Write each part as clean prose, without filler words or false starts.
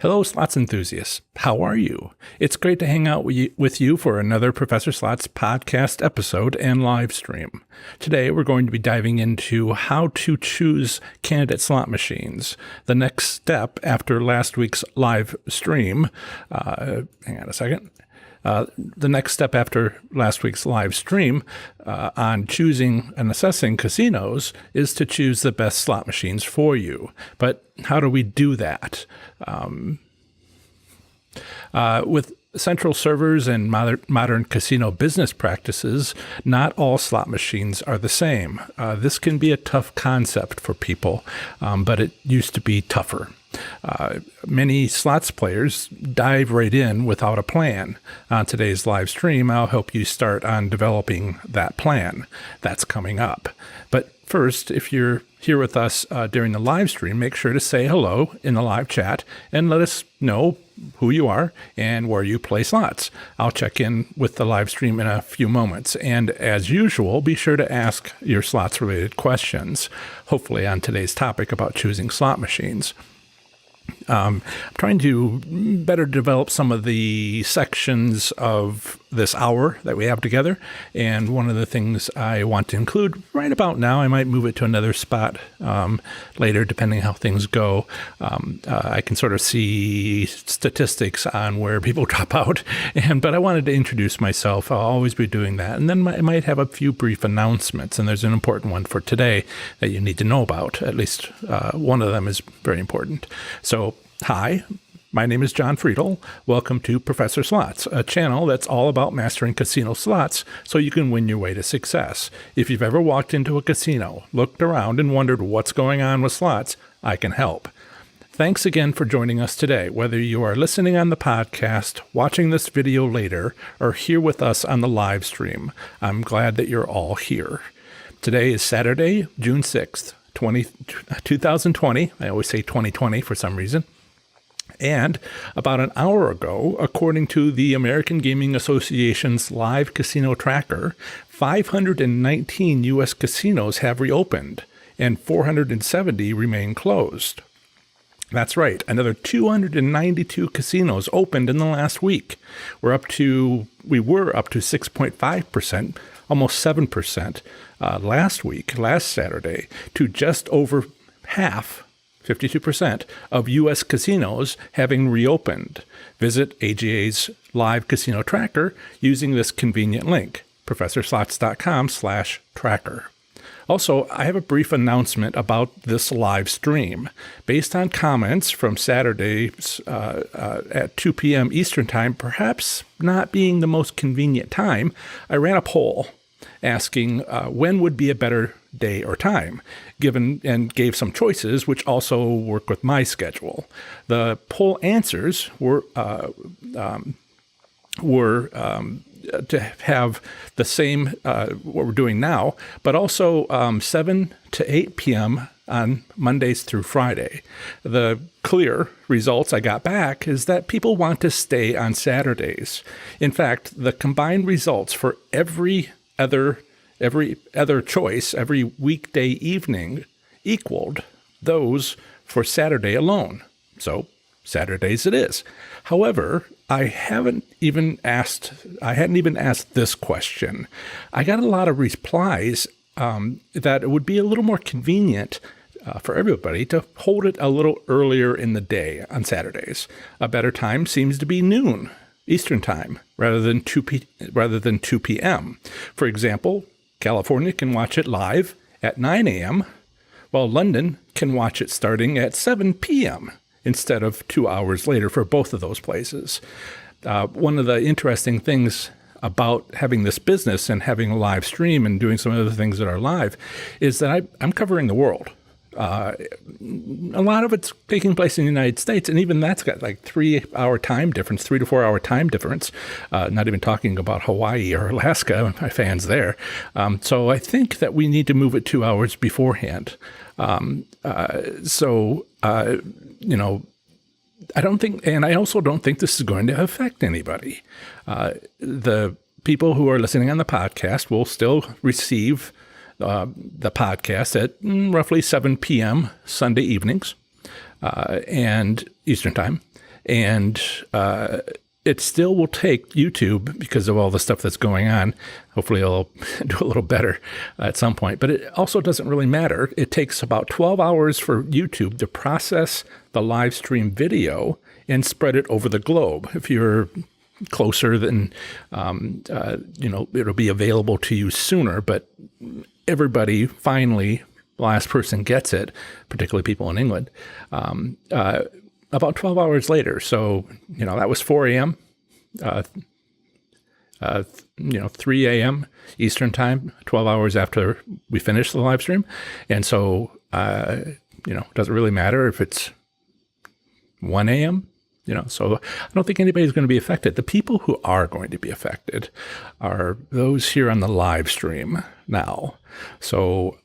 Hello, slots enthusiasts. How are you? It's great to hang out with you for another Professor Slots podcast episode and live stream. Today, we're going to be diving into how to choose candidate slot machines. The next step after last week's live stream, hang on a second. The next step after last week's live stream on choosing and assessing casinos is to choose the best slot machines for you. But how do we do that? With central servers and modern casino business practices, not all slot machines are the same. This can be a tough concept for people, but it used to be tougher. Many slots players dive right in without a plan. On today's live stream, I'll help you start on developing that plan. That's coming up. But first, if you're here with us during the live stream, make sure to say hello in the live chat and let us know who you are and where you play slots. I'll check in with the live stream in a few moments. And as usual, be sure to ask your slots-related questions, hopefully on today's topic about choosing slot machines. I'm trying to better develop some of the sections of this hour that we have together. And one of the things I want to include right about now, I might move it to another spot later, depending how things go. I can sort of see statistics on where people drop out. But I wanted to introduce myself. I'll always be doing that. And then I might have a few brief announcements. And there's an important one for today that you need to know about. At least one of them is very important. So, hi. My name is John Friedel. Welcome to Professor Slots, a channel that's all about mastering casino slots so you can win your way to success. If you've ever walked into a casino, looked around, and wondered what's going on with slots, I can help. Thanks again for joining us today, whether you are listening on the podcast, watching this video later, or here with us on the live stream. I'm glad that you're all here. Today is Saturday, June 6th, 2020. I always say 2020 for some reason. And about an hour ago, according to the American Gaming Association's live casino tracker, 519 U.S. casinos have reopened and 470 remain closed. That's right. Another 292 casinos opened in the last week. We were up to 6.5%, almost 7% last Saturday, to just over half, 52% of U.S. casinos having reopened. Visit AGA's live casino tracker using this convenient link, professorslots.com/tracker. Also, I have a brief announcement about this live stream. Based on comments from Saturdays at 2 p.m. Eastern Time, perhaps not being the most convenient time, I ran a poll asking when would be a better day or time, and gave some choices, which also work with my schedule. The poll answers were to have the same what we're doing now, but also 7 to 8 p.m. on Mondays through Friday. The clear results I got back is that people want to stay on Saturdays. In fact, the combined results for every other choice, every weekday evening, equaled those for Saturday alone. So Saturdays it is. However, I hadn't even asked this question. I got a lot of replies that it would be a little more convenient for everybody to hold it a little earlier in the day on Saturdays. A better time seems to be noon Eastern Time rather than 2 p.m. For example, California can watch it live at 9 a.m., while London can watch it starting at 7 p.m. instead of 2 hours later for both of those places. One of the interesting things about having this business and having a live stream and doing some of the things that are live is that I'm covering the world. A lot of it's taking place in the United States, and even that's got like 3 to 4 hour time difference, not even talking about Hawaii or Alaska, my fans there. So I think that we need to move it 2 hours beforehand. I don't think, and I also don't think this is going to affect anybody. The people who are listening on the podcast will still receive the podcast at roughly 7 p.m. Sunday evenings and Eastern Time. And it still will take YouTube, because of all the stuff that's going on. Hopefully it'll do a little better at some point. But it also doesn't really matter. It takes about 12 hours for YouTube to process the live stream video and spread it over the globe. If you're closer, then it'll be available to you sooner. But everybody finally, the last person gets it, particularly people in England, about 12 hours later. So, that was 4 a.m., 3 a.m. Eastern time, 12 hours after we finished the live stream. And so, it doesn't really matter if it's 1 a.m., so I don't think anybody's going to be affected. The people who are going to be affected are those here on the live stream now. So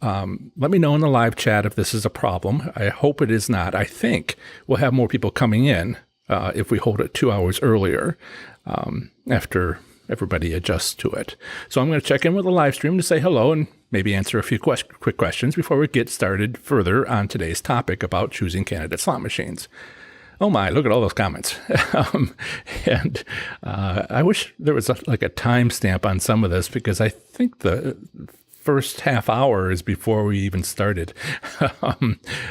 let me know in the live chat if this is a problem. I hope it is not. I think we'll have more people coming in if we hold it 2 hours earlier after everybody adjusts to it. So I'm going to check in with the live stream to say hello and maybe answer a few quick questions before we get started further on today's topic about choosing candidate slot machines. Oh my, look at all those comments. And I wish there was a timestamp on some of this, because I think the first half hour is before we even started.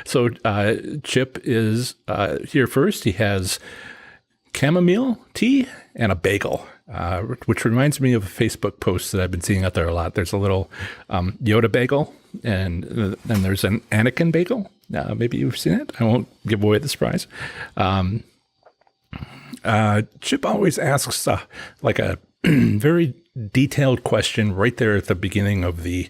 So Chip is here first. He has chamomile tea and a bagel, which reminds me of a Facebook post that I've been seeing out there a lot. There's a little Yoda bagel, and then there's an Anakin bagel. Maybe you've seen it. I won't give away the surprise. Chip always asks a very detailed question right there at the beginning of the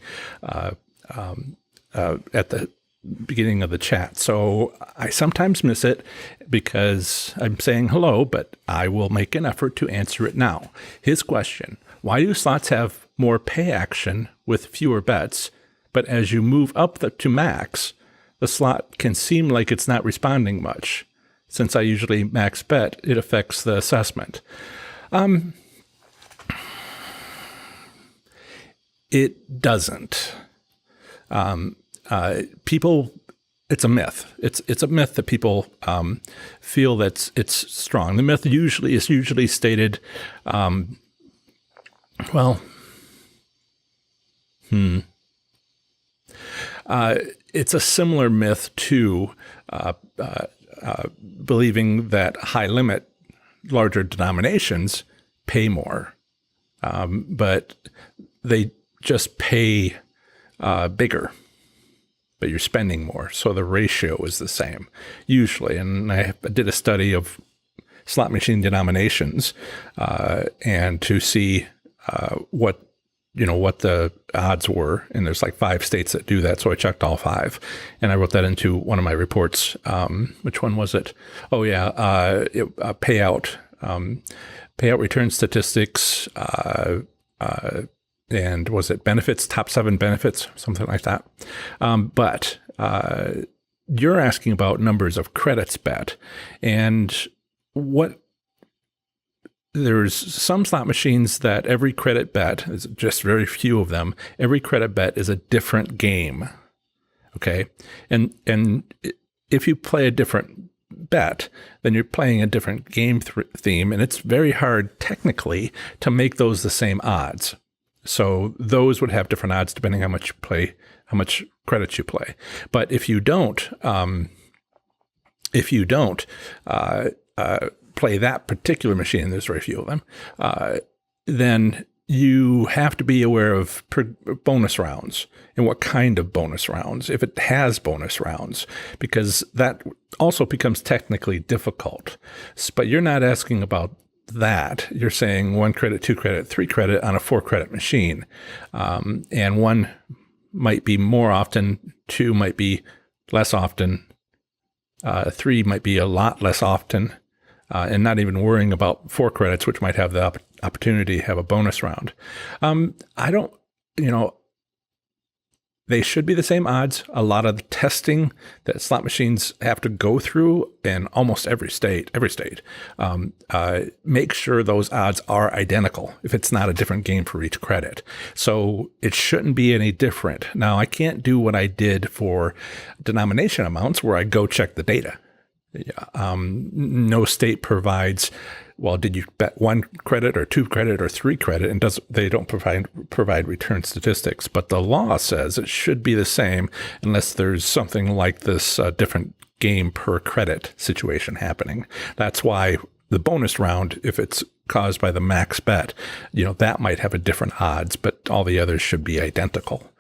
beginning of the chat. So I sometimes miss it because I'm saying hello, but I will make an effort to answer it now. His question: why do slots have more pay action with fewer bets, but as you move up to max, the slot can seem like it's not responding much? Since I usually max bet, it affects the assessment. It doesn't. People, it's a myth. It's a myth that people feel that it's strong. The myth is usually stated, it's a similar myth to believing that high limit, larger denominations pay more, but they just pay bigger, but you're spending more. So the ratio is the same usually. And I did a study of slot machine denominations and to see what the odds were. And there's 5 states that do that. So I checked all 5 and I wrote that into one of my reports. Which one was it? Oh yeah. Payout return statistics, and was it benefits, top 7 benefits, something like that. But you're asking about numbers of credits bet, and there's some slot machines that every credit bet, is just very few of them, every credit bet is a different game. Okay. And if you play a different bet, then you're playing a different game theme, and it's very hard technically to make those the same odds. So those would have different odds depending how much you play, how much credits you play. But if you don't play that particular machine, there's very few of them, then you have to be aware of bonus rounds and what kind of bonus rounds, if it has bonus rounds, because that also becomes technically difficult. But you're not asking about that. You're saying 1 credit, 2 credit, 3 credit on a 4 credit machine. And 1 might be more often, 2 might be less often, 3 might be a lot less often, and not even worrying about 4 credits, which might have the opportunity to have a bonus round. They should be the same odds. A lot of the testing that slot machines have to go through in almost every state, make sure those odds are identical if it's not a different game for each credit. So it shouldn't be any different. Now, I can't do what I did for denomination amounts where I go check the data. No state provides, well, did you bet 1 credit or 2 credit or 3 credit, and they don't provide return statistics. But the law says it should be the same unless there's something like this different game per credit situation happening. That's why the bonus round, if it's caused by the max bet, that might have a different odds, but all the others should be identical.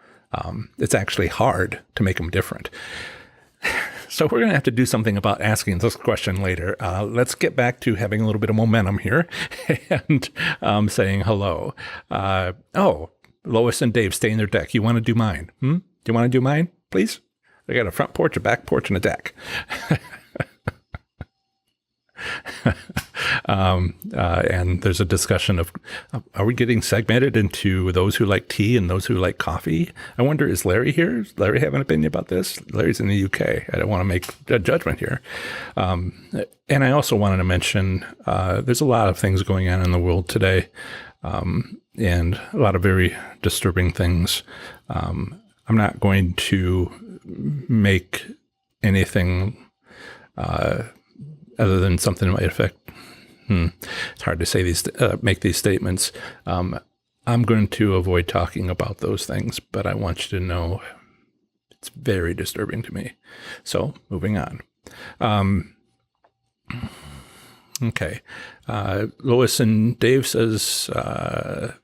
It's actually hard to make them different. So we're going to have to do something about asking this question later. Let's get back to having a little bit of momentum here and saying hello. Lois and Dave stay in their deck. You want to do mine? Do you want to do mine, please? I got a front porch, a back porch, and a deck. And there's a discussion of, are we getting segmented into those who like tea and those who like coffee? I wonder, is Larry here? Does Larry have an opinion about this? Larry's in the UK. I don't want to make a judgment here. And I also wanted to mention, there's a lot of things going on in the world today, and a lot of very disturbing things. I'm not going to make anything other than something that might affect. It's hard to say make these statements. I'm going to avoid talking about those things, but I want you to know it's very disturbing to me. So moving on. Okay. Lois and Dave says,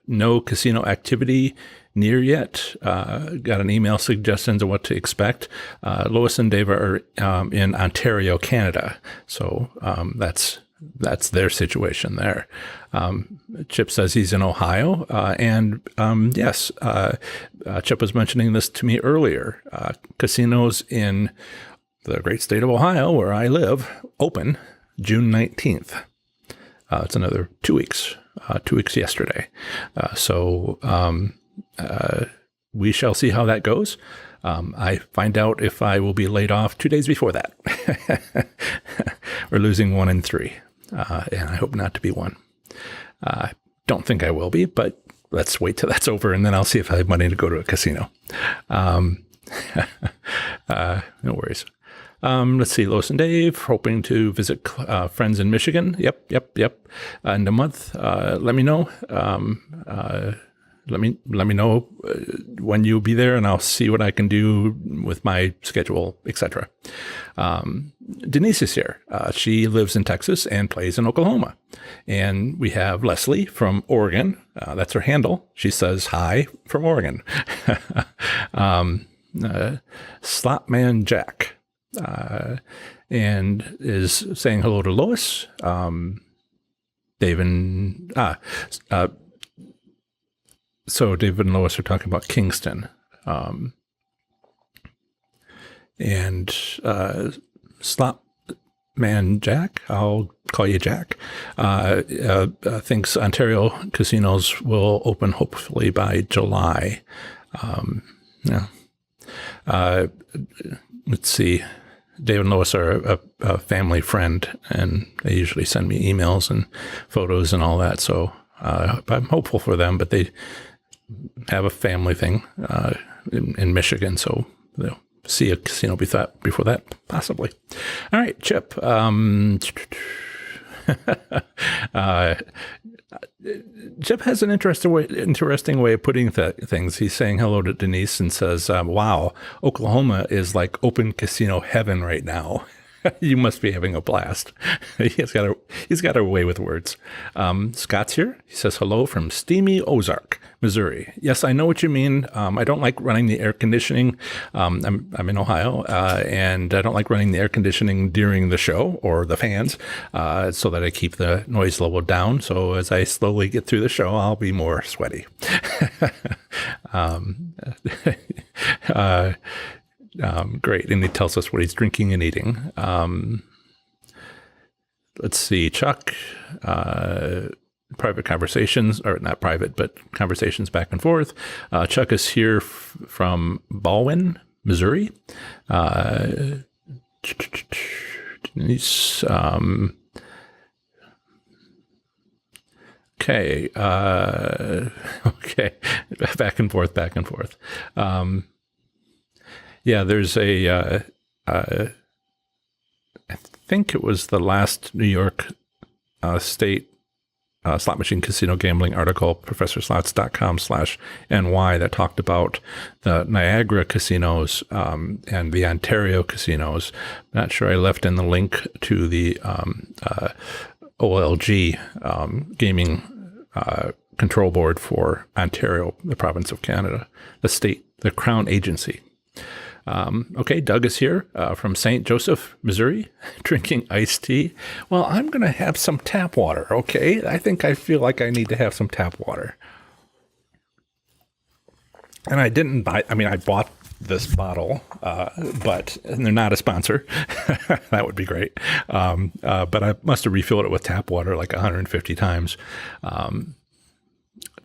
no casino activity near yet. Got an email suggestions of what to expect. Lois and Dave are in Ontario, Canada. So that's their situation there. Chip says he's in Ohio. And yes, Chip was mentioning this to me earlier. Casinos in the great state of Ohio, where I live, open June 19th. It's another 2 weeks, 2 weeks yesterday. So we shall see how that goes. I find out if I will be laid off 2 days before that. We're losing 1 in 3. And I hope not to be one. Don't think I will be, but let's wait till that's over, and then I'll see if I have money to go to a casino. No worries. Let's see, Lois and Dave, hoping to visit friends in Michigan. Yep. In a month, let me know. Let me know when you'll be there, and I'll see what I can do with my schedule, etc. Denise is here. She lives in Texas and plays in Oklahoma. And we have Leslie from Oregon. That's her handle. She says hi from Oregon. Slopman Jack. And is saying hello to Lois. Dave and so David and Lois are talking about Kingston. And Slopman Jack, I'll call you Jack, thinks Ontario casinos will open hopefully by July. Let's see. David and Lois are a family friend, and they usually send me emails and photos and all that. So I'm hopeful for them, but they have a family thing in Michigan, so they'll see a casino before that, possibly. All right, Chip. Chip has an interesting way of putting things. He's saying hello to Denise and says, wow, Oklahoma is like open casino heaven right now. You must be having a blast. He's got a way with words. Scott's here. He says hello from steamy Ozark, Missouri. Yes, I know what you mean. I don't like running the air conditioning. I'm in Ohio, and I don't like running the air conditioning during the show or the fans, so that I keep the noise level down. So as I slowly get through the show, I'll be more sweaty. Great. And he tells us what he's drinking and eating. Let's see, Chuck, private conversations, or not private, but conversations back and forth. Chuck is here from Baldwin, Missouri. He's, okay. Okay. Back and forth. Yeah, there's a think it was the last New York State slot machine casino gambling article, professorslots.com/NY, that talked about the Niagara casinos and the Ontario casinos. Not sure I left in the link to the OLG gaming control board for Ontario, the province of Canada, the state, the Crown agency. Okay, Doug is here from St. Joseph, Missouri, drinking iced tea. Well, I'm going to have some tap water, okay? I feel like I need to have some tap water. And I didn't buy, I bought this bottle, but and they're not a sponsor. That would be great. But I must have refilled it with tap water like 150 times.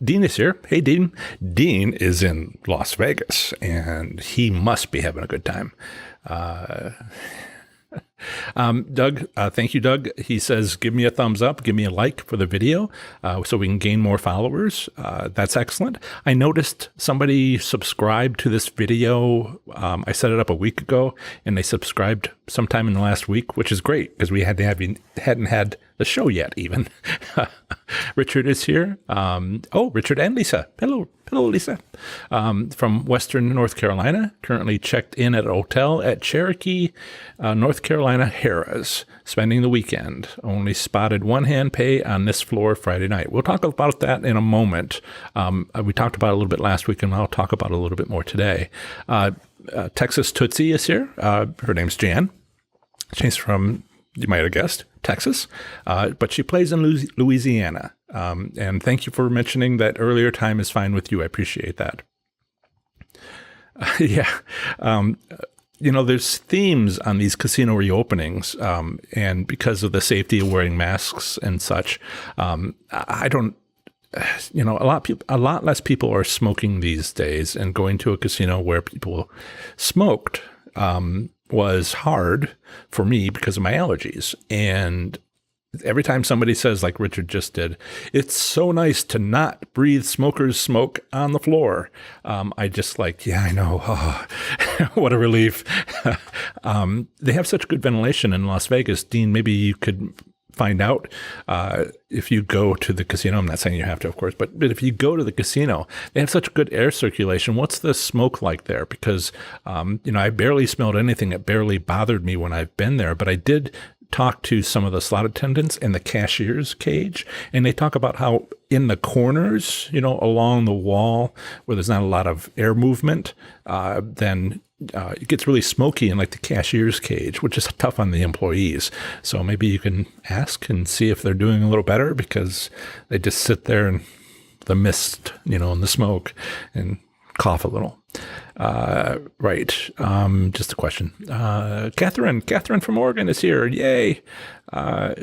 Dean is here. Hey, Dean. Dean is in Las Vegas, and he must be having a good time. Doug, thank you, Doug. He says, give me a thumbs up, give me a like for the video so we can gain more followers. That's excellent. I noticed somebody subscribed to this video. I set it up a week ago, and they subscribed sometime in the last week, which is great because we hadn't had the show yet even. Richard is here. Richard and Lisa. Hello, Lisa. From Western North Carolina, currently checked in at a hotel at Cherokee, North Carolina Harrah's, spending the weekend. Only spotted one hand pay on this floor Friday night. We'll talk about that in a moment. We talked about it a little bit last week, and I'll talk about it a little bit more today. Texas Tootsie is here. Her name's Jan. She's from, you might have guessed, Texas, but she plays in Louisiana. And thank you for mentioning that earlier time is fine with you. I appreciate that. There's themes on these casino reopenings, and because of the safety of wearing masks and such, I don't. A lot less people are smoking these days, and going to a casino where people smoked was hard for me because of my allergies. And every time somebody says, like Richard just did, it's so nice to not breathe smokers' smoke on the floor, I just yeah, I know. Oh, what a relief. They have such good ventilation in Las Vegas. Dean, maybe you could find out if you go to the casino. I'm not saying you have to, of course, but if you go to the casino, they have such good air circulation. What's the smoke like there? Because, I barely smelled anything. It barely bothered me when I've been there, but I did talk to some of the slot attendants in the cashier's cage, and they talk about how in the corners, along the wall where there's not a lot of air movement, then it gets really smoky in the cashier's cage, which is tough on the employees. So maybe you can ask and see if they're doing a little better, because they just sit there in the mist, and the smoke and cough a little. Right. Just a question. Catherine from Oregon is here. Yay.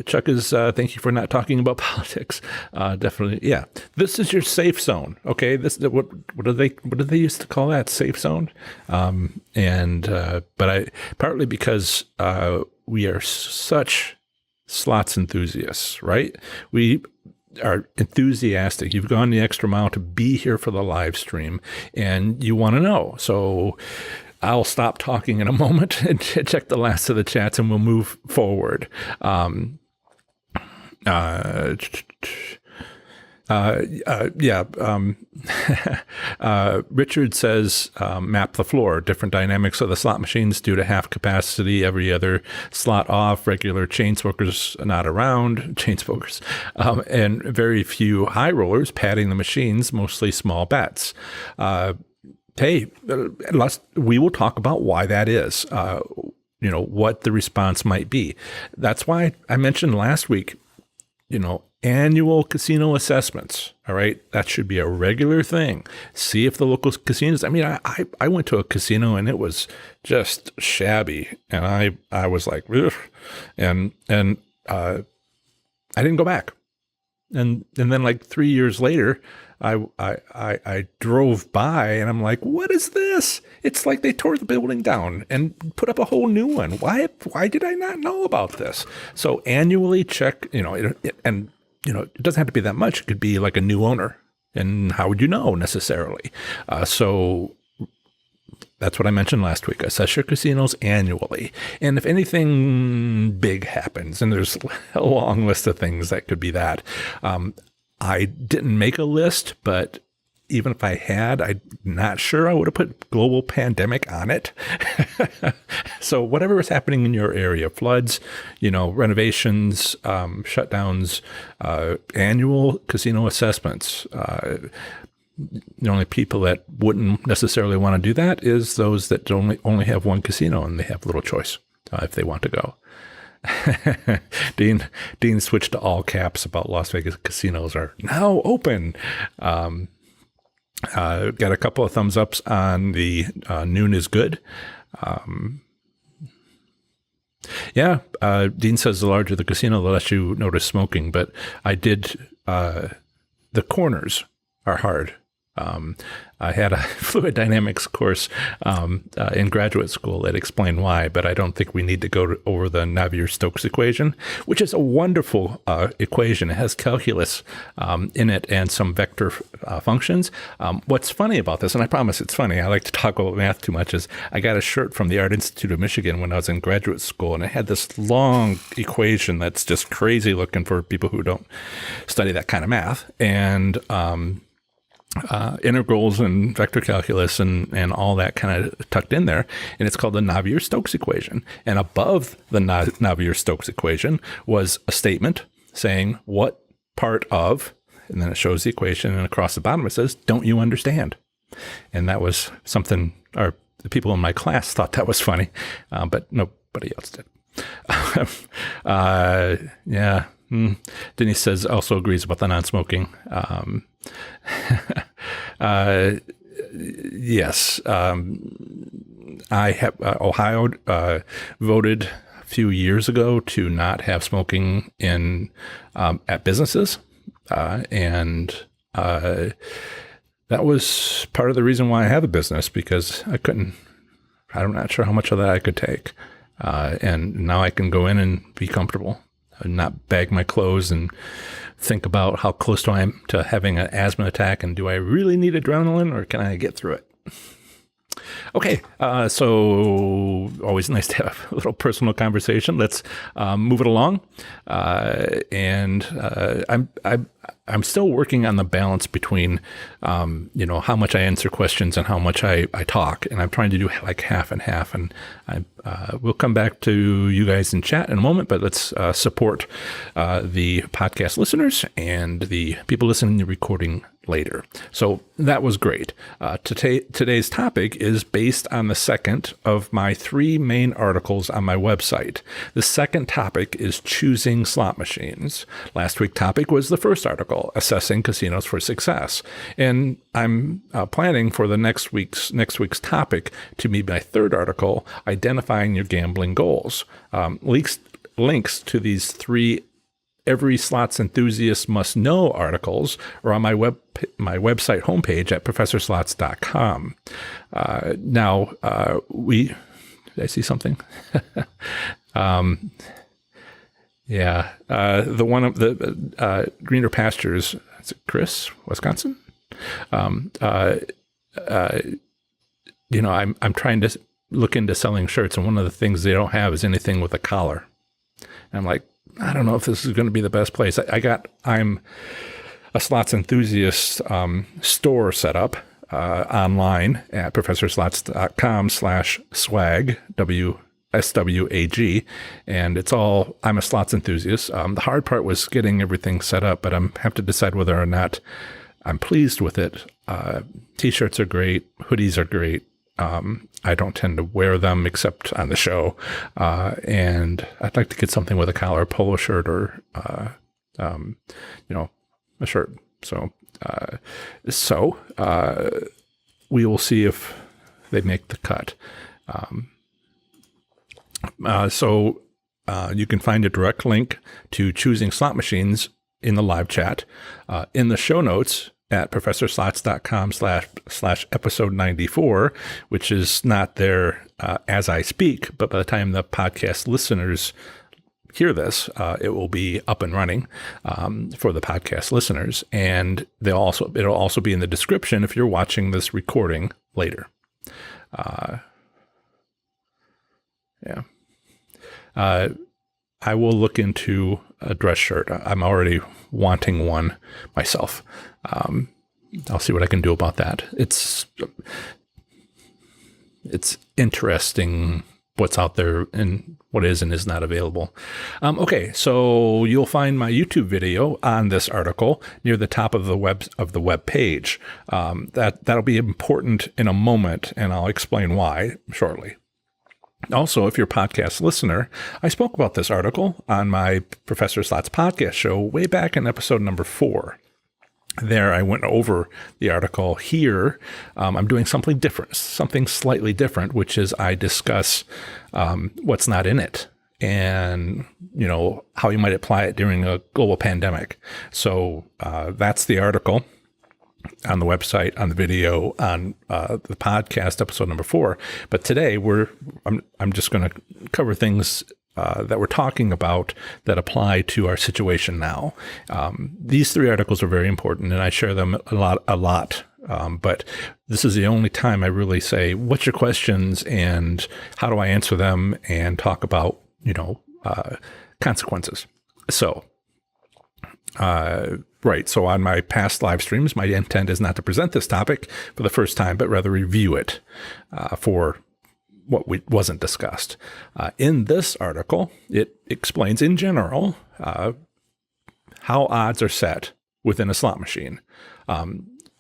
Chuck is, thank you for not talking about politics. Definitely. Yeah. This is your safe zone. Okay. What do they used to call that? Safe zone. But partly because, we are such slots enthusiasts, right? We are enthusiastic. You've gone the extra mile to be here for the live stream, and you want to know. So I'll stop talking in a moment and check the last of the chats, and we'll move forward. Richard says, map the floor, different dynamics of the slot machines due to half capacity, every other slot off, regular chain smokers not around, and very few high rollers padding the machines, mostly small bets. Hey, we will talk about why that is, what the response might be. That's why I mentioned last week, annual casino assessments. All right. That should be a regular thing. See if the local casinos, I went to a casino and it was just shabby. And I was like, ugh. And I didn't go back. And then 3 years later, I drove by and I'm like, what is this? It's like they tore the building down and put up a whole new one. Why did I not know about this? So annually check, it doesn't have to be that much. It could be like a new owner. And how would you know necessarily? So That's what I mentioned last week. Assess your casinos annually. And if anything big happens, and there's a long list of things that could be that, I didn't make a list, but even if I had, I'm not sure I would have put global pandemic on it. So whatever is happening in your area, floods, renovations, shutdowns, annual casino assessments, the only people that wouldn't necessarily want to do that is those that only have one casino and they have little choice if they want to go. Dean switched to all caps about Las Vegas casinos are now open. Got a couple of thumbs ups on the noon is good. Dean says the larger the casino, the less you notice smoking. But I did, the corners are hard. I had a fluid dynamics course in graduate school that explained why, but I don't think we need to go over the Navier-Stokes equation, which is a wonderful equation. It has calculus in it and some vector functions. What's funny about this, and I promise it's funny, I like to talk about math too much, is I got a shirt from the Art Institute of Michigan when I was in graduate school, and it had this long equation that's just crazy looking for people who don't study that kind of math. And integrals and vector calculus and all that kind of tucked in there. And it's called the Navier-Stokes equation. And above the Navier-Stokes equation was a statement saying what part of, and then it shows the equation, and across the bottom it says, don't you understand? And that was something, or the people in my class thought that was funny, but nobody else did. Denise says also agrees about the non-smoking. Yes. I have Ohio voted a few years ago to not have smoking in at businesses, and that was part of the reason why I have a business, because I'm not sure how much of that I could take, and now I can go in and be comfortable and not bag my clothes and think about how close I am to having an asthma attack, and do I really need adrenaline, or can I get through it? Okay, so always nice to have a little personal conversation. Let's move it along. I'm still working on the balance between, how much I answer questions and how much I talk. And I'm trying to do like half and half. And we'll come back to you guys in chat in a moment, but let's support the podcast listeners and the people listening to the recording later. So that was great. Today's topic is based on the second of my 3 main articles on my website. The second topic is choosing slot machines. Last week's topic was the first article, assessing casinos for success. And I'm planning for the next week's topic to be my third article, identifying your gambling goals. Links to these 3 Every Slots Enthusiast Must Know articles are on my website homepage at professorslots.com. Did I see something? The one of the Greener Pastures, is it Chris, Wisconsin? I'm trying to look into selling shirts, and one of the things they don't have is anything with a collar. And I'm like, I don't know if this is going to be the best place. I'm a slots enthusiast store set up online at professorslots.com/swag, SWAG, and it's all, I'm a slots enthusiast. The hard part was getting everything set up, but I have to decide whether or not I'm pleased with it. T-shirts are great. Hoodies are great. I don't tend to wear them except on the show. And I'd like to get something with a collar, a polo shirt, or, a shirt. So we will see if they make the cut. You can find a direct link to choosing slot machines in the live chat, in the show notes at professorslots.com/episode 94, which is not there as I speak, but by the time the podcast listeners hear this, it will be up and running for the podcast listeners. And it'll also be in the description if you're watching this recording later. Yeah. I will look into a dress shirt. I'm already wanting one myself. I'll see what I can do about that. It's interesting what's out there and what is and is not available. Okay, so you'll find my YouTube video on this article near the top of the web page. That'll be important in a moment, and I'll explain why shortly. Also, if you're a podcast listener, I spoke about this article on my Professor Slots podcast show way back in episode number 4. There, I went over the article. Here, I'm doing something different, something slightly different, which is I discuss what's not in it and, how you might apply it during a global pandemic. So that's the article on the website, on the video, on the podcast, episode number 4. But today, I'm just going to cover things that we're talking about that apply to our situation now. These 3 articles are very important, and I share them a lot. But this is the only time I really say, what's your questions and how do I answer them and talk about, consequences. So, right. So on my past live streams, my intent is not to present this topic for the first time, but rather review it for what wasn't discussed. In this article, it explains in general how odds are set within a slot machine.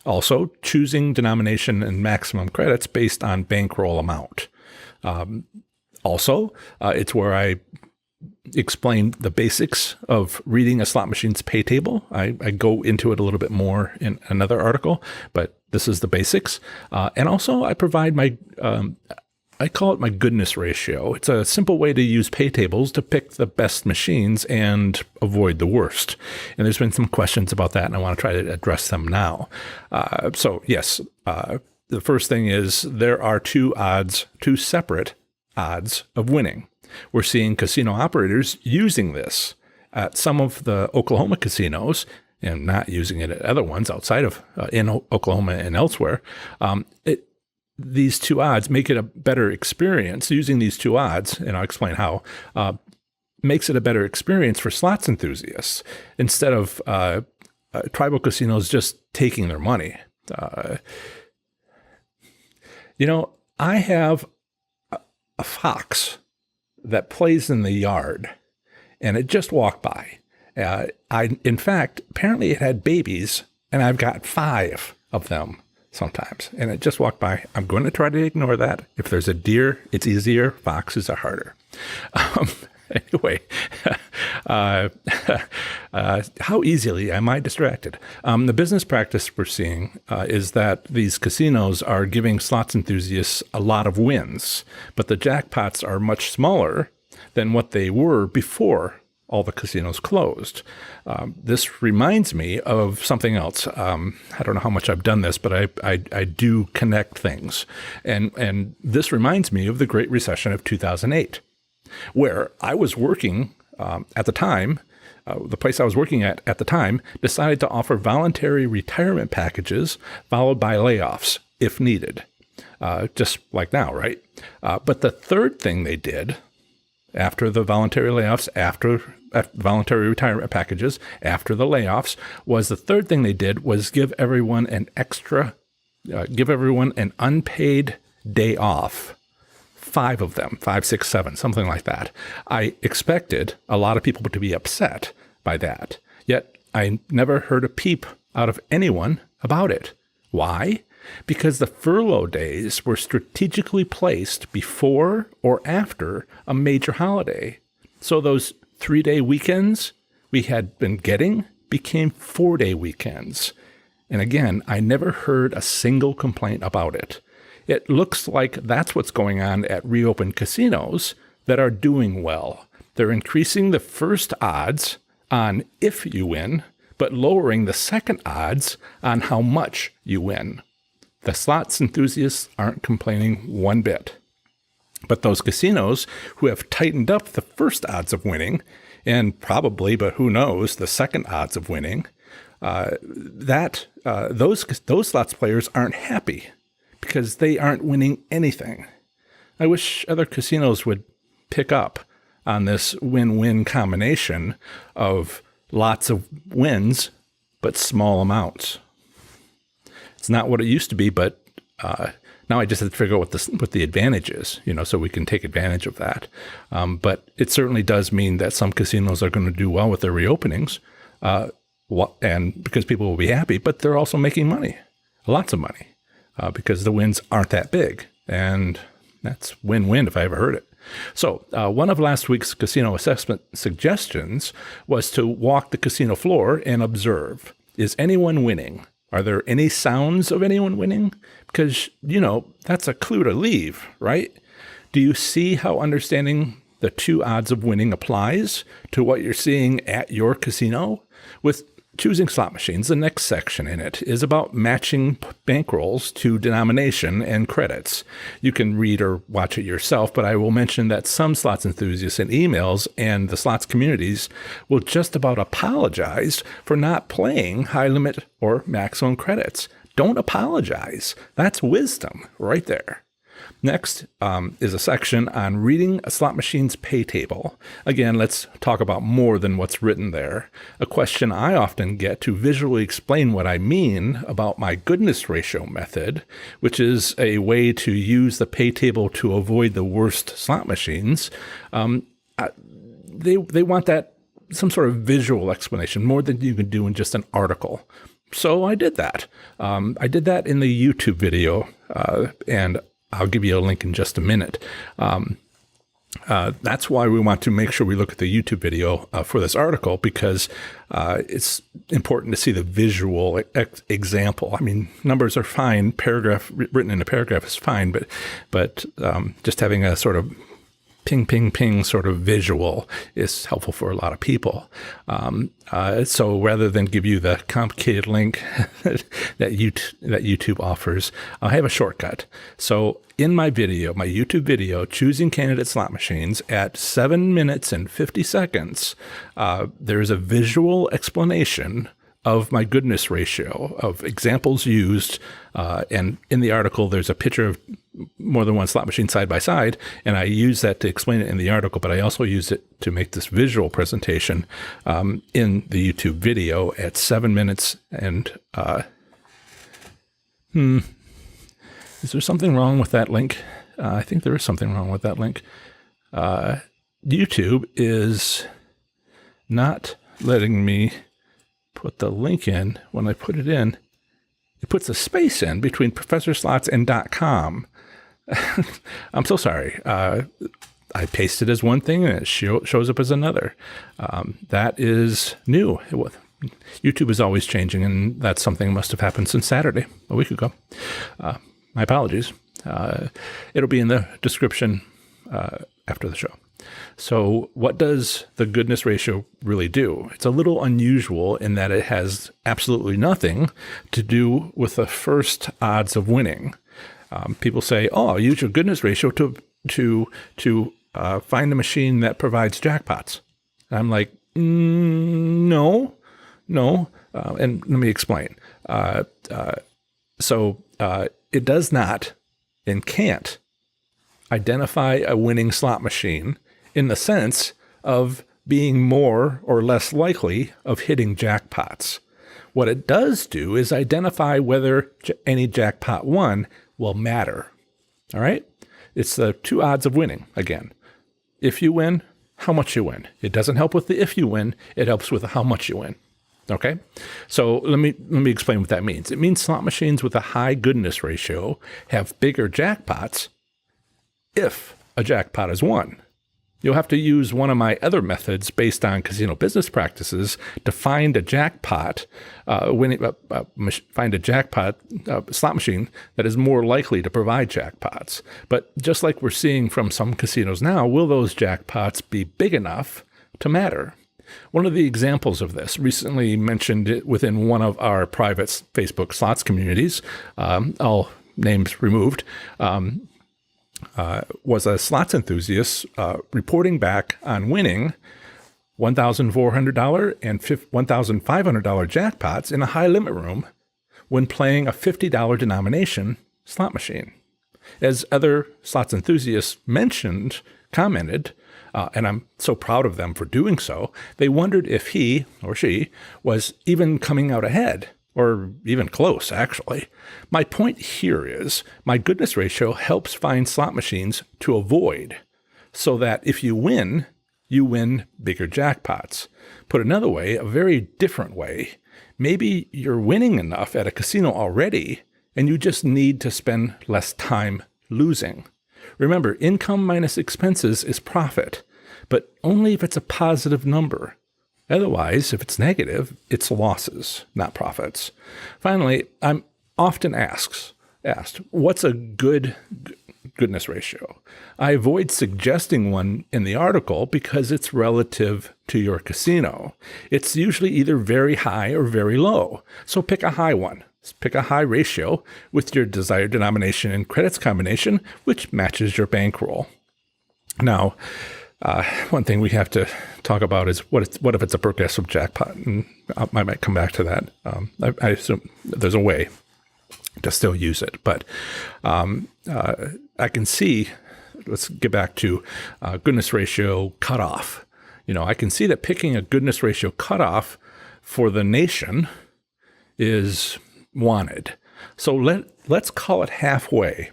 Also, choosing denomination and maximum credits based on bankroll amount. Also, it's where I explain the basics of reading a slot machine's pay table. I go into it a little bit more in another article, but this is the basics. And also, I provide I call it my goodness ratio. It's a simple way to use pay tables to pick the best machines and avoid the worst. And there's been some questions about that, and I want to try to address them now. So yes, the first thing is there are 2 separate odds of winning. We're seeing casino operators using this at some of the Oklahoma casinos and not using it at other ones outside of in Oklahoma and elsewhere. These 2 odds make it a better experience. Using these 2 odds, and I'll explain how, makes it a better experience for slots enthusiasts instead of tribal casinos just taking their money. I have a fox that plays in the yard, and it just walked by. In fact, apparently it had babies, and I've got 5 of them. Sometimes. And it just walked by. I'm going to try to ignore that. If there's a deer, it's easier. Foxes are harder. Anyway, how easily am I distracted? The business practice we're seeing is that these casinos are giving slots enthusiasts a lot of wins, but the jackpots are much smaller than what they were before all the casinos closed. This reminds me of something else. I don't know how much I've done this, but I do connect things. And this reminds me of the Great Recession of 2008, where I was working at the time. The place I was working at the time decided to offer voluntary retirement packages followed by layoffs if needed, just like now, right? But the third thing they did after the voluntary layoffs, after voluntary retirement packages, after the layoffs, was the third thing they did was give everyone an unpaid day off. 5 of them, 5, 6, 7, something like that. I expected a lot of people to be upset by that, yet I never heard a peep out of anyone about it. Why? Because the furlough days were strategically placed before or after a major holiday. So those 3-day weekends we had been getting became 4-day weekends. And again, I never heard a single complaint about it. It looks like that's what's going on at reopened casinos that are doing well. They're increasing the first odds on if you win, but lowering the second odds on how much you win. The slots enthusiasts aren't complaining one bit. But those casinos who have tightened up the first odds of winning, and probably, but who knows, the second odds of winning, those slots players aren't happy because they aren't winning anything. I wish other casinos would pick up on this win-win combination of lots of wins, but small amounts. It's not what it used to be, but now I just have to figure out what the advantage is, so we can take advantage of that. But it certainly does mean that some casinos are going to do well with their reopenings, and because people will be happy, but they're also making money, lots of money, because the wins aren't that big. And that's win-win if I ever heard it. So one of last week's casino assessment suggestions was to walk the casino floor and observe. Is anyone winning? Are there any sounds of anyone winning? Because, that's a clue to leave, right? Do you see how understanding the 2 odds of winning applies to what you're seeing at your casino? With choosing slot machines, the next section in it is about matching bankrolls to denomination and credits. You can read or watch it yourself, but I will mention that some slots enthusiasts in emails and the slots communities will just about apologize for not playing high limit or maximum credits. Don't apologize. That's wisdom right there. Next is a section on reading a slot machine's pay table. Again, let's talk about more than what's written there. A question I often get to visually explain what I mean about my goodness ratio method, which is a way to use the pay table to avoid the worst slot machines. They want that some sort of visual explanation, more than you can do in just an article. So I did that. I did that in the YouTube video, and I'll give you a link in just a minute. That's why we want to make sure we look at the YouTube video for this article, because it's important to see the visual example. I mean, numbers are fine. Paragraph written in a paragraph is fine, but just having a sort of ping, ping, ping sort of visual is helpful for a lot of people. So rather than give you the complicated link that YouTube offers, I have a shortcut. So in my video, my YouTube video, Choosing Candidate Slot Machines, at 7 minutes and 50 seconds, there's a visual explanation of my goodness ratio, of examples used. And in the article, there's a picture of more than one slot machine side by side, and I use that to explain it in the article, but I also used it to make this visual presentation in the YouTube video at 7 minutes. And is there something wrong with that link? I think there is something wrong with that link. YouTube is not letting me put the link in. When I put it in, it puts a space in between Professor Slots and .com. I'm so sorry. I pasted as one thing and it shows up as another. That is new. YouTube is always changing, and that's something that must have happened since Saturday, a week ago. My apologies. It'll be in the description after the show. So what does the goodness ratio really do? It's a little unusual in that it has absolutely nothing to do with the first odds of winning. People say, "Oh, use your goodness ratio to find a machine that provides jackpots." I'm like, no. And let me explain. So it does not and can't identify a winning slot machine in the sense of being more or less likely of hitting jackpots. What it does do is identify whether any jackpot won will matter. All right? It's the 2 odds of winning again. If you win, how much you win. It doesn't help with the if you win, it helps with how much you win. Okay? So let me explain what that means. It means slot machines with a high goodness ratio have bigger jackpots if a jackpot is won. You'll have to use one of my other methods based on casino business practices to find a jackpot, find a jackpot slot machine that is more likely to provide jackpots. But just like we're seeing from some casinos now, will those jackpots be big enough to matter? One of the examples of this, recently mentioned it within one of our private Facebook slots communities, all names removed, was a slots enthusiast reporting back on winning $1,400 and $1,500 jackpots in a high limit room when playing a $50 denomination slot machine. As other slots enthusiasts commented, and I'm so proud of them for doing so, they wondered if he or she was even coming out ahead, or even close, actually. My point here is my goodness ratio helps find slot machines to avoid, so that if you win bigger jackpots. Put another way, a very different way, maybe you're winning enough at a casino already, and you just need to spend less time losing. Remember, income minus expenses is profit, but only if it's a positive number. Otherwise, if it's negative, it's losses, not profits. Finally, I'm often asked, what's a goodness ratio? I avoid suggesting one in the article because it's relative to your casino. It's usually either very high or very low. So pick a high one. Pick a high ratio with your desired denomination and credits combination, which matches your bankroll. Now, one thing we have to talk about is what if it's a progressive jackpot? And I might come back to that. I assume there's a way to still use it, but I can see. Let's get back to goodness ratio cutoff. I can see that picking a goodness ratio cutoff for the nation is wanted. So let's call it halfway.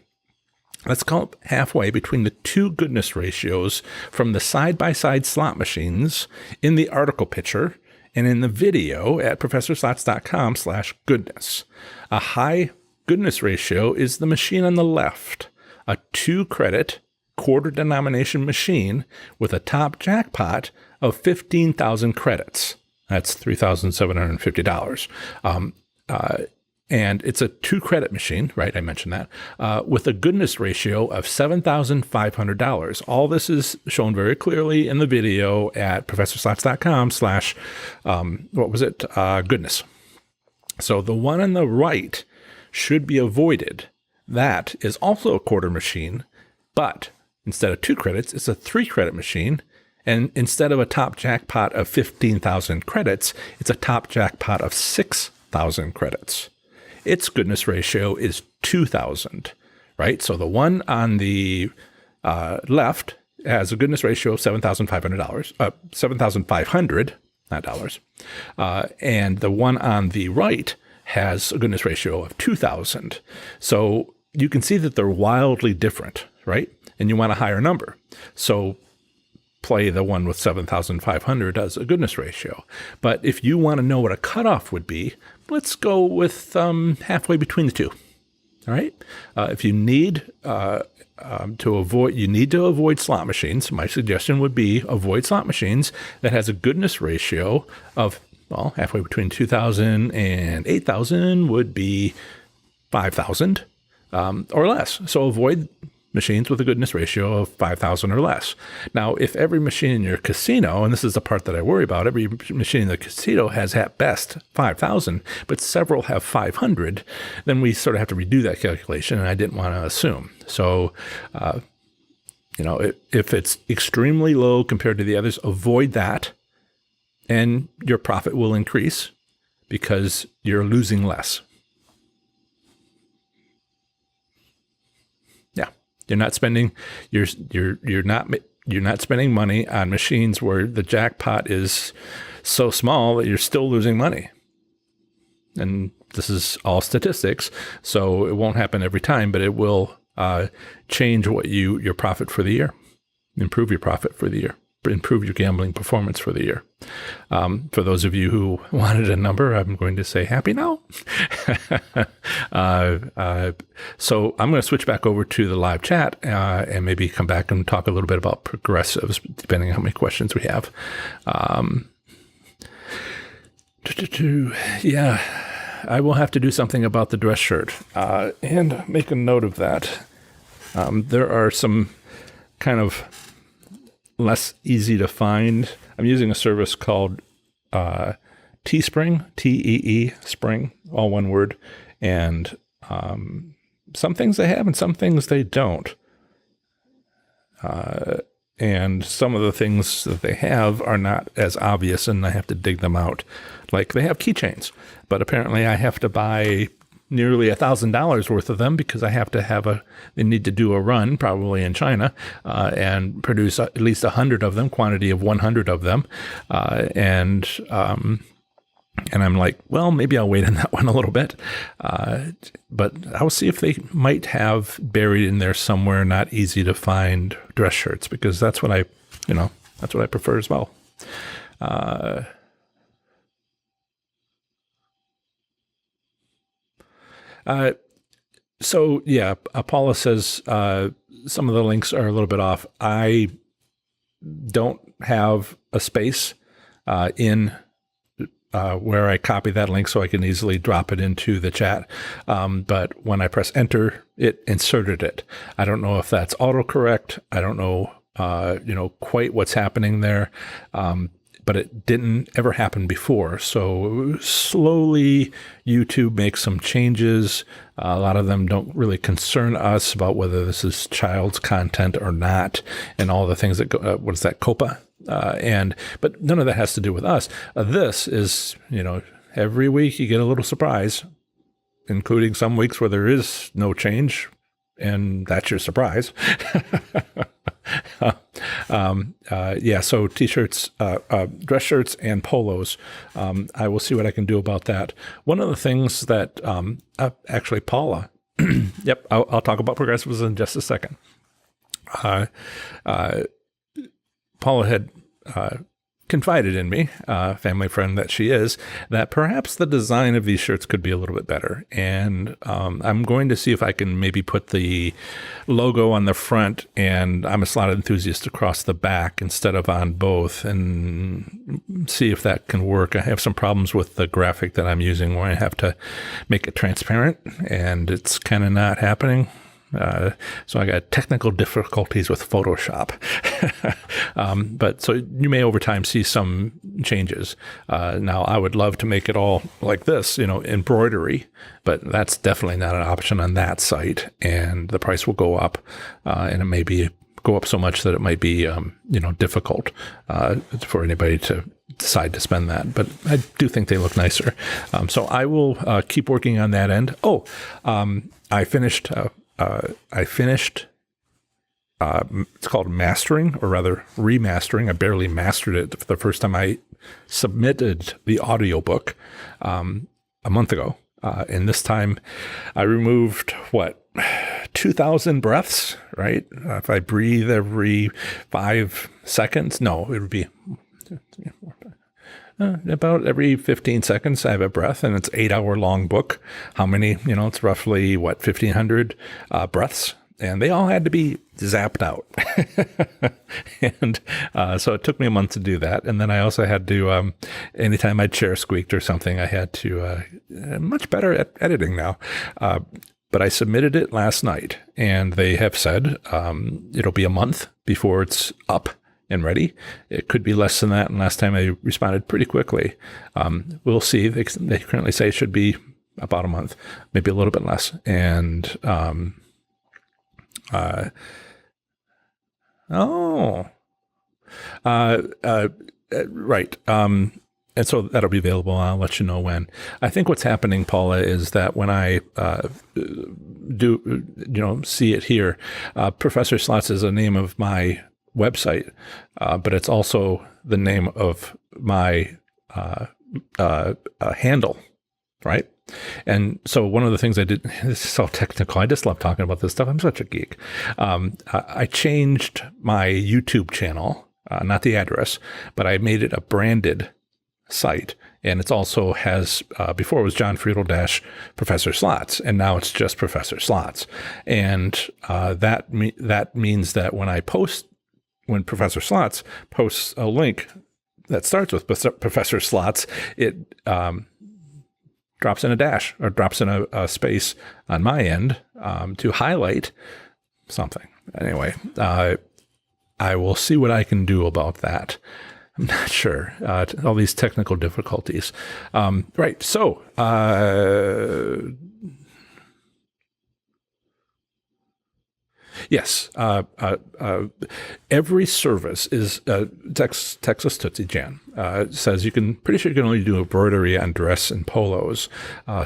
Let's call it halfway between the two goodness ratios from the side-by-side slot machines in the article picture and in the video at professorslots.com/goodness. A high goodness ratio is the machine on the left, a 2-credit quarter denomination machine with a top jackpot of 15,000 credits. That's $3,750. And it's a 2-credit machine, right? I mentioned that, with a goodness ratio of $7,500. All this is shown very clearly in the video at professorslots.com/goodness. So the one on the right should be avoided. That is also a quarter machine, but instead of 2 credits, it's a 3-credit machine. And instead of a top jackpot of 15,000 credits, it's a top jackpot of 6,000 credits. Its goodness ratio is 2,000, right? So the one on the left has a goodness ratio of $7,500, not dollars. And the one on the right has a goodness ratio of 2,000. So you can see that they're wildly different, right? And you want a higher number. So play the one with 7,500 as a goodness ratio. But if you want to know what a cutoff would be, let's go with halfway between the two. All right. If you need to avoid slot machines, my suggestion would be avoid slot machines that has a goodness ratio of, halfway between 2,000 and 8,000 would be 5,000 or less. So avoid machines with a goodness ratio of 5,000 or less. Now, if every machine in your casino, and this is the part that I worry about, every machine in the casino has at best 5,000, but several have 500, then we sort of have to redo that calculation, and I didn't want to assume. So, if it's extremely low compared to the others, avoid that, and your profit will increase because you're losing less. You're not spending you're not spending money on machines where the jackpot is so small that you're still losing money. And this is all statistics, so it won't happen every time, but it will change your profit for the year, improve your profit for the year, improve your gambling performance for the year. For those of you who wanted a number, I'm going to say happy now. So I'm going to switch back over to the live chat and maybe come back and talk a little bit about progressives, depending on how many questions we have. Yeah, I will have to do something about the dress shirt and make a note of that. There are some kind of less easy to find. I'm using a service called Teespring, Tee Spring, all one word. And some things they have and some things they don't. And some of the things that they have are not as obvious, and I have to dig them out. Like they have keychains, but apparently I have to buy nearly $1,000 worth of them because I have to they need to do a run probably in China and produce at least 100 of them, quantity of 100 of them. And I'm like, well, maybe I'll wait on that one a little bit. But I'll see if they might have buried in there somewhere not easy to find dress shirts, because that's what I prefer as well. So yeah, Paula says some of the links are a little bit off. I don't have a space in where I copy that link so I can easily drop it into the chat. But when I press enter, it inserted it. I don't know if that's autocorrect. I don't know, quite what's happening there. But it didn't ever happen before. So slowly YouTube makes some changes. A lot of them don't really concern us about whether this is child's content or not, and all the things that go, what is that, COPA? But none of that has to do with us. This is, every week you get a little surprise, including some weeks where there is no change, and that's your surprise. So T-shirts, dress shirts, and polos. I will see what I can do about that. One of the things that actually Paula, yep, I'll talk about progressives in just a second. Paula had confided in me, family friend that she is, that perhaps the design of these shirts could be a little bit better. And I'm going to see if I can maybe put the logo on the front and I'm a Slot Enthusiast across the back instead of on both, and see if that can work. I have some problems with the graphic that I'm using where I have to make it transparent, and it's kind of not happening. So I got technical difficulties with Photoshop. But so you may over time see some changes. Now I would love to make it all like this, embroidery, but that's definitely not an option on that site. And the price will go up, and it may go up so much that it might be, difficult, for anybody to decide to spend that. But I do think they look nicer. So I will, keep working on that end. I finished, it's called mastering, or rather remastering. I barely mastered it the first time I submitted the audiobook a month ago. And this time I removed 2,000 breaths, right? If I breathe every 5 seconds, no, it would be about every 15 seconds I have a breath, and it's 8-hour long book. How many, it's roughly 1,500 breaths, and they all had to be zapped out. And so it took me a month to do that. And then I also had to, anytime my chair squeaked or something, I had to, much better at editing now. But I submitted it last night, and they have said it'll be a month before it's up and ready. It could be less than that. And last time I responded pretty quickly. We'll see. They currently say it should be about a month, maybe a little bit less. And right. And so that'll be available. I'll let you know when. I think what's happening, Paula, is that when I see it here, Professor Slots is the name of my website, but it's also the name of my handle, right? And so one of the things I did, this is so technical, I just love talking about this stuff. I'm such a geek. I changed my YouTube channel, not the address, but I made it a branded site. And it's also has, before it was John Friedel - Professor Slots, and now it's just Professor Slots. And that means that when Professor Slots posts a link that starts with Professor Slots, it drops in a dash or drops in a space on my end to highlight something. Anyway, I will see what I can do about that. I'm not sure. All these technical difficulties. Right. So, Yes. Every service is Texas Tootsie Jan says pretty sure you can only do embroidery on dress and polos,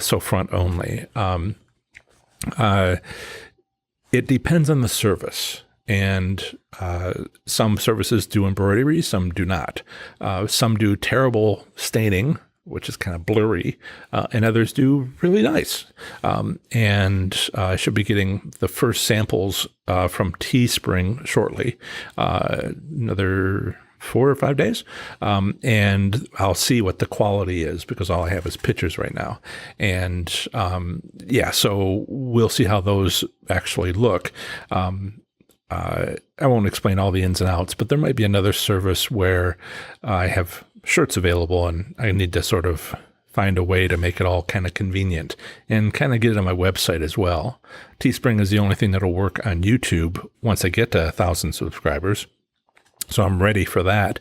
so front only. It depends on the service. And some services do embroidery, some do not. Some do terrible staining, which is kind of blurry, and others do really nice. And I should be getting the first samples from Teespring shortly, another 4 or 5 days. And I'll see what the quality is because all I have is pictures right now. And so we'll see how those actually look. I won't explain all the ins and outs, but there might be another service where I have shirts available and I need to sort of find a way to make it all kind of convenient and kind of get it on my website as well. Teespring is the only thing that'll work on YouTube once I get to 1,000 subscribers. So I'm ready for that,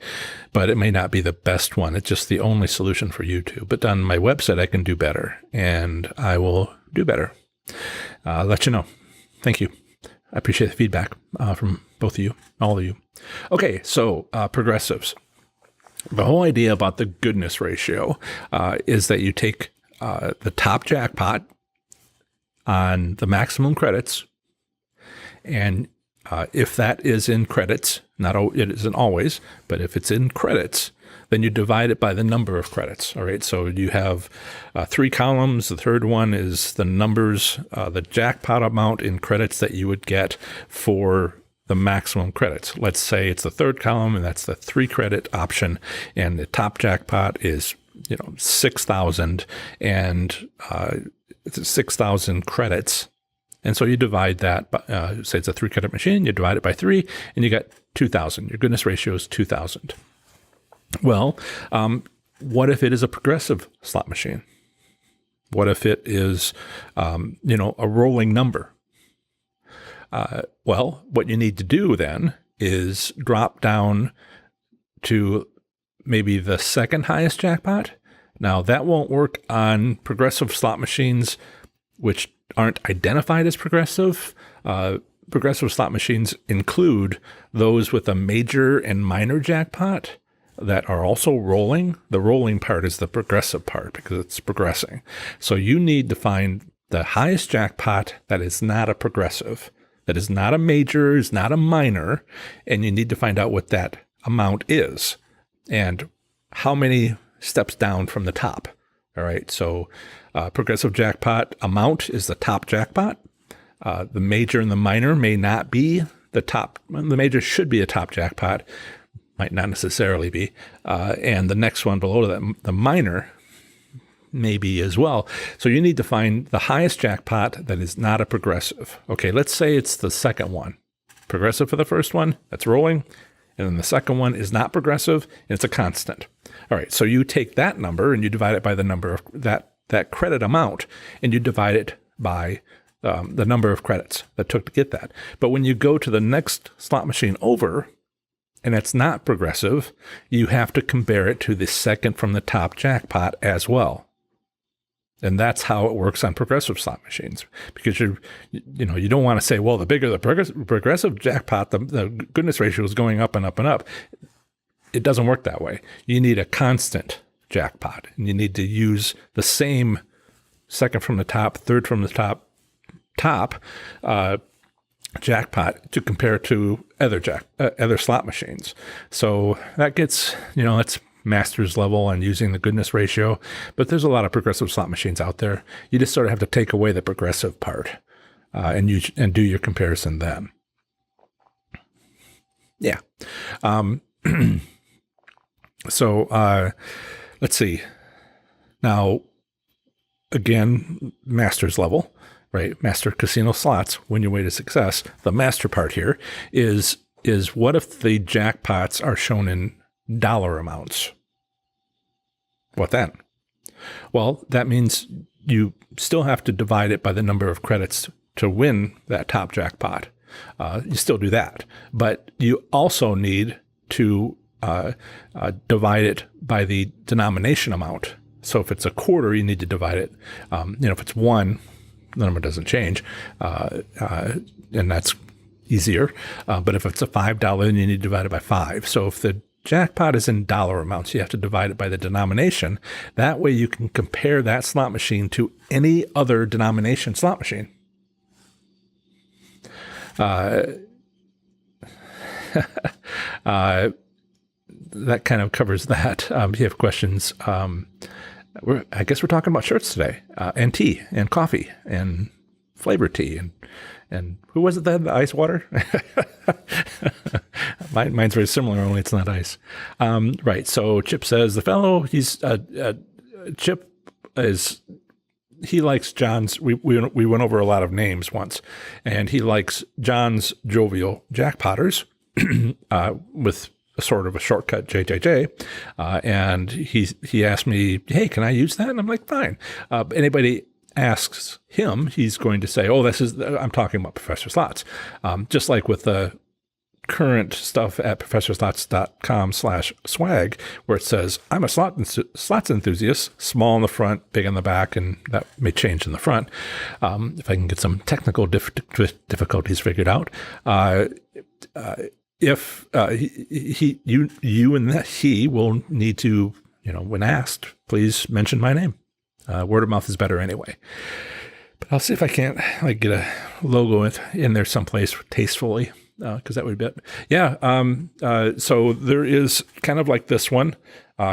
but it may not be the best one. It's just the only solution for YouTube. But on my website, I can do better, and I will do better. I'll let you know. Thank you. I appreciate the feedback from both of you, all of you. Okay, so progressives. The whole idea about the goodness ratio is that you take the top jackpot on the maximum credits, and if that is in credits, it isn't always, but if it's in credits, then you divide it by the number of credits. All right. So you have 3 columns. The third one is the numbers, the jackpot amount in credits that you would get for the maximum credits. Let's say it's the third column, and that's the 3 credit option. And the top jackpot is, 6,000, and it's 6,000 credits. And so you divide that by, say it's a 3 credit machine, you divide it by 3, and you get 2,000. Your goodness ratio is 2,000. Well, what if it is a progressive slot machine? What if it is, a rolling number? Well, what you need to do then is drop down to maybe the second highest jackpot. Now, that won't work on progressive slot machines which aren't identified as progressive. Progressive slot machines include those with a major and minor jackpot that are also rolling. The rolling part is the progressive part because it's progressing. So you need to find the highest jackpot that is not a progressive, that is not a major, is not a minor, and you need to find out what that amount is and how many steps down from the top. All right, so progressive jackpot amount is the top jackpot. The major and the minor may not be the top. The major should be a top jackpot, might not necessarily be. And the next one below that, the minor, may be as well. So you need to find the highest jackpot that is not a progressive. Okay, let's say it's the second one. Progressive for the first one, that's rolling. And then the second one is not progressive, and it's a constant. All right, so you take that number and you divide it by the number of that credit amount, and you divide it by the number of credits that took to get that. But when you go to the next slot machine over, and it's not progressive, you have to compare it to the second from the top jackpot as well. And that's how it works on progressive slot machines, because you don't want to say, well, the bigger the progressive jackpot, the goodness ratio is going up and up and up. It doesn't work that way. You need a constant jackpot, and you need to use the same second from the top, third from the top jackpot to compare to other slot machines. So that gets, that's master's level on using the goodness ratio, but there's a lot of progressive slot machines out there. You just sort of have to take away the progressive part and do your comparison then. Yeah. So let's see. Now, again, master's level, right? Master casino slots, win your way to success. The master part here is what if the jackpots are shown in dollar amounts? What then? Well, that means you still have to divide it by the number of credits to win that top jackpot. You still do that, but you also need to divide it by the denomination amount. So if it's a quarter, you need to divide it. If it's 1, the number doesn't change, and that's easier. But if it's a $5, then you need to divide it by 5. So if the jackpot is in dollar amounts, you have to divide it by the denomination. That way you can compare that slot machine to any other denomination slot machine. That kind of covers that. If you have questions, I guess we're talking about shirts today, and tea, and coffee, and flavored tea, and who was it that had the ice water? Mine's very similar, only it's not ice. Right. So Chip says the fellow Chip he likes John's. We went over a lot of names once, and he likes John's Jovial Jackpotters with a sort of a shortcut JJJ, and he asked me, "Hey, can I use that?" And I'm like, "Fine." Anybody asks him, he's going to say, "Oh, I'm talking about Professor Slots," just like with the current stuff at professorslots.com/swag, where it says, "I'm a slots enthusiast," small in the front, big in the back, and that may change in the front if I can get some technical difficulties figured out. If you and he will need to, when asked, please mention my name. Word of mouth is better anyway. But I'll see if I can't get a logo in there someplace tastefully, because that would be it. Yeah. So there is kind of like this one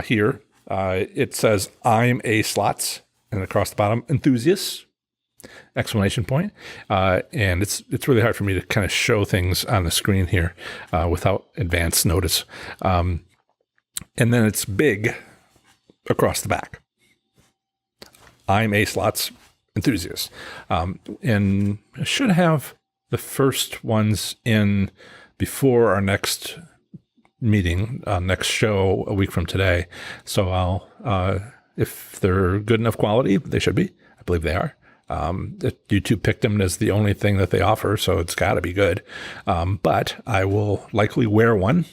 here. It says, "I'm a slots," and across the bottom, "enthusiast!" Exclamation point. And it's really hard for me to kind of show things on the screen here without advance notice. And then it's big across the back. "I'm a slots enthusiast." And I should have the first ones in before our next meeting, next show a week from today. So I'll, if they're good enough quality, they should be. I believe they are. YouTube picked them as the only thing that they offer, so it's got to be good. But I will likely wear one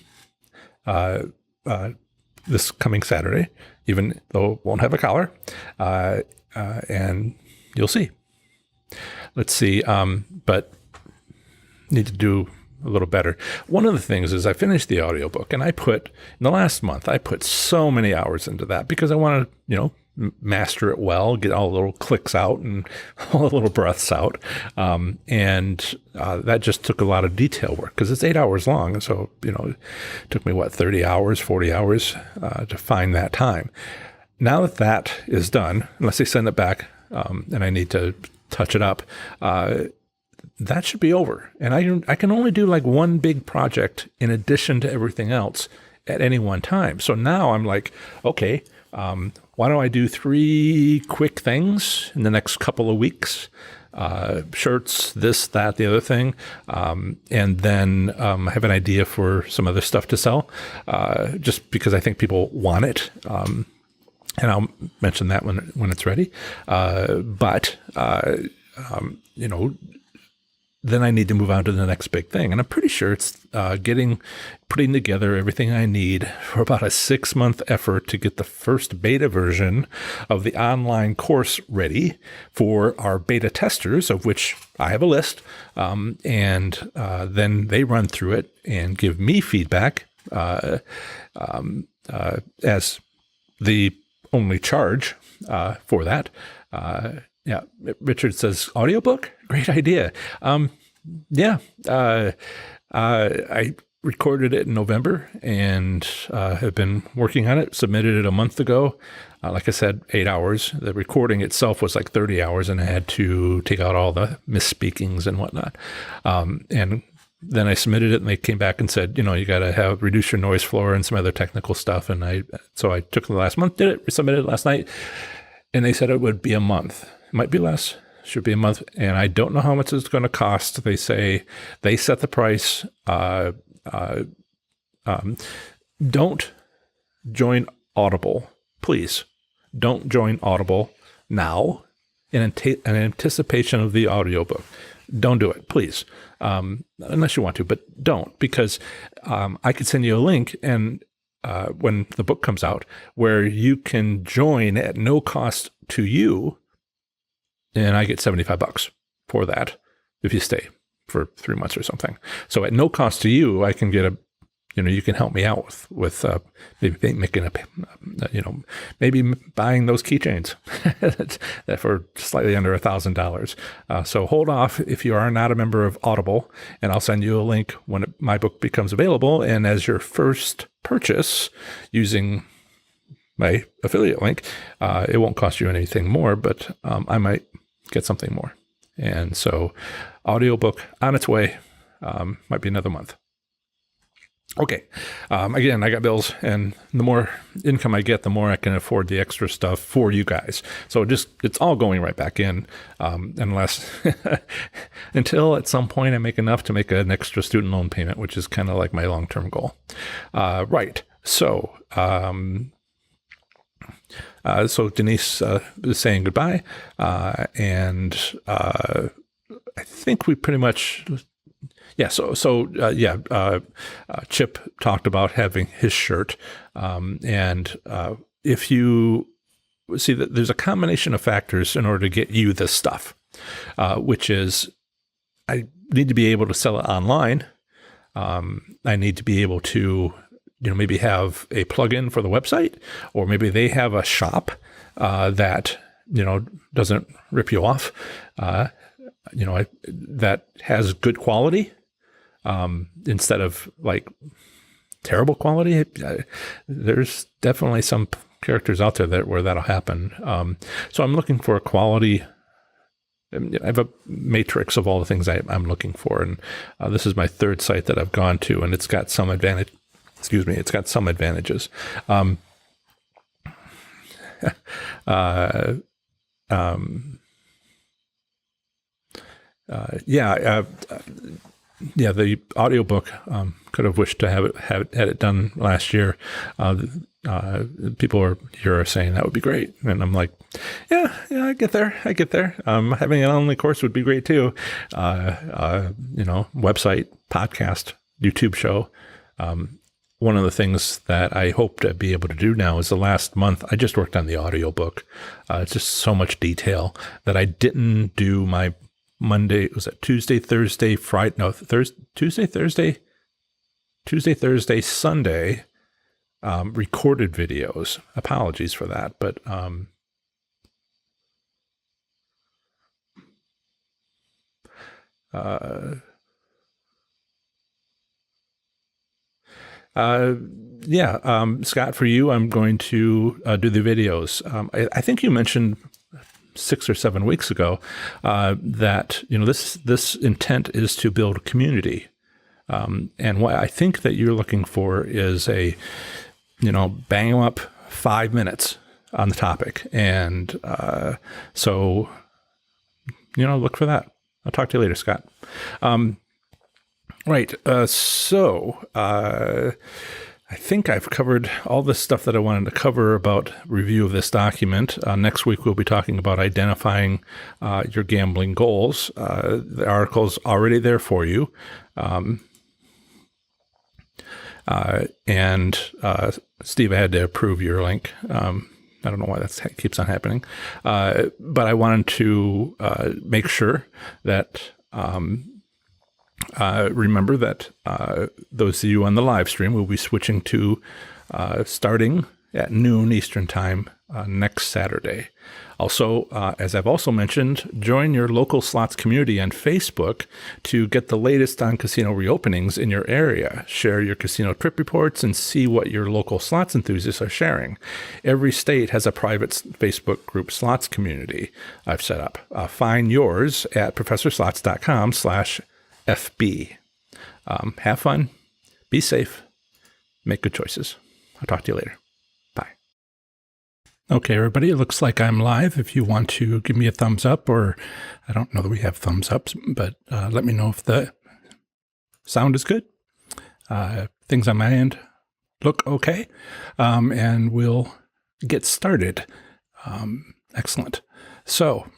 this coming Saturday, even though it won't have a collar. And you'll see. Let's see. But need to do a little better. One of the things is I finished the audiobook, and in the last month, I put so many hours into that because I wanted to, master it well, get all the little clicks out and all the little breaths out. And that just took a lot of detail work because it's 8 hours long. So, it took me 30 hours, 40 hours to find that time. Now that is done, unless they send it back and I need to touch it up, that should be over. And I can only do one big project in addition to everything else at any one time. So now I'm like, okay, why don't I do 3 quick things in the next couple of weeks? Shirts, this, that, the other thing. And then I have an idea for some other stuff to sell, just because I think people want it. And I'll mention that when it's ready. But then I need to move on to the next big thing. And I'm pretty sure it's putting together everything I need for about a 6-month effort to get the first beta version of the online course ready for our beta testers, of which I have a list. And then they run through it and give me feedback as the only charge for that. Yeah, Richard says, audiobook? Great idea. I recorded it in November and have been working on it, submitted it a month ago. Like I said, 8 hours. The recording itself was 30 hours, and I had to take out all the misspeakings and whatnot. And then I submitted it, and they came back and said, you got to reduce your noise floor and some other technical stuff. And so I took the last month, did it, submitted it last night, and they said it would be a month. It might be less, should be a month. And I don't know how much it's going to cost. They say they set the price. Don't join Audible. Please don't join Audible now in anticipation of the audiobook. Don't do it, please. Unless you want to, but don't, because I could send you a link and when the book comes out where you can join at no cost to you, and I get $75 for that if you stay for 3 months or something. So at no cost to you, I can get you can help me out with maybe making maybe buying those keychains that for slightly under $1,000. So hold off if you are not a member of Audible, and I'll send you a link when my book becomes available. And as your first purchase using my affiliate link, it won't cost you anything more, but I might get something more. And so audiobook on its way, might be another month. Okay. Again, I got bills, and the more income I get, the more I can afford the extra stuff for you guys. So it's all going right back in, unless until at some point I make enough to make an extra student loan payment, which is kind of like my long-term goal. Right. So, so Denise is saying goodbye, and I think we pretty much. Yeah. Chip talked about having his shirt, and if you see that there's a combination of factors in order to get you this stuff, which is I need to be able to sell it online. I need to be able to, maybe have a plugin for the website, or maybe they have a shop that doesn't rip you off. That has good quality. Instead of like terrible quality. There's definitely some characters out there where that'll happen. So I'm looking for a quality. I have a matrix of all the things I'm looking for, and this is my third site that I've gone to, and it's got some advantage. Excuse me, it's got some advantages. The audiobook, could have wished to have had it done last year. People are saying that would be great. And I'm like, yeah, I get there. Having an online course would be great too. Website, podcast, YouTube show. One of the things that I hope to be able to do now is the last month, I just worked on the audiobook. It's just so much detail that I didn't do my Monday, was it Tuesday, Thursday, Friday? No, Tuesday, Thursday, Sunday, recorded videos. Apologies for that, but Scott, for you, I'm going to do the videos. I think you mentioned 6 or 7 weeks ago, that, this intent is to build a community. And what I think that you're looking for is a, bang up 5 minutes on the topic. And, so, look for that. I'll talk to you later, Scott. Right. I think I've covered all the stuff that I wanted to cover about review of this document. Next week, we'll be talking about identifying your gambling goals. The article's already there for you. And Steve, I had to approve your link. I don't know why that keeps on happening. But I wanted to make sure that remember that those of you on the live stream will be switching to starting at noon Eastern time next Saturday. Also, as I've also mentioned, join your local slots community on Facebook to get the latest on casino reopenings in your area. Share your casino trip reports and see what your local slots enthusiasts are sharing. Every state has a private Facebook group slots community I've set up. Find yours at professorslots.com/FB. Have fun, be safe, make good choices. I'll talk to you later. Bye. Okay, everybody, it looks like I'm live. If you want to give me a thumbs up, or I don't know that we have thumbs ups, but let me know if the sound is good. Things on my end look okay, and we'll get started. Excellent. So,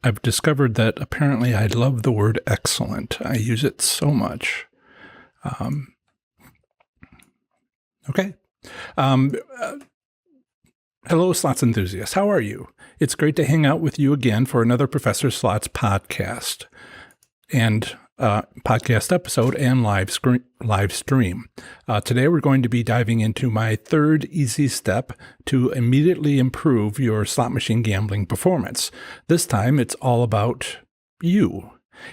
I've discovered that apparently I love the word excellent. I use it so much. Okay. Hello, slots enthusiasts. How are you? It's great to hang out with you again for another Professor Slots podcast. and podcast episode and live stream. Today we're going to be diving into my third easy step to immediately improve your slot machine gambling performance. This time it's all about you.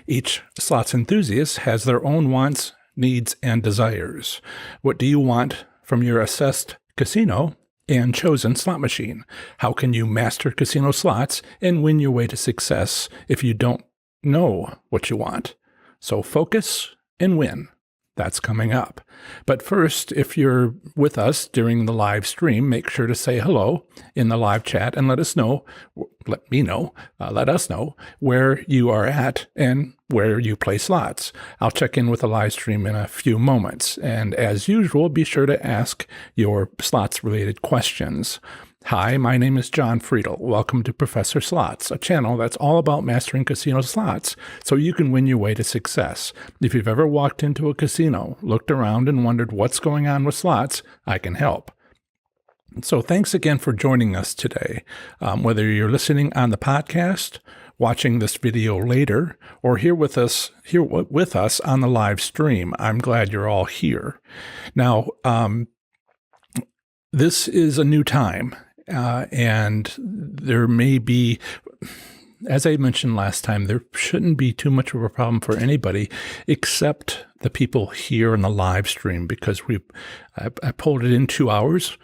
Each slots enthusiast has their own wants, needs, and desires. What do you want from your assessed casino and chosen slot machine? How can you master casino slots and win your way to success if you don't know what you want? So focus and win. That's coming up. But first, if you're with us during the live stream, make sure to say hello in the live chat and let us know where you are at and where you play slots. I'll check in with the live stream in a few moments. And as usual, be sure to ask your slots-related questions. Hi, my name is John Friedel. Welcome to Professor Slots, a channel that's all about mastering casino slots so you can win your way to success. If you've ever walked into a casino, looked around, and wondered what's going on with slots, I can help. So thanks again for joining us today. Whether you're listening on the podcast, watching this video later, or here with us on the live stream, I'm glad you're all here. Now, this is a new time. And there may be, as I mentioned last time, there shouldn't be too much of a problem for anybody except the people here in the live stream, because I pulled it in 2 hours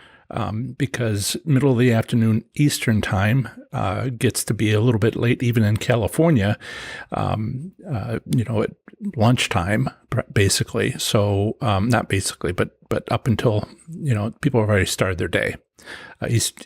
because middle of the afternoon Eastern time gets to be a little bit late, even in California, at lunchtime, basically. So not basically, but up until, people have already started their day.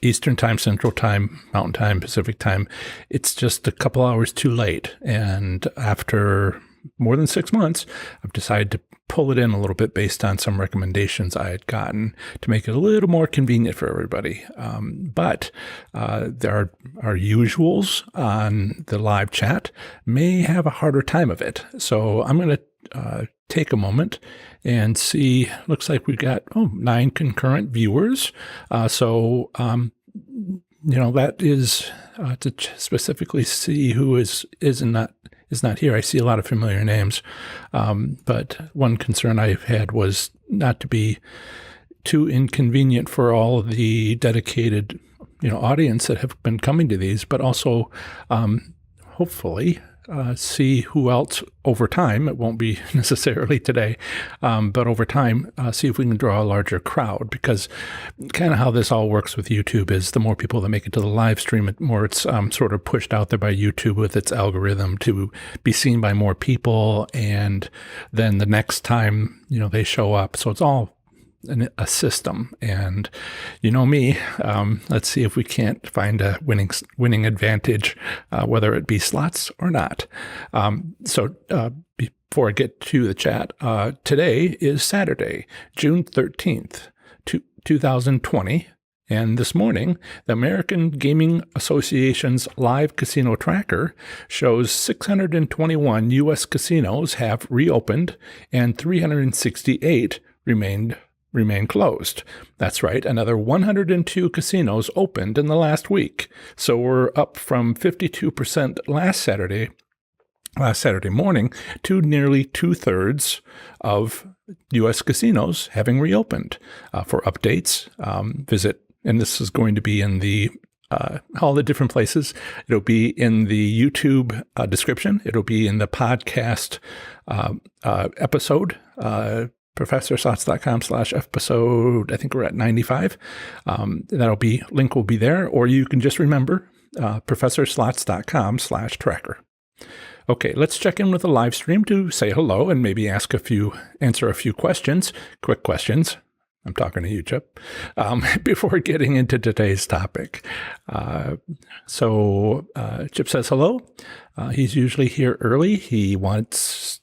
Eastern time, Central time, Mountain time, Pacific time. It's just a couple hours too late. And after more than 6 months, I've decided to pull it in a little bit based on some recommendations I had gotten to make it a little more convenient for everybody. But there are usuals on the live chat may have a harder time of it. So I'm going to take a moment and see. Looks like we've got 9 concurrent viewers. So that is to specifically see who is not here. I see a lot of familiar names, but one concern I've had was not to be too inconvenient for all of the dedicated audience that have been coming to these, but also hopefully see who else over time. It won't be necessarily today, but over time, see if we can draw a larger crowd, because kind of how this all works with YouTube is the more people that make it to the live stream, the more it's sort of pushed out there by YouTube with its algorithm to be seen by more people. And then the next time, they show up. So it's all a system. And me, let's see if we can't find a winning advantage, whether it be slots or not. So before I get to the chat, today is Saturday, June 13th, 2020. And this morning, the American Gaming Association's live casino tracker shows 621 U.S. casinos have reopened and 368 remain closed. That's right, another 102 casinos opened in the last week. So we're up from 52% last Saturday morning to nearly 2/3 of U.S. casinos having reopened. For updates, visit, and this is going to be in the all the different places. It'll be in the YouTube description. It'll be in the podcast episode, ProfessorSlots.com/episode, I think we're at 95. Link will be there, or you can just remember ProfessorSlots.com/tracker. Okay, let's check in with the live stream to say hello and maybe answer a few questions, quick questions. I'm talking to you, Chip, before getting into today's topic. So Chip says hello. He's usually here early. It's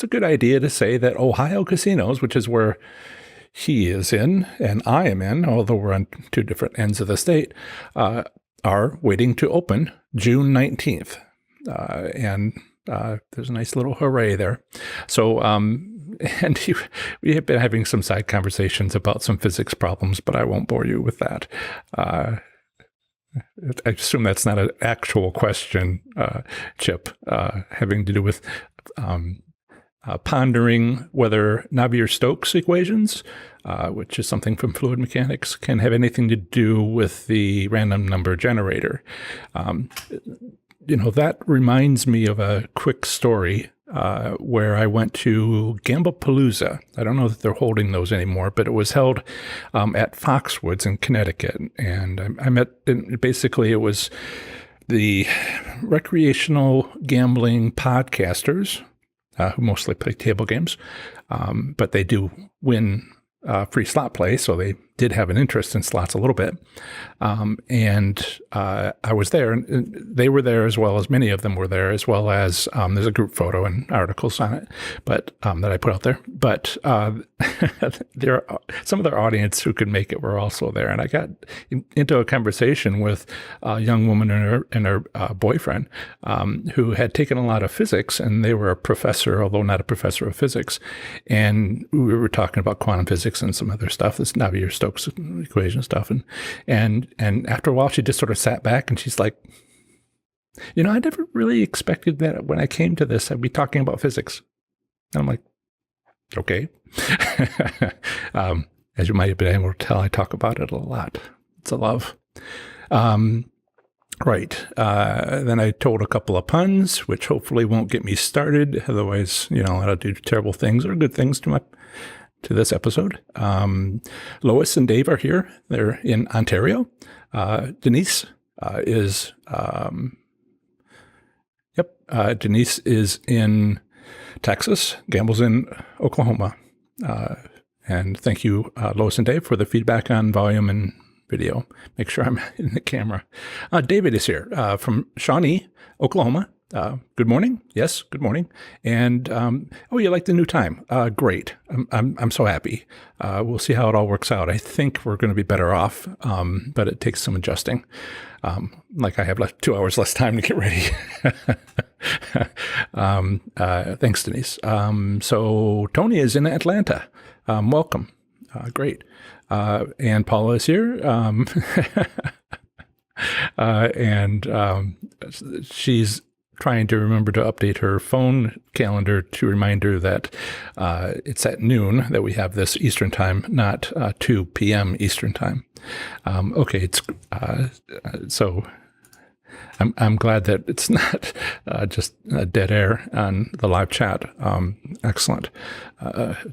a good idea to say that Ohio casinos, which is where he is in and I am in, although we're on two different ends of the state, are waiting to open June 19th. And there's a nice little hooray there. So, we have been having some side conversations about some physics problems, but I won't bore you with that. I assume that's not an actual question, Chip, having to do with pondering whether Navier-Stokes equations, which is something from fluid mechanics, can have anything to do with the random number generator. That reminds me of a quick story where I went to Gamblepalooza. I don't know that they're holding those anymore, but it was held at Foxwoods in Connecticut. And I met, basically it was the recreational gambling podcasters who mostly play table games, but they do win free slot play, so they did have an interest in slots a little bit. And I was there, and they were there as well as many of them were there, as well as there's a group photo and articles on it, but that I put out there. But there are some of their audience who could make it were also there, and I got into a conversation with a young woman and her boyfriend who had taken a lot of physics, and they were a professor, although not a professor of physics, and we were talking about quantum physics and some other stuff, this Navier-Stokes equation stuff, and after a while she just sort of sat back and she's like, I never really expected that when I came to this I'd be talking about physics. And I'm like, okay. As you might have been able to tell, I talk about it a lot. It's a love. Right. Then I told a couple of puns, which hopefully won't get me started. Otherwise, I'll do terrible things or good things to this episode. Lois and Dave are here. They're in Ontario. Denise is Denise is in Texas. Gamble's in Oklahoma. And thank you, Lois and Dave, for the feedback on volume and video. Make sure I'm in the camera. David is here from Shawnee, Oklahoma. Good morning. Yes, good morning. And you like the new time? Great. I'm so happy. We'll see how it all works out. I think we're going to be better off, but it takes some adjusting. Like I have 2 hours less time to get ready. Thanks, Denise. So Tony is in Atlanta. Welcome. Great. And Paula is here. And she's trying to remember to update her phone calendar to remind her that it's at noon that we have this Eastern time, not 2 p.m. Eastern time. Okay, it's so I'm glad that it's not just dead air on the live chat. Excellent.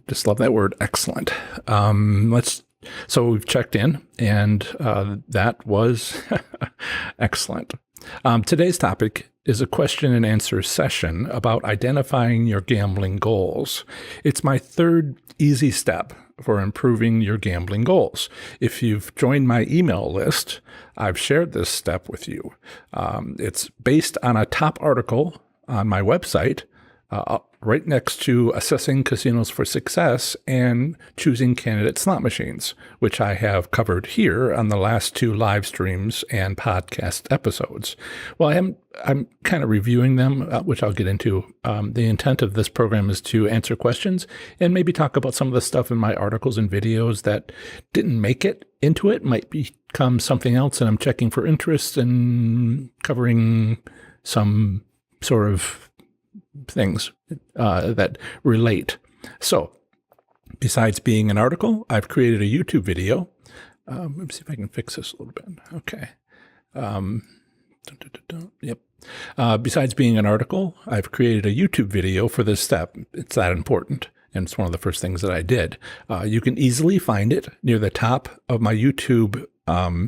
Just love that word, excellent. So we've checked in, and that was excellent. Today's topic is a question and answer session about identifying your gambling goals. It's my third easy step for improving your gambling goals. If you've joined my email list, I've shared this step with you. It's based on a top article on my website, right next to assessing casinos for success and choosing candidate slot machines, which I have covered here on the last 2 live streams and podcast episodes. Well, I'm kind of reviewing them, which I'll get into. The intent of this program is to answer questions and maybe talk about some of the stuff in my articles and videos that didn't make it into it, might become something else, and I'm checking for interest and covering some sort of things that relate. So, besides being an article, I've created a YouTube video. Let me see if I can fix this a little bit. Okay. Yep. Besides being an article, I've created a YouTube video for this step. It's that important, and it's one of the first things that I did. You can easily find it near the top of my YouTube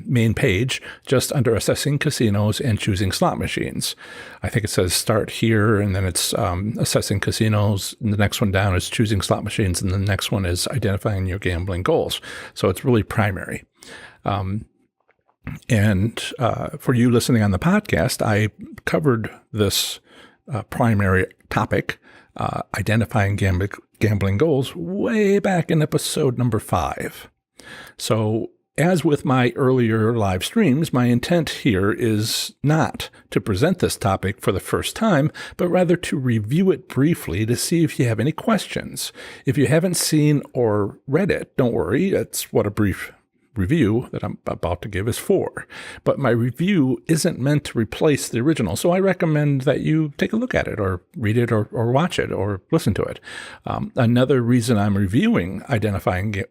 main page, just under assessing casinos and choosing slot machines. I think it says start here, and then it's assessing casinos, and the next one down is choosing slot machines, and the next one is identifying your gambling goals. So it's really primary. And for you listening on the podcast, I covered this primary topic, identifying gambling goals, way back in episode number 5. So as with my earlier live streams, my intent here is not to present this topic for the first time, but rather to review it briefly to see if you have any questions. If you haven't seen or read it, don't worry. That's what a brief review that I'm about to give is 4. But my review isn't meant to replace the original. So I recommend that you take a look at it or read it or watch it or listen to it. Another reason I'm reviewing identifying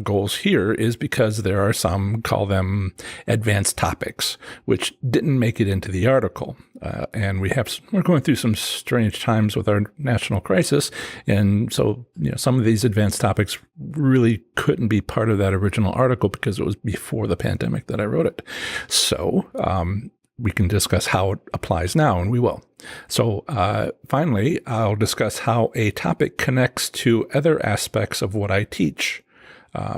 goals here is because there are some, call them advanced topics, which didn't make it into the article. And we're going through some strange times with our national crisis. And so, some of these advanced topics really couldn't be part of that original article because it was before the pandemic that I wrote it. So, we can discuss how it applies now, and we will. So finally, I'll discuss how a topic connects to other aspects of what I teach,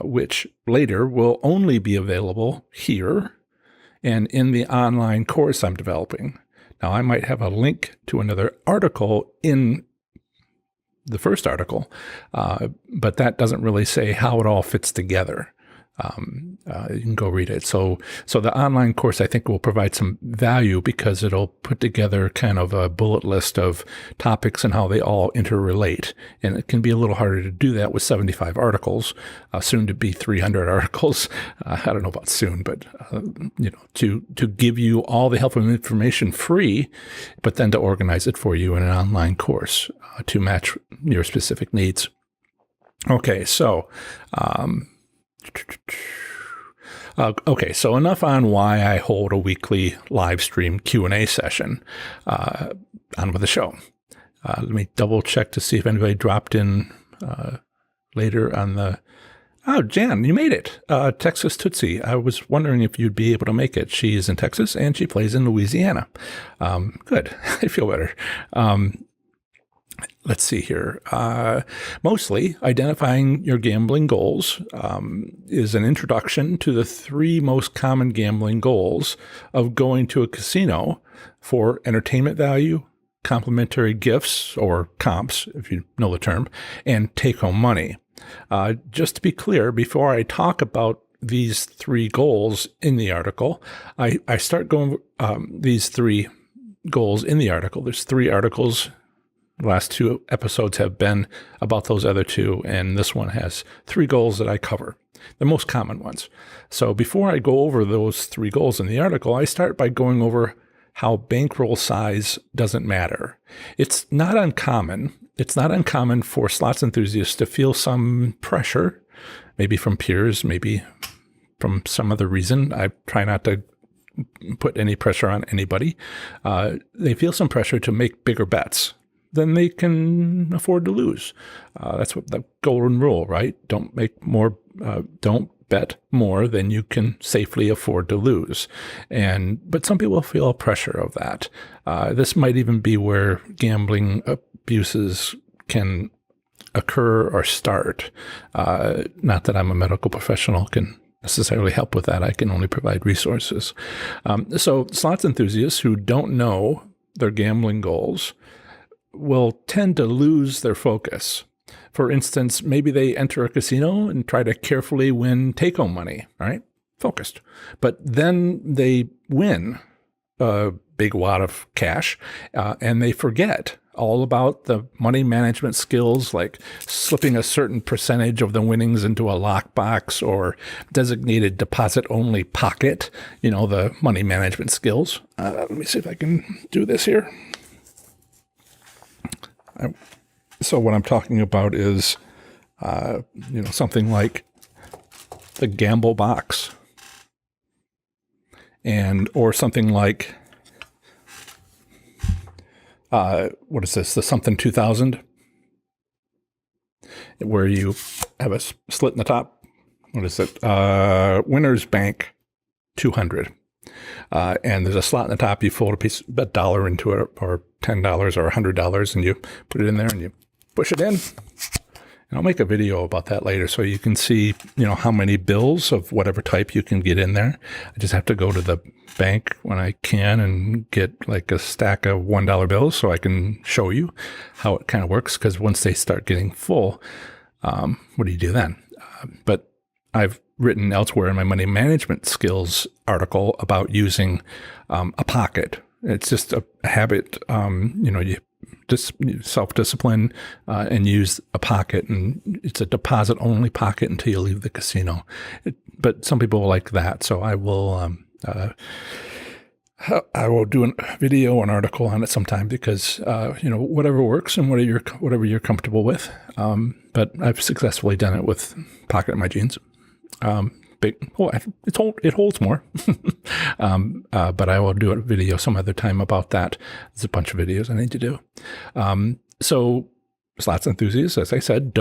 which later will only be available here and in the online course I'm developing. Now, I might have a link to another article in the first article, but that doesn't really say how it all fits together. You can go read it. So the online course, I think, will provide some value because it'll put together kind of a bullet list of topics and how they all interrelate. And it can be a little harder to do that with 75 articles, soon to be 300 articles. I don't know about soon, but, to give you all the helpful information free, but then to organize it for you in an online course to match your specific needs. Okay, so, so enough on why I hold a weekly live stream Q&A session. On with the show. Let me double check to see if anybody dropped in later on the... Oh, Jan, you made it. Texas Tootsie. I was wondering if you'd be able to make it. She is in Texas and she plays in Louisiana. Good. I feel better. Let's see here. Mostly, identifying your gambling goals is an introduction to the 3 most common gambling goals of going to a casino for entertainment value, complimentary gifts, or comps, if you know the term, and take-home money. Just to be clear, before I talk about these 3 goals in the article, I start going these 3 goals in the article. There's 3 articles. The last 2 episodes have been about those other 2, and this one has 3 goals that I cover, the most common ones. So before I go over those 3 goals in the article, I start by going over how bankroll size doesn't matter. It's not uncommon for slots enthusiasts to feel some pressure, maybe from peers, maybe from some other reason. I try not to put any pressure on anybody. They feel some pressure to make bigger bets than they can afford to lose. That's what the golden rule, right? Don't bet more than you can safely afford to lose. But some people feel pressure of that. This might even be where gambling abuses can occur or start. Not that I'm a medical professional, can necessarily help with that. I can only provide resources. So slots enthusiasts who don't know their gambling goals will tend to lose their focus. For instance, maybe they enter a casino and try to carefully win take-home money, right? Focused. But then they win a big wad of cash, and they forget all about the money management skills, like slipping a certain percentage of the winnings into a lockbox or designated deposit-only pocket, the money management skills. Let me see if I can do this here. So what I'm talking about is, something like the gamble box, or something like, what is this? The something 2000, where you have a slit in the top. What is it? Winner's Bank 200. And there's a slot in the top. You fold a $1 into it, or $10 or $100, and you put it in there and you push it in. And I'll make a video about that later so you can see, how many bills of whatever type you can get in there. I just have to go to the bank when I can and get like a stack of $1 bills so I can show you how it kind of works, because once they start getting full, what do you do then? But I've written elsewhere in my money management skills article about using a pocket. It's just a habit, you just self-discipline and use a pocket, and it's a deposit-only pocket until you leave the casino. but some people like that. So I will do a video, an article on it sometime because, whatever works and whatever you're comfortable with. But I've successfully done it with pocket in my jeans. It holds more. But I will do a video some other time about that. There's a bunch of videos I need to do. So slots enthusiasts, as I said,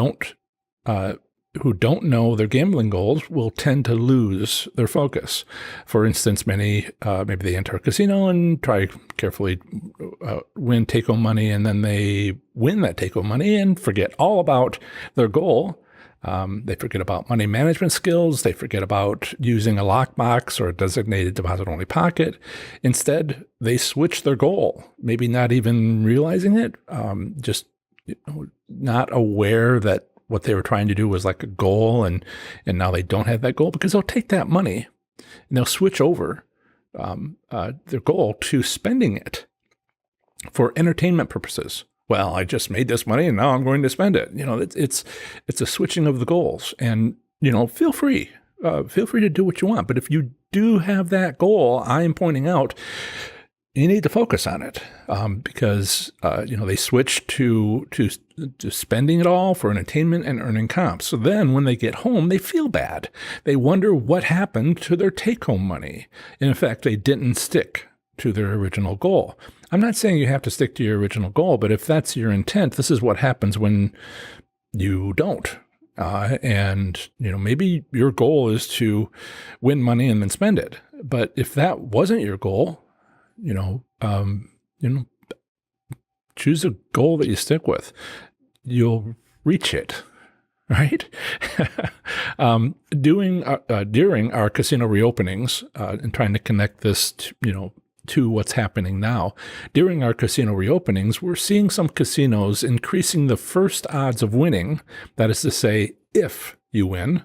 who don't know their gambling goals will tend to lose their focus. For instance, many, maybe they enter a casino and try carefully win take-home money, and then they win that take-home money and forget all about their goal. They forget about money management skills. They forget about using a lockbox or a designated deposit-only pocket. Instead, they switch their goal, maybe not even realizing it, just not aware that what they were trying to do was like a goal, and now they don't have that goal because they'll take that money and they'll switch over their goal to spending it for entertainment purposes. Well, I just made this money and now I'm going to spend it. It's a switching of the goals, and feel free to do what you want. But if you do have that goal, I am pointing out, you need to focus on it because they switch to spending it all for entertainment and earning comps. So then when they get home, they feel bad. They wonder what happened to their take-home money. In effect, they didn't stick to their original goal. I'm not saying you have to stick to your original goal, but if that's your intent, this is what happens when you don't. Maybe your goal is to win money and then spend it. But if that wasn't your goal, choose a goal that you stick with. You'll reach it, right? During our casino reopenings, and trying to connect this to what's happening now. During our casino reopenings, we're seeing some casinos increasing the first odds of winning, that is to say, if you win,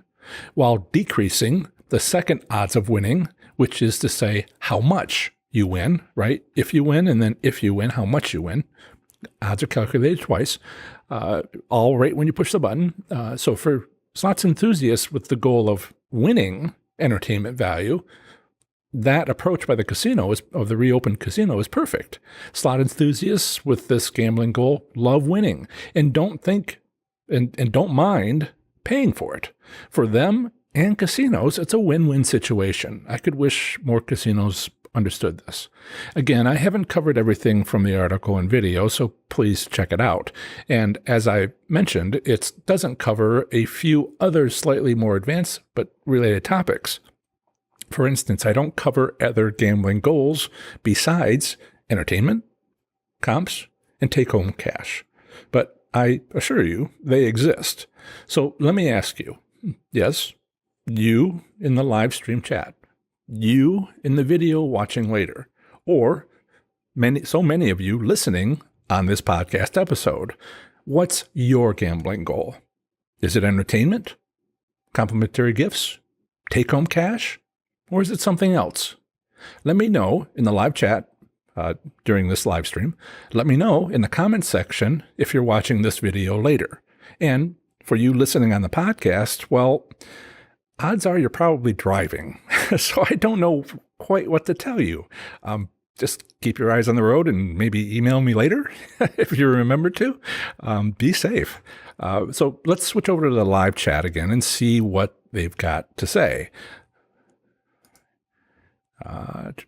while decreasing the second odds of winning, which is to say how much you win, right? If you win, and then if you win, how much you win. Odds are calculated twice, all right when you push the button. So for slots enthusiasts with the goal of winning entertainment value, that approach by the casino of the reopened casino is perfect. Slot enthusiasts with this gambling goal love winning and don't think and don't mind paying for it. For them and casinos, it's a win-win situation. I could wish more casinos understood this. Again, I haven't covered everything from the article and video, so please check it out. And as I mentioned, it doesn't cover a few other slightly more advanced but related topics. For instance, I don't cover other gambling goals besides entertainment, comps, and take-home cash. But I assure you, they exist. So let me ask you, yes, you in the live stream chat, you in the video watching later, or so many of you listening on this podcast episode, what's your gambling goal? Is it entertainment, complimentary gifts, take-home cash? Or is it something else? Let me know in the live chat during this live stream. Let me know in the comments section if you're watching this video later. And for you listening on the podcast, well, odds are you're probably driving. So I don't know quite what to tell you. Just keep your eyes on the road and maybe email me later if you remember to. Be safe. So let's switch over to the live chat again and see what they've got to say. Let's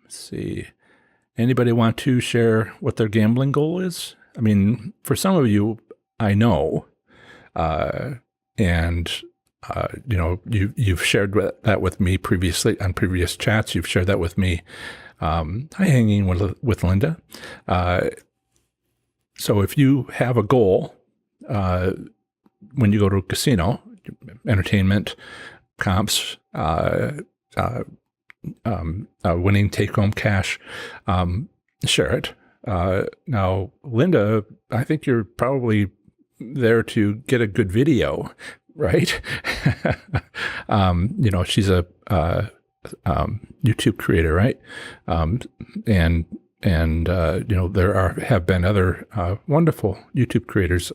see. Anybody want to share what their gambling goal is? I mean, for some of you, I know, you've shared that with me previously on previous chats. You've shared that with me. Hi, hanging with Linda. So if you have a goal when you go to a casino, entertainment, comps, winning take-home cash, share it. Now, Linda, I think you're probably there to get a good video, right? She's a YouTube creator, right? There have been other wonderful YouTube creators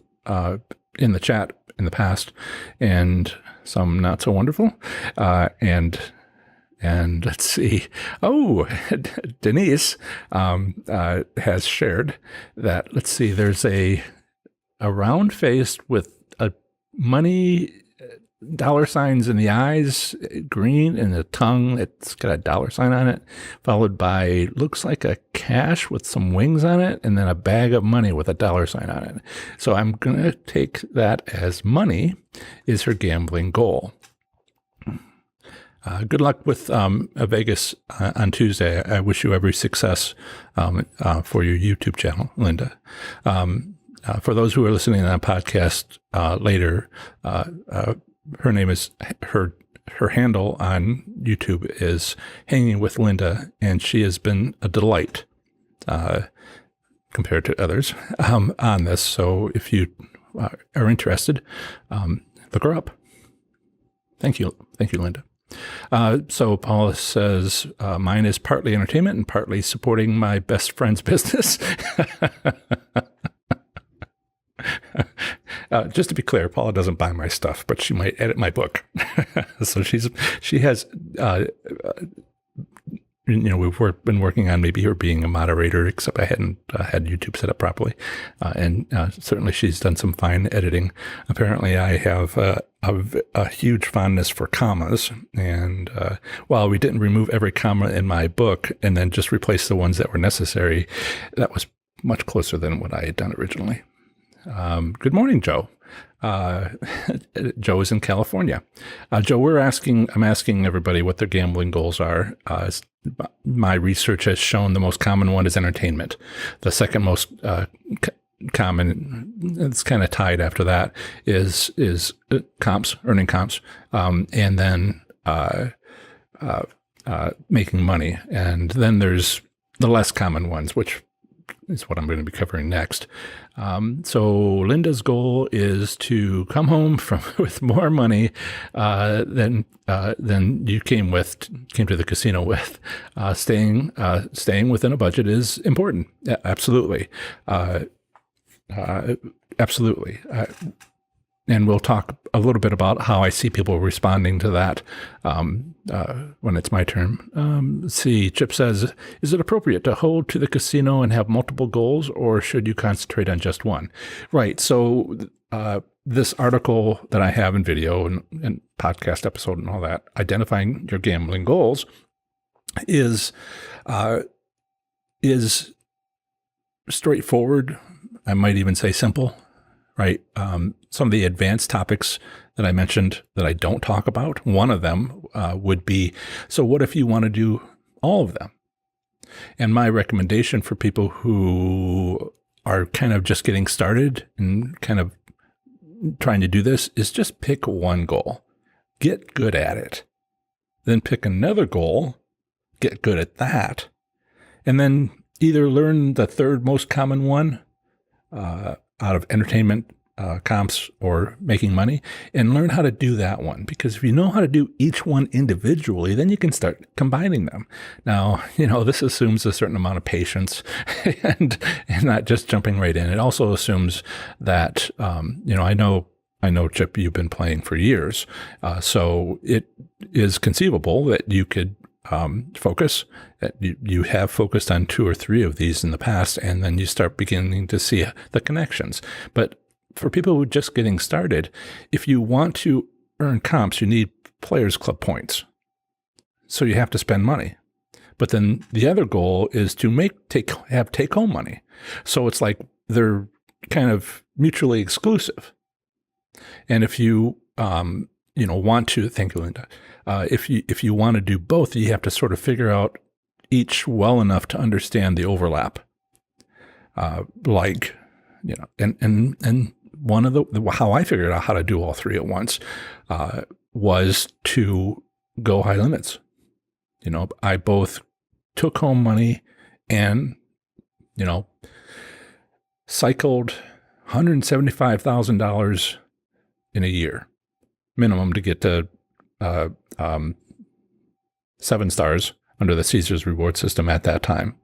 in the chat in the past, and some not so wonderful. And let's see. Oh, Denise has shared that. Let's see. There's a round face with a money dollar signs in the eyes, green, and the tongue. It's got a dollar sign on it, followed by looks like a cash with some wings on it, and then a bag of money with a dollar sign on it. So I'm gonna take that as money is her gambling goal. Good luck with Vegas on Tuesday. I wish you every success for your YouTube channel, Linda. For those who are listening on a podcast later, her name is her handle on YouTube is Hanging with Linda, and she has been a delight compared to others on this. So if you are interested, look her up. Thank you, Linda. So Paula says, mine is partly entertainment and partly supporting my best friend's business. Just to be clear, Paula doesn't buy my stuff, but she might edit my book. So she has, we've been working on maybe her being a moderator, except I hadn't had YouTube set up properly. And certainly she's done some fine editing. Apparently I have a huge fondness for commas. And while we didn't remove every comma in my book and then just replace the ones that were necessary, that was much closer than what I had done originally. Good morning, Joe. Joe is in California. Joe, I'm asking everybody what their gambling goals are. My research has shown the most common one is entertainment. The second most common, it's kind of tied after that, is comps, earning comps, and then making money. And then there's the less common ones, which is what I'm going to be covering next. So Linda's goal is to come home with more money than you came to the casino with. Staying within a budget is important. Yeah, absolutely. Absolutely. And we'll talk a little bit about how I see people responding to that when it's my turn. Let's see, Chip says, is it appropriate to hold to the casino and have multiple goals, or should you concentrate on just one? Right. So this article that I have in video and podcast episode and all that, identifying your gambling goals, is straightforward. I might even say simple. Right. Some of the advanced topics that I mentioned that I don't talk about, one of them would be, so what if you want to do all of them? And my recommendation for people who are kind of just getting started and kind of trying to do this is just pick one goal, get good at it, then pick another goal, get good at that, and then either learn the third most common one out of entertainment, comps, or making money, and learn how to do that one. Because if you know how to do each one individually, then you can start combining them. Now, this assumes a certain amount of patience and not just jumping right in. It also assumes that, I know, Chip, you've been playing for years. So it is conceivable that you could focus, that you have focused on 2 or 3 of these in the past, and then you start beginning to see the connections. But for people who are just getting started, if you want to earn comps, you need Players Club points. So you have to spend money. But then the other goal is to have take-home money. So it's like they're kind of mutually exclusive. And if you want to, thank you, Linda. If you want to do both, you have to sort of figure out each well enough to understand the overlap. And one of how I figured out how to do all 3 at once was to go high limits. I both took home money and, cycled $175,000 in a year minimum to get to 7 stars under the Caesars reward system at that time.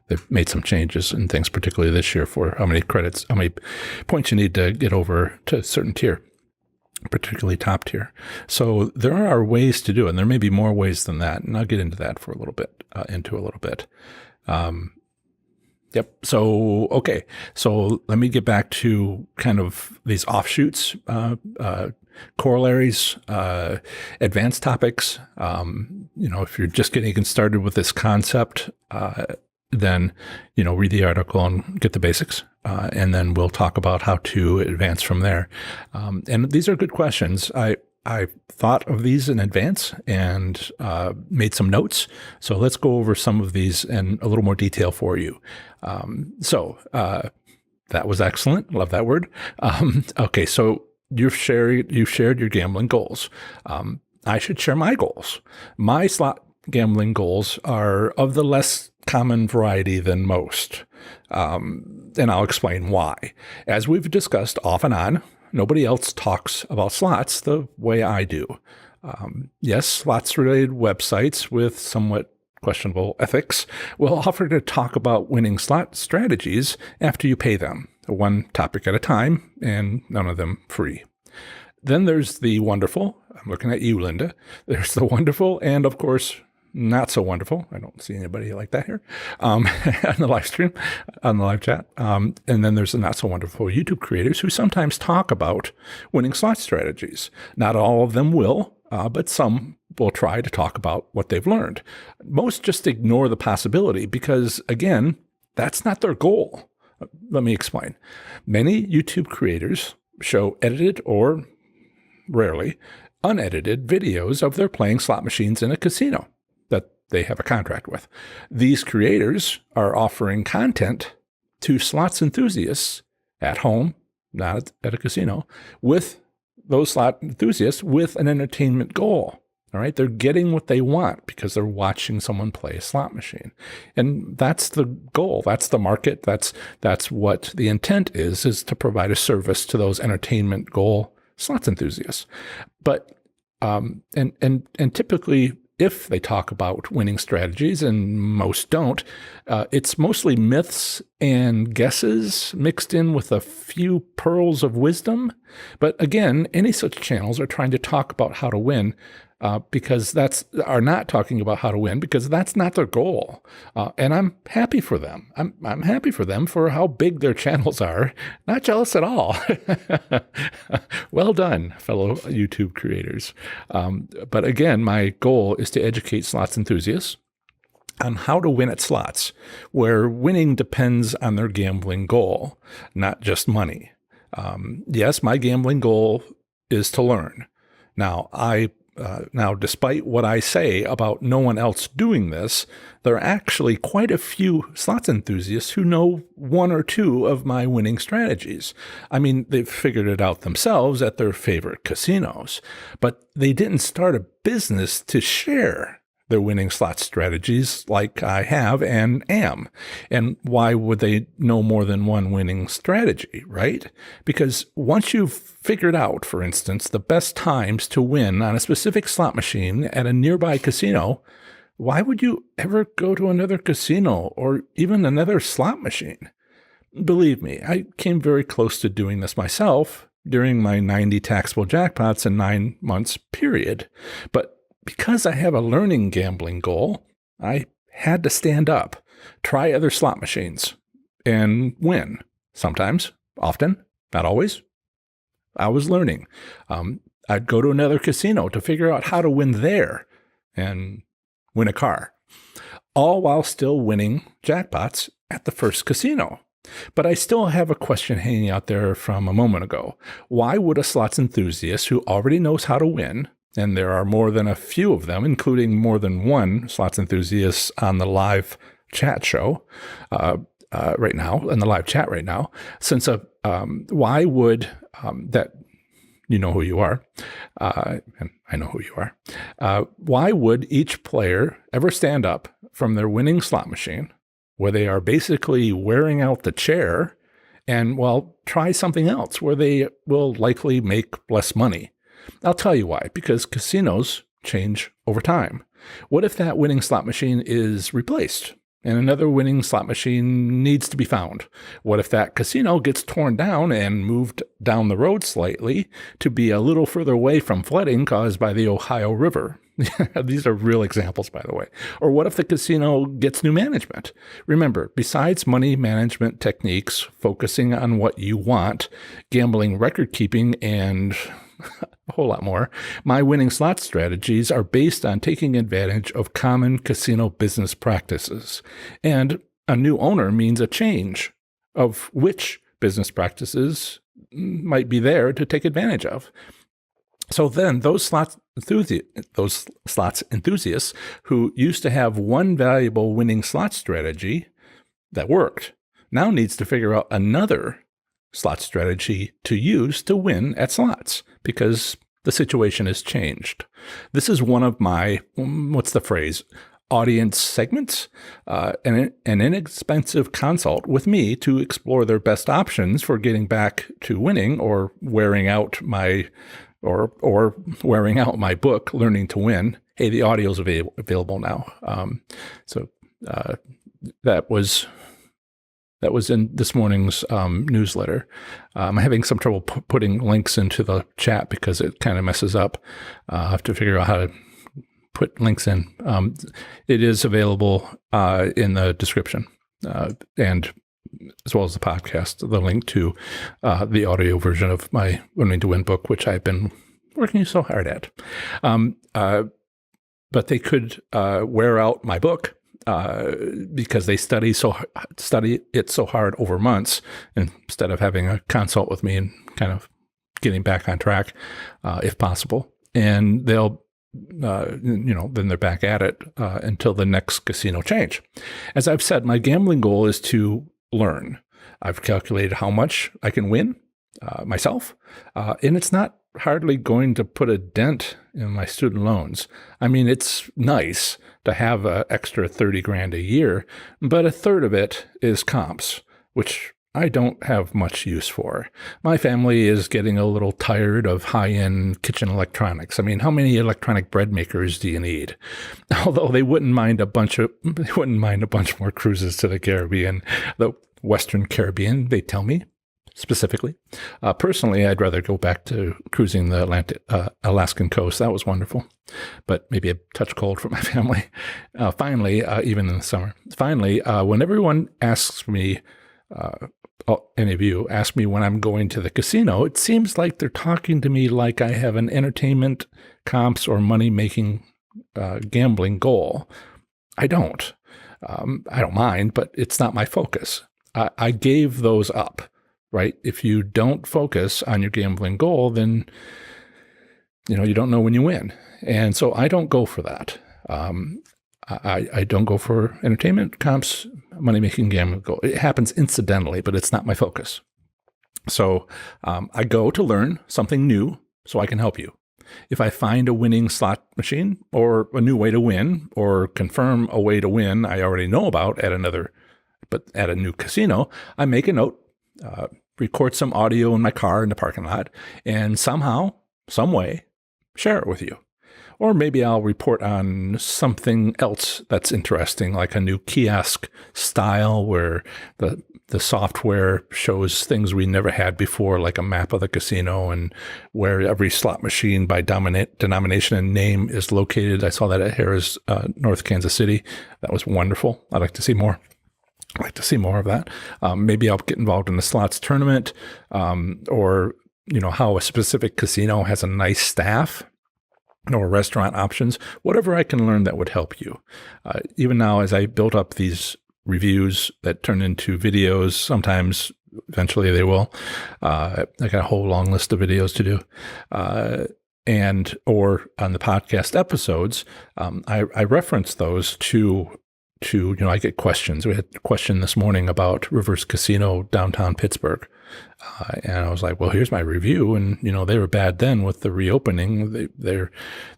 They've made some changes and things, particularly this year, for how many points you need to get over to a certain tier. particularly top tier. So there are ways to do it, and there may be more ways than that, and I'll get into that for a little bit, Yep. So, okay. So let me get back to kind of these offshoots, corollaries, advanced topics. If you're just getting started with this concept, then, read the article and get the basics. And then we'll talk about how to advance from there. And these are good questions. I thought of these in advance and made some notes. So let's go over some of these in a little more detail for you. That was excellent. Love that word. Okay, so you've shared your gambling goals. I should share my goals. My slot gambling goals are of the less common variety than most. And I'll explain why. As we've discussed off and on, nobody else talks about slots the way I do. Yes, slots-related websites with somewhat questionable ethics will offer to talk about winning slot strategies after you pay them, one topic at a time, and none of them free. Then there's the wonderful, I'm looking at you, Linda, there's the wonderful and, of course, not so wonderful. I don't see anybody like that here on the live stream, on the live chat. And then there's the not so wonderful YouTube creators who sometimes talk about winning slot strategies. Not all of them will, but some will try to talk about what they've learned. Most just ignore the possibility because, again, that's not their goal. Let me explain. Many YouTube creators show edited or rarely unedited videos of their playing slot machines in a casino that they have a contract with. These creators are offering content to slots enthusiasts at home, not at a casino, with those slot enthusiasts with an entertainment goal. All right, they're getting what they want because they're watching someone play a slot machine. And that's the goal. That's the market. That's what the intent is to provide a service to those entertainment goal slots enthusiasts. But and typically, if they talk about winning strategies, and most don't, it's mostly myths and guesses mixed in with a few pearls of wisdom. But again, any such channels are trying to talk about how to win because are not talking about how to win because that's not their goal. And I'm happy for them. I'm happy for them for how big their channels are. Not jealous at all. Well done, fellow YouTube creators. But again, my goal is to educate slots enthusiasts on how to win at slots, where winning depends on their gambling goal, not just money. Yes, my gambling goal is to learn. Now, despite what I say about no one else doing this, there are actually quite a few slots enthusiasts who know one or two of my winning strategies. I mean, they've figured it out themselves at their favorite casinos, but they didn't start a business to share their winning slot strategies like I have and am. And why would they know more than one winning strategy, right? Because once you've figured out, for instance, the best times to win on a specific slot machine at a nearby casino, why would you ever go to another casino or even another slot machine? Believe me, I came very close to doing this myself during my 90 taxable jackpots in 9 months period. But because I have a learning gambling goal, I had to stand up, try other slot machines, and win. Sometimes, often, not always. I was learning. I'd go to another casino to figure out how to win there and win a car, all while still winning jackpots at the first casino. But I still have a question hanging out there from a moment ago. Why would a slots enthusiast who already knows how to win, and there are more than a few of them, including more than one slots enthusiast on the live chat show right now, in the live chat right now, since why would that, you know who you are, and I know who you are, why would each player ever stand up from their winning slot machine, where they are basically wearing out the chair, and, well, try something else where they will likely make less money? I'll tell you why, because casinos change over time. What if that winning slot machine is replaced and another winning slot machine needs to be found. What if that casino gets torn down and moved down the road slightly to be a little further away from flooding caused by the Ohio River? These are real examples, by the way. Or what if the casino gets new management? Remember, besides money management techniques, focusing on what you want, gambling record keeping, and a whole lot more, my winning slot strategies are based on taking advantage of common casino business practices. And a new owner means a change of which business practices might be there to take advantage of. So then those slots enthusiasts who used to have one valuable winning slot strategy that worked now needs to figure out another slot strategy to use to win at slots because the situation has changed. This is one of my, what's the phrase, audience segments, an inexpensive consult with me to explore their best options for getting back to winning or wearing out my book, Learning to Win. Hey, the audio is available now. That was in this morning's newsletter. I'm having some trouble putting links into the chat because it kind of messes up. I have to figure out how to put links in. It is available in the description and as well as the podcast, the link to the audio version of my Learning to Win book, which I've been working so hard at. But they could wear out my book because they study it so hard over months instead of having a consult with me and kind of getting back on track, if possible. And they'll then they're back at it until the next casino change. As I've said, my gambling goal is to learn. I've calculated how much I can win myself, and it's not hardly going to put a dent in my student loans. I mean, it's nice to have an extra $30,000 a year, but a third of it is comps, which I don't have much use for. My family is getting a little tired of high-end kitchen electronics. I mean, how many electronic bread makers do you need? Although they wouldn't mind a bunch more cruises to the Caribbean, the Western Caribbean, they tell me specifically. Personally, I'd rather go back to cruising the Alaskan coast. That was wonderful, but maybe a touch cold for my family. Finally, even in the summer. Finally, when everyone asks me, any of you ask me when I'm going to the casino, it seems like they're talking to me like I have an entertainment, comps, or money-making gambling goal. I don't. I don't mind, but it's not my focus. I gave those up, right? If you don't focus on your gambling goal, then you don't know when you win. And so I don't go for that. I don't go for entertainment, comps, money-making gambling goal. It happens incidentally, but it's not my focus. So I go to learn something new so I can help you. If I find a winning slot machine or a new way to win or confirm a way to win I already know about at a new casino, I make a note, record some audio in my car in the parking lot, and somehow, some way, share it with you. Or maybe I'll report on something else that's interesting, like a new kiosk style where the software shows things we never had before, like a map of the casino and where every slot machine by denomination and name is located. I saw that at Harrah's, North Kansas City. That was wonderful. I'd like to see more. I'd like to see more of that. Maybe I'll get involved in the slots tournament, or how a specific casino has a nice staff or restaurant options, whatever I can learn that would help you. Even now, as I built up these reviews that turn into videos, sometimes eventually they will. I got a whole long list of videos to do. Or on the podcast episodes, I reference those to I get questions. We had a question this morning about Rivers Casino, downtown Pittsburgh. And I was like, well, here's my review. And, they were bad then with the reopening. They're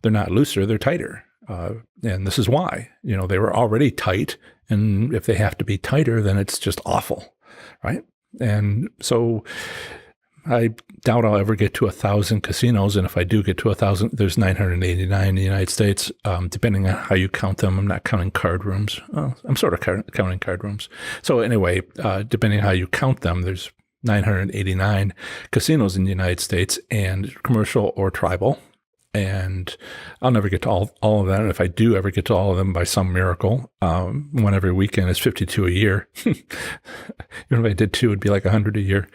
not looser, they're tighter. And this is why, they were already tight. And if they have to be tighter, then it's just awful. Right. And so I doubt I'll ever get to 1,000 casinos. And if I do get to 1,000, there's 989 in the United States, depending on how you count them. I'm not counting card rooms. I'm sort of counting card rooms. So anyway, depending on how you count them, there's 989 casinos in the United States, and commercial or tribal. And I'll never get to all of that. And if I do ever get to all of them by some miracle, one every weekend is 52 a year. Even if I did 2, it'd be like 100 a year.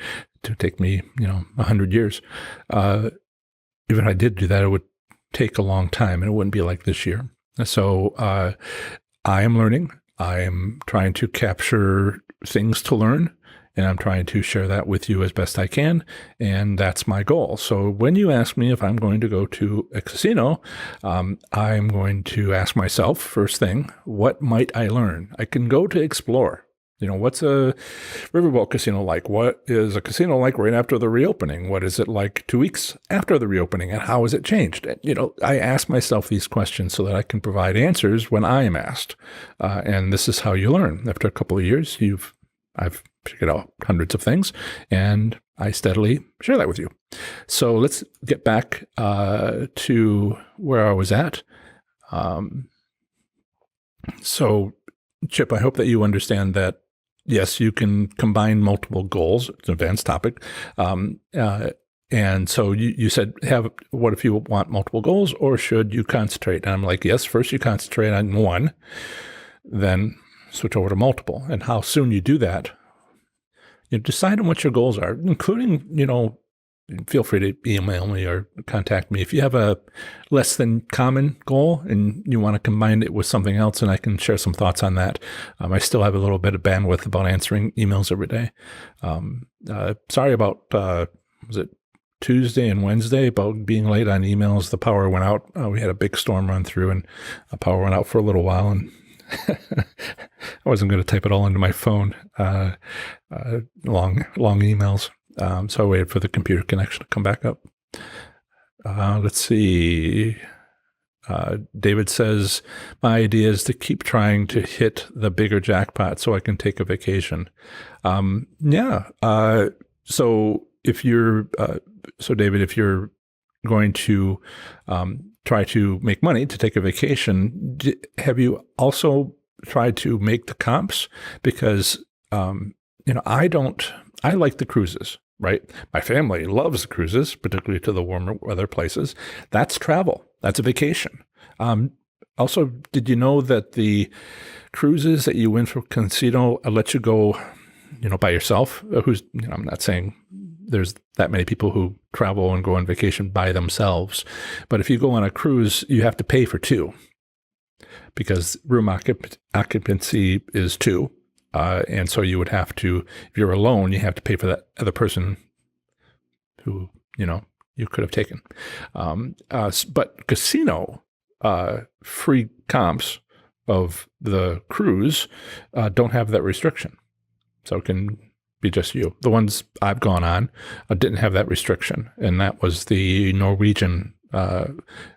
It would take me, 100 years. Even if I did do that, it would take a long time, and it wouldn't be like this year. So I am learning. I am trying to capture things to learn, and I'm trying to share that with you as best I can, and that's my goal. So when you ask me if I'm going to go to a casino, I'm going to ask myself, first thing, what might I learn? I can go to explore. What's a riverboat casino like? What is a casino like right after the reopening? What is it like 2 weeks after the reopening, and how has it changed? I ask myself these questions so that I can provide answers when I am asked. And this is how you learn. After a couple of years, I've figured out hundreds of things, and I steadily share that with you. So let's get back to where I was at. So, Chip, I hope that you understand that, yes, you can combine multiple goals. It's an advanced topic. And so you said, what if you want multiple goals, or should you concentrate? And I'm like, yes, first you concentrate on one, then switch over to multiple. And how soon you do that, decide on what your goals are, including, feel free to email me or contact me. If you have a less than common goal and you want to combine it with something else, and I can share some thoughts on that. I still have a little bit of bandwidth about answering emails every day. Sorry about, was it Tuesday and Wednesday, about being late on emails. The power went out. We had a big storm run through, and the power went out for a little while, and I wasn't going to type it all into my phone, long emails. So I waited for the computer connection to come back up. Let's see. David says, my idea is to keep trying to hit the bigger jackpot so I can take a vacation. So David, if you're going to try to make money to take a vacation, have you also tried to make the comps? Because, I like the cruises, right? My family loves the cruises, particularly to the warmer weather places. That's travel. That's a vacation. Also, did you know that the cruises that you win for casino let you go, by yourself? I'm not saying there's that many people who travel and go on vacation by themselves. But if you go on a cruise, you have to pay for 2 because room occupancy is 2. And so you would have to, if you're alone, you have to pay for that other person who, you could have taken. But casino free comps of the cruise don't have that restriction. So it can be just you. The ones I've gone on didn't have that restriction, and that was the Norwegian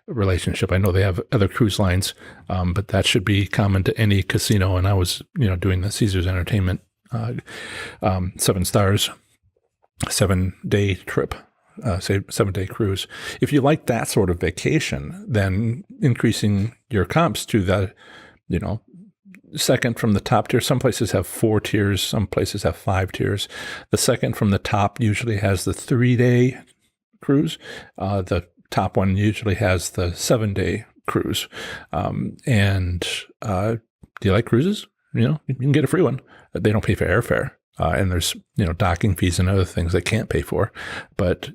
relationship. I know they have other cruise lines, but that should be common to any casino. And I was, doing the Caesars Entertainment 7 stars, 7-day trip, 7-day cruise. If you like that sort of vacation, then increasing your comps to the, second from the top tier. Some places have 4 tiers. Some places have 5 tiers. The second from the top usually has the 3-day cruise. The top one usually has the 7-day cruise. Do you like cruises? You can get a free one. They don't pay for airfare. And there's, docking fees and other things they can't pay for. But,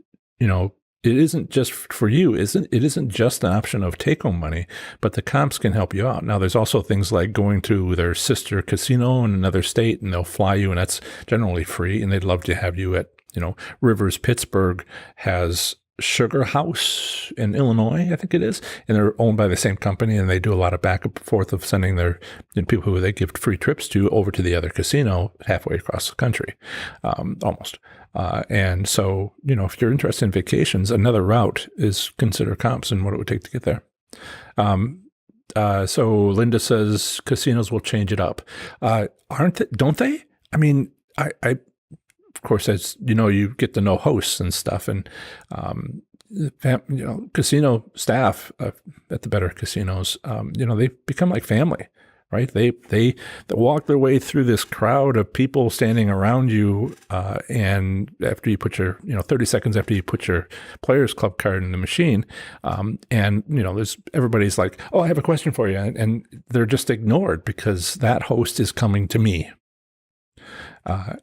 it isn't just for you. It isn't just an option of take-home money, but the comps can help you out. Now, there's also things like going to their sister casino in another state, and they'll fly you, and that's generally free. And they'd love to have you at, Rivers Pittsburgh has Sugar House in Illinois, I think it is, and they're owned by the same company, and they do a lot of back and forth of sending their people who they give free trips to over to the other casino halfway across the country, almost. And so, if you're interested in vacations, another route is consider comps and what it would take to get there. So Linda says casinos will change it up. Don't they? I mean, course, as you know, you get to know hosts and stuff, and casino staff at the better casinos, they become like family, right? They walk their way through this crowd of people standing around you, and after you put your 30 seconds after you put your Players Club card in the machine, and there's everybody's like, oh, I have a question for you, and they're just ignored because that host is coming to me,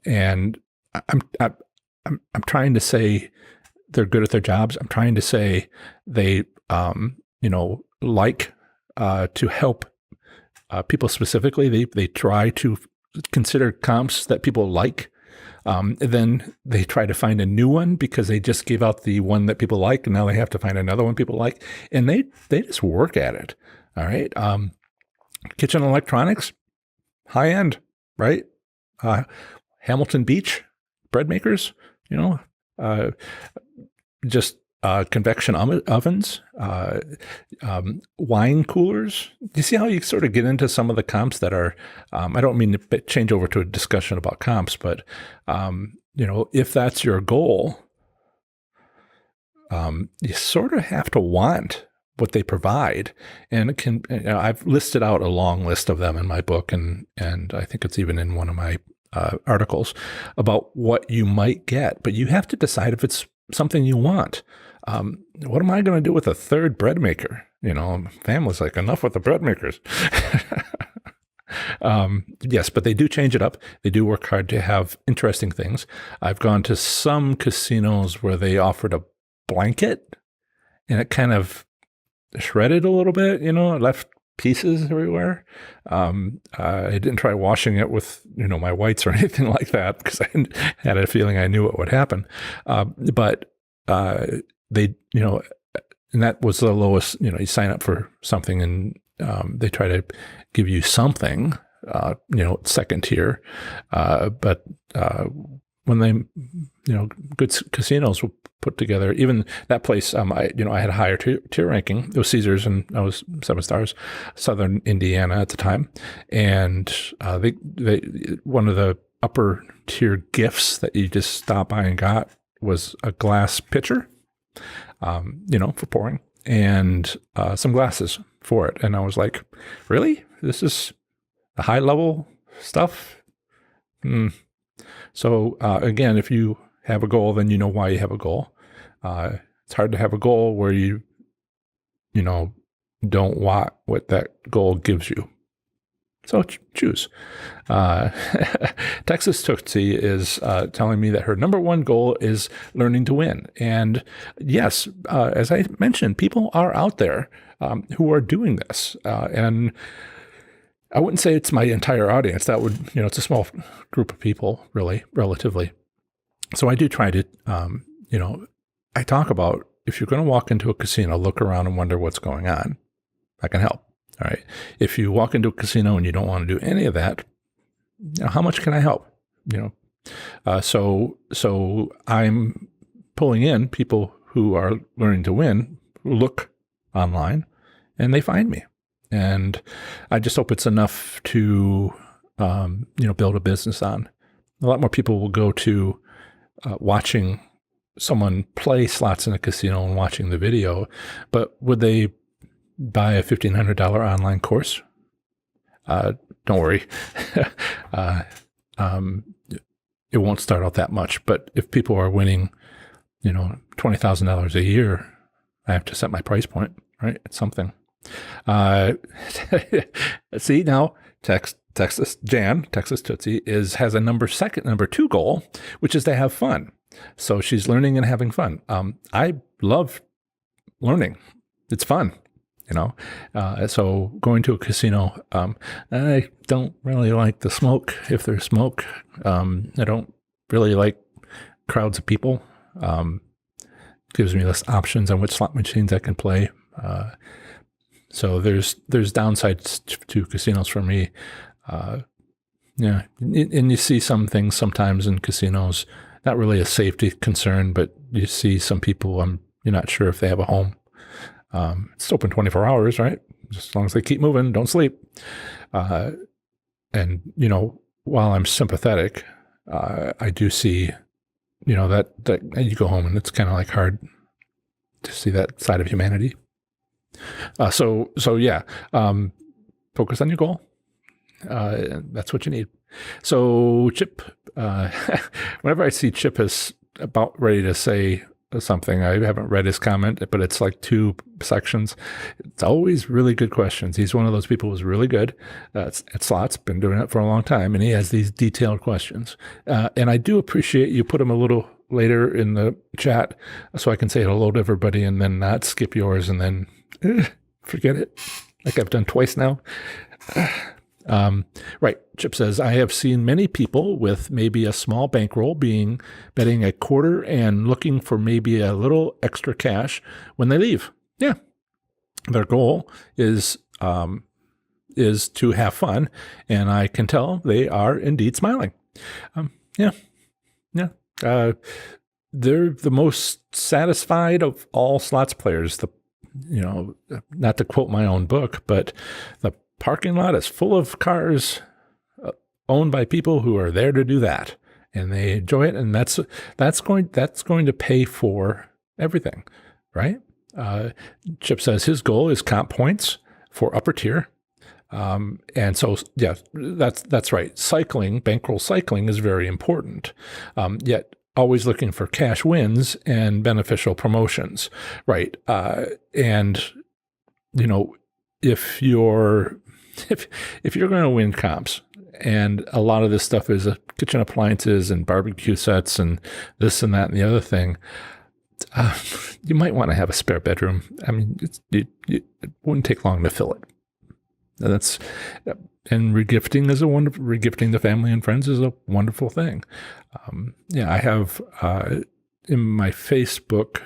and I'm trying to say they're good at their jobs. I'm trying to say they, like to help people specifically. They try to consider comps that people like. Then they try to find a new one because they just gave out the one that people like, and now they have to find another one people like. And they just work at it. All right. Kitchen electronics, high end, right? Hamilton Beach bread makers, just convection ovens, wine coolers. You see how you sort of get into some of the comps that are, I don't mean to change over to a discussion about comps, but, if that's your goal, you sort of have to want what they provide. And it can, I've listed out a long list of them in my book, and I think it's even in one of my articles about what you might get, but you have to decide if it's something you want. What am I going to do with a third bread maker? Family's like, enough with the bread makers. Yes, but they do change it up. They do work hard to have interesting things. I've gone to some casinos where they offered a blanket, and it kind of shredded a little bit, it left pieces everywhere. I didn't try washing it with, my whites or anything like that because I had a feeling I knew what would happen. But they, and that was the lowest, you sign up for something and they try to give you something, second tier. But when they, good casinos will put together, even that place, I had a higher tier ranking. It was Caesars, and I was 7 stars, Southern Indiana at the time. And they one of the upper tier gifts that you just stopped by and got was a glass pitcher, for pouring, and some glasses for it. And I was like, really? This is a high level stuff? So again, if you have a goal, then you know why you have a goal. It's hard to have a goal where you don't want what that goal gives you. So choose. Texas Tootsie is telling me that her number one goal is learning to win. And yes, as I mentioned, people are out there who are doing this. And I wouldn't say it's my entire audience. That would, it's a small group of people, really, relatively. So I do try to, I talk about, if you're going to walk into a casino, look around and wonder what's going on. I can help. All right. If you walk into a casino and you don't want to do any of that, how much can I help? So I'm pulling in people who are learning to win, who look online, and they find me. And I just hope it's enough to, build a business on. A lot more people will go to watching someone play slots in a casino and watching the video, but would they buy a $1,500 online course? Don't worry. It won't start out that much, but if people are winning, $20,000 a year, I have to set my price point, right? It's something. See now, Texas Tootsie has a number 2 goal, which is to have fun. So she's learning and having fun. I love learning. It's fun, so going to a casino, I don't really like the smoke. If there's smoke, I don't really like crowds of people. Gives me less options on which slot machines I can play. So there's downsides to casinos for me. And you see some things sometimes in casinos, not really a safety concern, but you see some people, you're not sure if they have a home. It's open 24 hours, right? Just as long as they keep moving, don't sleep. And, while I'm sympathetic, I do see that you go home and it's kind of like hard to see that side of humanity. So yeah, focus on your goal. That's what you need. So Chip, whenever I see Chip is about ready to say something, I haven't read his comment, but it's like 2 sections. It's always really good questions. He's one of those people who's really good at slots, been doing it for a long time, and he has these detailed questions. And I do appreciate you put them a little later in the chat so I can say hello to everybody and then not skip yours and then forget it, like I've done twice now. Right. Chip says, I have seen many people with maybe a small bankroll betting a quarter and looking for maybe a little extra cash when they leave. Yeah. Their goal is to have fun. And I can tell they are indeed smiling. Yeah. They're the most satisfied of all slots players. Not to quote my own book, but the parking lot is full of cars owned by people who are there to do that, and they enjoy it, and that's going to pay for everything, right? Chip says his goal is comp points for upper tier, and so yeah, that's right. Bankroll cycling is very important, yet always looking for cash wins and beneficial promotions, right? And if you're going to win comps, and a lot of this stuff is kitchen appliances and barbecue sets and this and that and the other thing, you might want to have a spare bedroom. I mean, it wouldn't take long to fill it. And regifting regifting the family and friends is a wonderful thing. I have in my Facebook,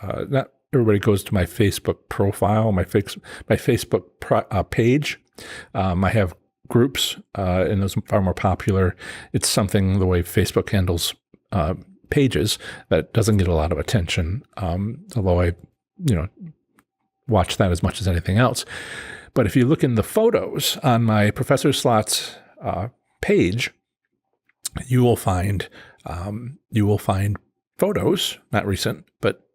not everybody goes to my Facebook profile, my Facebook page. I have groups, and those are far more popular. It's something the way Facebook handles pages that doesn't get a lot of attention, although I, watch that as much as anything else. But if you look in the photos on my Professor Slots page, you will find photos, not recent, but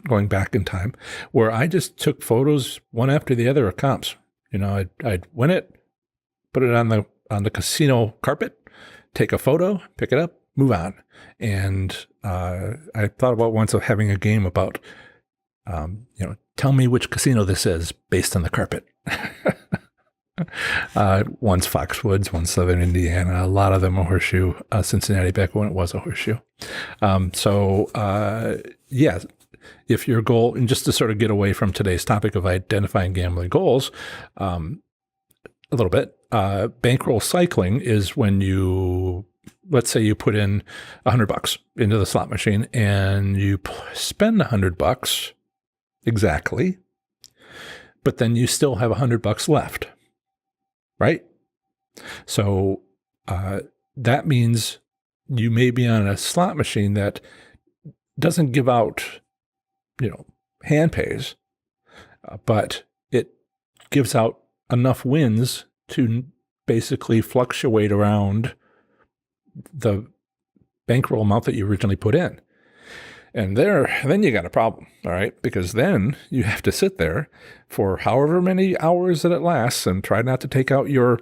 going back in time, where I just took photos one after the other of comps. I'd win it, put it on the casino carpet, take a photo, pick it up, move on. And I thought about once of having a game about, tell me which casino this is based on the carpet. One's Foxwoods, one's Southern Indiana. A lot of them are Horseshoe, Cincinnati, back when it was a Horseshoe. If your goal, and just to sort of get away from today's topic of identifying gambling goals, a little bit, bankroll cycling is when let's say you put in $100 into the slot machine and you spend $100 exactly, but then you still have $100 left, right? So that means you may be on a slot machine that doesn't give out, hand pays, but it gives out enough wins to basically fluctuate around the bankroll amount that you originally put in. And then you got a problem, all right? Because then you have to sit there for however many hours that it lasts and try not to take out your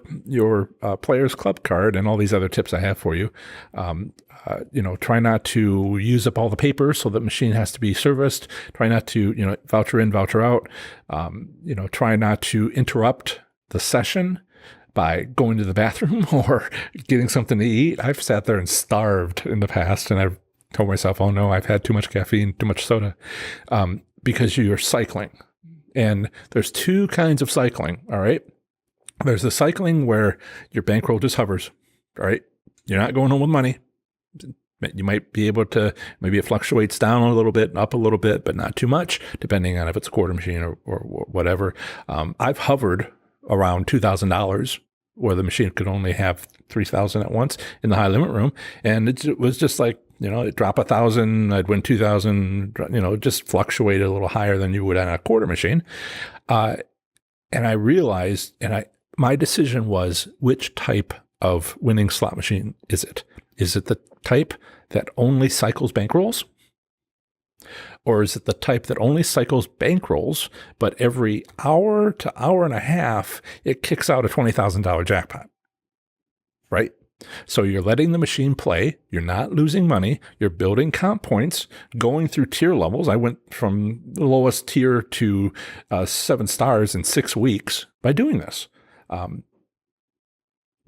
Players Club card and all these other tips I have for you. Try not to use up all the paper so the machine has to be serviced. Try not to, voucher in, voucher out. Try not to interrupt the session by going to the bathroom or getting something to eat. I've sat there and starved in the past, and I've told myself, oh no, I've had too much caffeine, too much soda, because you're cycling. And there's 2 kinds of cycling, all right? There's the cycling where your bankroll just hovers, all right? You're not going home with money. You might be able to, maybe it fluctuates down a little bit, up a little bit, but not too much, depending on if it's a quarter machine or whatever. I've hovered around $2,000 where the machine could only have 3,000 at once in the high limit room. And it was just like, it'd drop 1,000, I'd win 2,000, just fluctuate a little higher than you would on a quarter machine. And I realized, my decision was, which type of winning slot machine is it? Is it the type that only cycles bankrolls? Or is it the type that only cycles bankrolls, but every hour to hour and a half, it kicks out a $20,000 jackpot, right? So you're letting the machine play. You're not losing money. You're building comp points, going through tier levels. I went from the lowest tier to 7 stars in 6 weeks by doing this.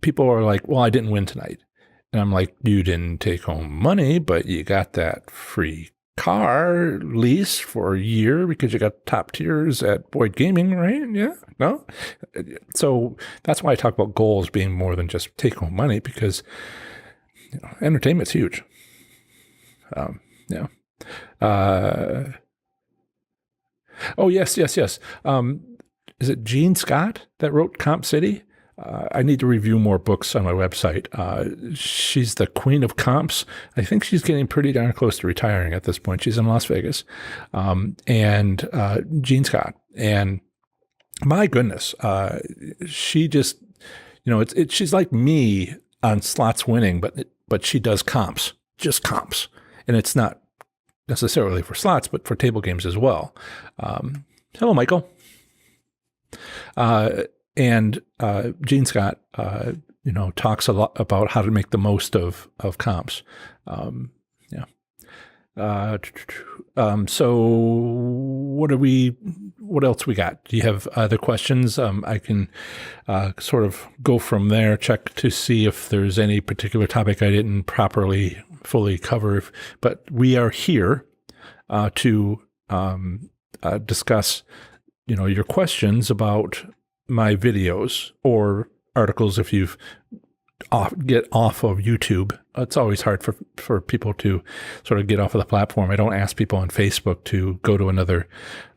People are like, well, I didn't win tonight. And I'm like, you didn't take home money, but you got that free car lease for a year because you got top tiers at Boyd Gaming, right? Yeah, no? So that's why I talk about goals being more than just take home money, because entertainment's huge. Yeah. Oh, yes. Is it Gene Scott that wrote Comp City? I need to review more books on my website. She's the queen of comps. I think she's getting pretty darn close to retiring at this point. She's in Las Vegas. And Gene Scott. And my goodness, she just, she's like me on slots winning, but she does comps, just comps. And it's not necessarily for slots, but for table games as well. Hello, Michael. And Gene Scott, talks a lot about how to make the most of comps. So what else we got? Do you have other questions? I can sort of go from there, check to see if there's any particular topic I didn't fully cover. But we are here to discuss, your questions about my videos or articles. If you get off of YouTube, it's always hard for people to sort of get off of the platform. I don't ask people on Facebook to go to another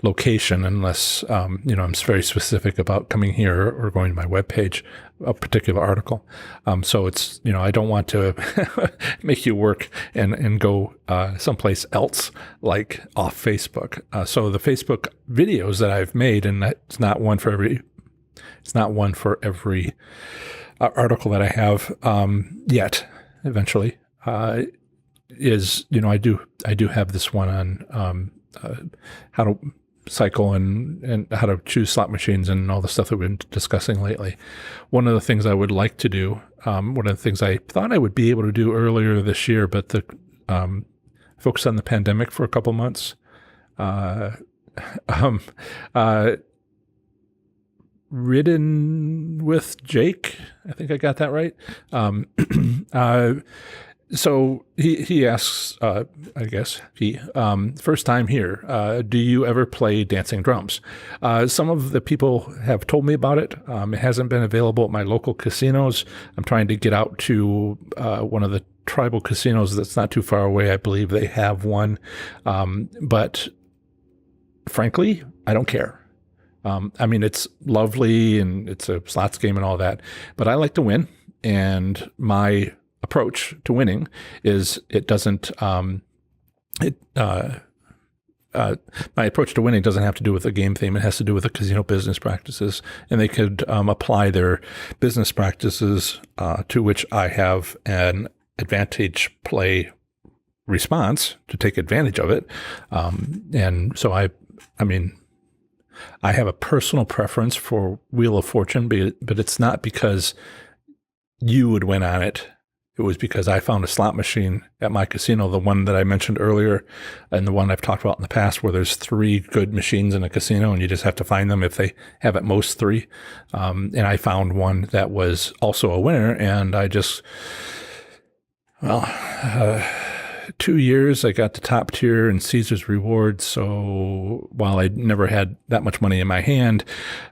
location unless, I'm very specific about coming here or going to my webpage, a particular article. So it's, I don't want to make you work and go someplace else like off Facebook. So the Facebook videos that I've made, and it's not one for every article that I have yet. Eventually, is I do have this one on how to cycle and how to choose slot machines and all the stuff that we've been discussing lately. One of the things I would like to do, one of the things I thought I would be able to do earlier this year, but the focus on the pandemic for a couple months. Ridden with Jake. I think I got that right. So he asks, I guess first time here, do you ever play dancing drums? Some of the people have told me about it. It hasn't been available at my local casinos. I'm trying to get out to one of the tribal casinos that's not too far away. I believe they have one. But frankly, I don't care. It's lovely and it's a slots game and all that, but I like to win. And my approach to winning is my approach to winning doesn't have to do with a game theme. It has to do with the casino business practices, and they could apply their business practices to which I have an advantage play response to take advantage of it. And so I have a personal preference for Wheel of Fortune, but it's not because you would win on it. It was because I found a slot machine at my casino, the one that I mentioned earlier, and the one I've talked about in the past, where there's 3 good machines in a casino, and you just have to find them if they have at most 3. And I found one that was also a winner, and I just, 2 years, I got the top tier and Caesar's Rewards. So while I never had that much money in my hand,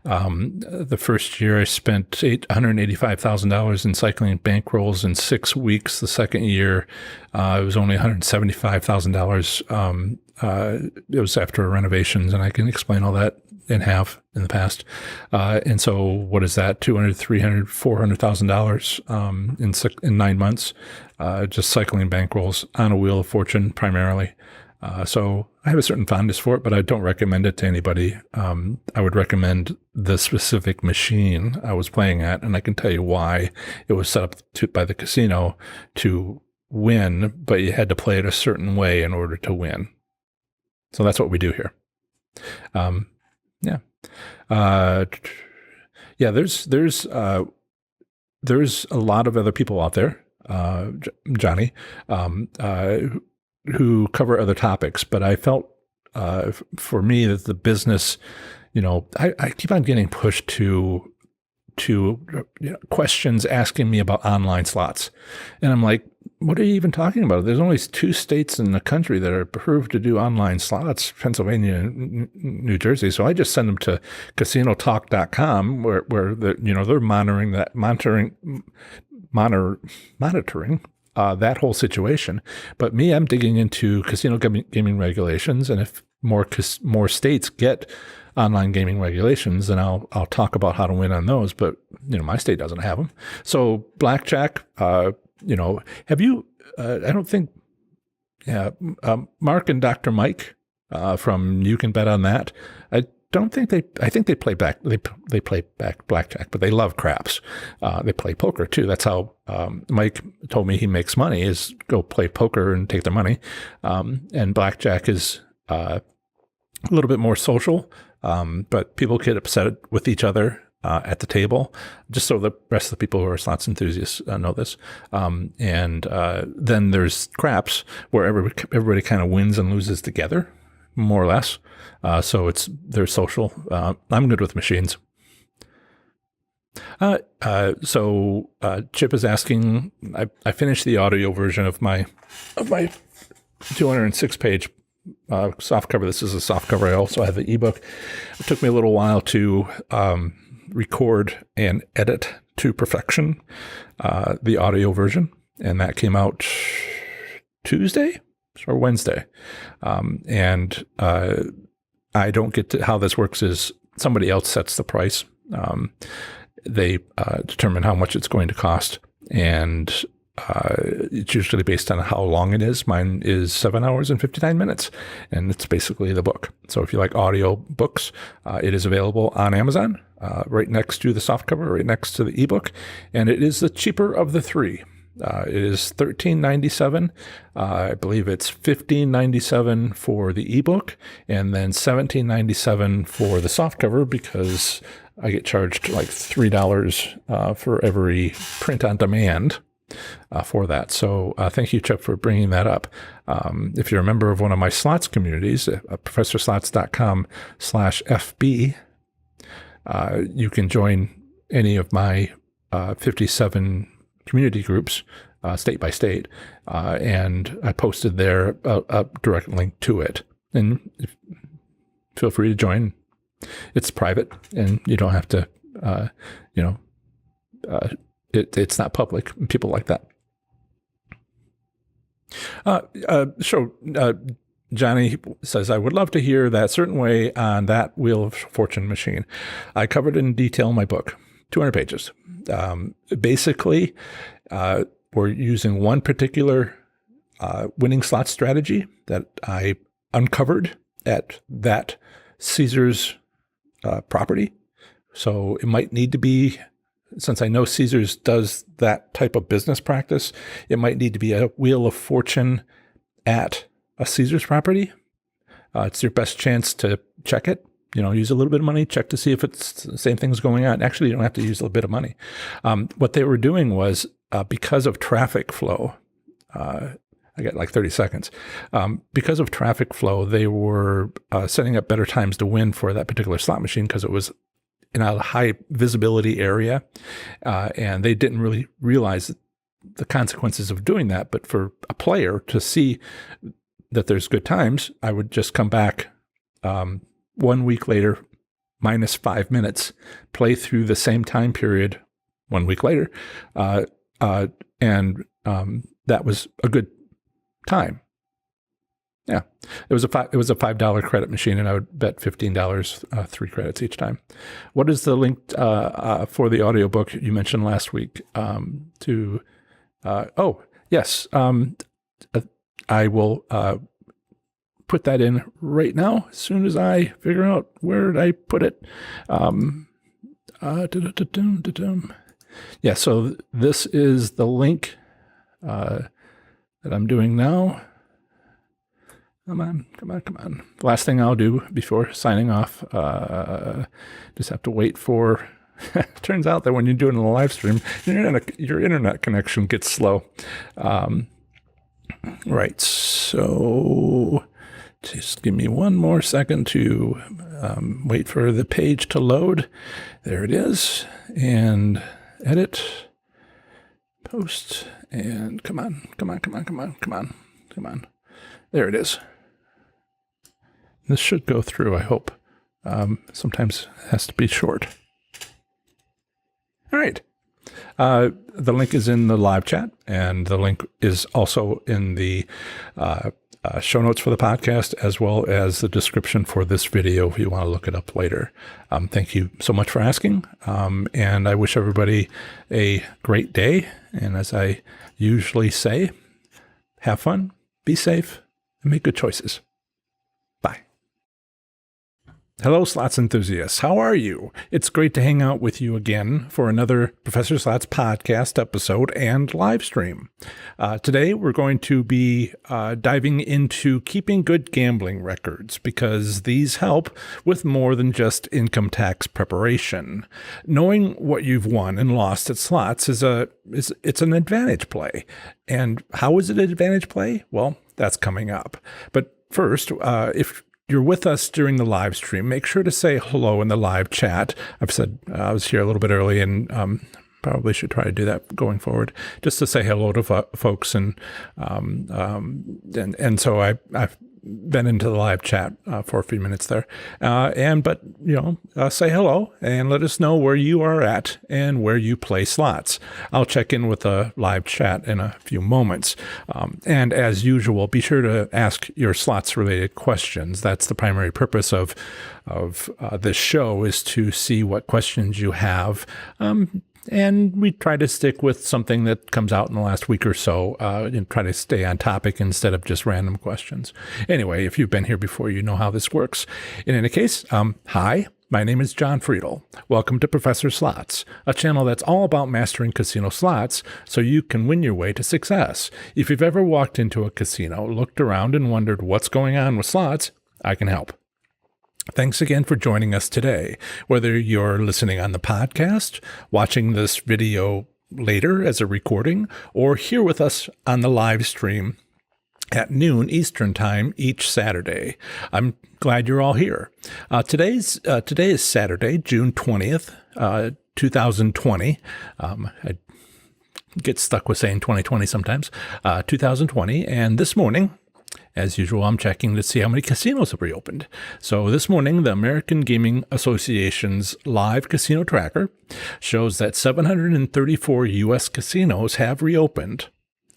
the first year I spent $185,000 in cycling bankrolls in 6 weeks. The second year, it was only $175,000. It was after renovations, and I can explain all that in the past. And so what is that? $200,000, $300,000, $400,000 in 9 months, just cycling bankrolls on a Wheel of Fortune primarily. So I have a certain fondness for it, but I don't recommend it to anybody. I would recommend the specific machine I was playing at, and I can tell you why. It was set up by the casino to win, but you had to play it a certain way in order to win. So that's what we do here. Yeah. Yeah, there's a lot of other people out there, Johnny, who cover other topics, but I felt for me that the business, I keep on getting pushed to questions asking me about online slots. And I'm like, what are you even talking about? There's only 2 states in the country that are approved to do online slots, Pennsylvania and New Jersey. So I just send them to casinotalk.com where they're monitoring that whole situation. But me, I'm digging into casino gaming regulations. And if more states get online gaming regulations, then I'll talk about how to win on those. But my state doesn't have them. So blackjack, have you? I don't think. Yeah, Mark and Dr. Mike from You Can Bet on That. I don't think they. I think they play back. They play back blackjack, but they love craps. They play poker too. That's how Mike told me he makes money, is go play poker and take their money. And blackjack is a little bit more social. But people get upset with each other at the table, just so the rest of the people who are slots enthusiasts know this. And then there's craps, where everybody kind of wins and loses together, more or less. So they're social. I'm good with machines. So Chip is asking. I finished the audio version of my 206-page soft cover. This is a soft cover. I also have the ebook. It took me a little while to record and edit to perfection the audio version, and that came out Tuesday or Wednesday. And I don't get to how this works is somebody else sets the price. They determine how much it's going to cost, and it's usually based on how long it is. Mine is 7 hours and 59 minutes, and it's basically the book. So if you like audio books, it is available on Amazon, right next to the softcover, right next to the ebook, and it is the cheaper of the 3. It is $13.97. I believe it's $15.97 for the ebook, and then $17.97 for the softcover, because I get charged like $3 for every print on demand for that. So thank you, Chip, for bringing that up. If you're a member of one of my slots communities, professorslots.com/FB, you can join any of my 57 community groups, state by state, and I posted there a direct link to it. And feel free to join. It's private, and you don't have to, it's not public. People like that. Johnny says, I would love to hear that certain way on that Wheel of Fortune machine. I covered in detail in my book, 200 pages. Basically, we're using one particular winning slot strategy that I uncovered at that Caesars property. So it might need to be, since I know Caesars does that type of business practice, it might need to be a Wheel of Fortune at a Caesars property. It's your best chance to check it. Use a little bit of money, check to see if it's the same thing's going on. Actually, you don't have to use a bit of money. What they were doing was, because of traffic flow, I got like 30 seconds. Because of traffic flow, they were setting up better times to win for that particular slot machine, because it was in a high visibility area. And they didn't really realize the consequences of doing that. But for a player to see that there's good times, I would just come back 1 week later, minus 5 minutes, play through the same time period 1 week later. And that was a good time. Yeah, it was a $5 credit machine, and I would bet $15, 3 credits each time. What is the link for the audiobook you mentioned last week? Yes, I will put that in right now as soon as I figure out where I put it. Yeah, so this is the link that I'm doing now. Come on. The last thing I'll do before signing off, just have to wait for, turns out that when you're doing a live stream, your internet connection gets slow. Right, so just give me one more second to wait for the page to load. There it is, and edit, post, and come on. There it is. This should go through, I hope. Sometimes it has to be short. All right. The link is in the live chat, and the link is also in the show notes for the podcast, as well as the description for this video if you want to look it up later. Thank you so much for asking, and I wish everybody a great day. And as I usually say, have fun, be safe, and make good choices. Bye. Hello, slots enthusiasts. How are you? It's great to hang out with you again for another Professor Slots podcast episode and live stream. Today, we're going to be diving into keeping good gambling records, because these help with more than just income tax preparation. Knowing what you've won and lost at slots it's an advantage play. And how is it an advantage play? Well, that's coming up. But first, if you're with us during the live stream, make sure to say hello in the live chat. I've said I was here a little bit early, and probably should try to do that going forward, just to say hello to folks. And so I've been into the live chat for a few minutes there, say hello and let us know where you are at and where you play slots. I'll check in with the live chat in a few moments, and as usual, be sure to ask your slots related questions. That's the primary purpose of this show, is to see what questions you have. And we try to stick with something that comes out in the last week or so, and try to stay on topic instead of just random questions. Anyway, if you've been here before, you know how this works. In any case, hi, my name is John Friedel. Welcome to Professor Slots, a channel that's all about mastering casino slots so you can win your way to success. If you've ever walked into a casino, looked around, and wondered what's going on with slots, I can help. Thanks again for joining us today. Whether you're listening on the podcast, watching this video later as a recording, or here with us on the live stream at noon Eastern Time each Saturday, I'm glad you're all here. Today is Saturday, June 20th, 2020. I get stuck with saying 2020 sometimes. 2020, and this morning, as usual, I'm checking to see how many casinos have reopened. So this morning, the American Gaming Association's live casino tracker shows that 734 U.S. casinos have reopened,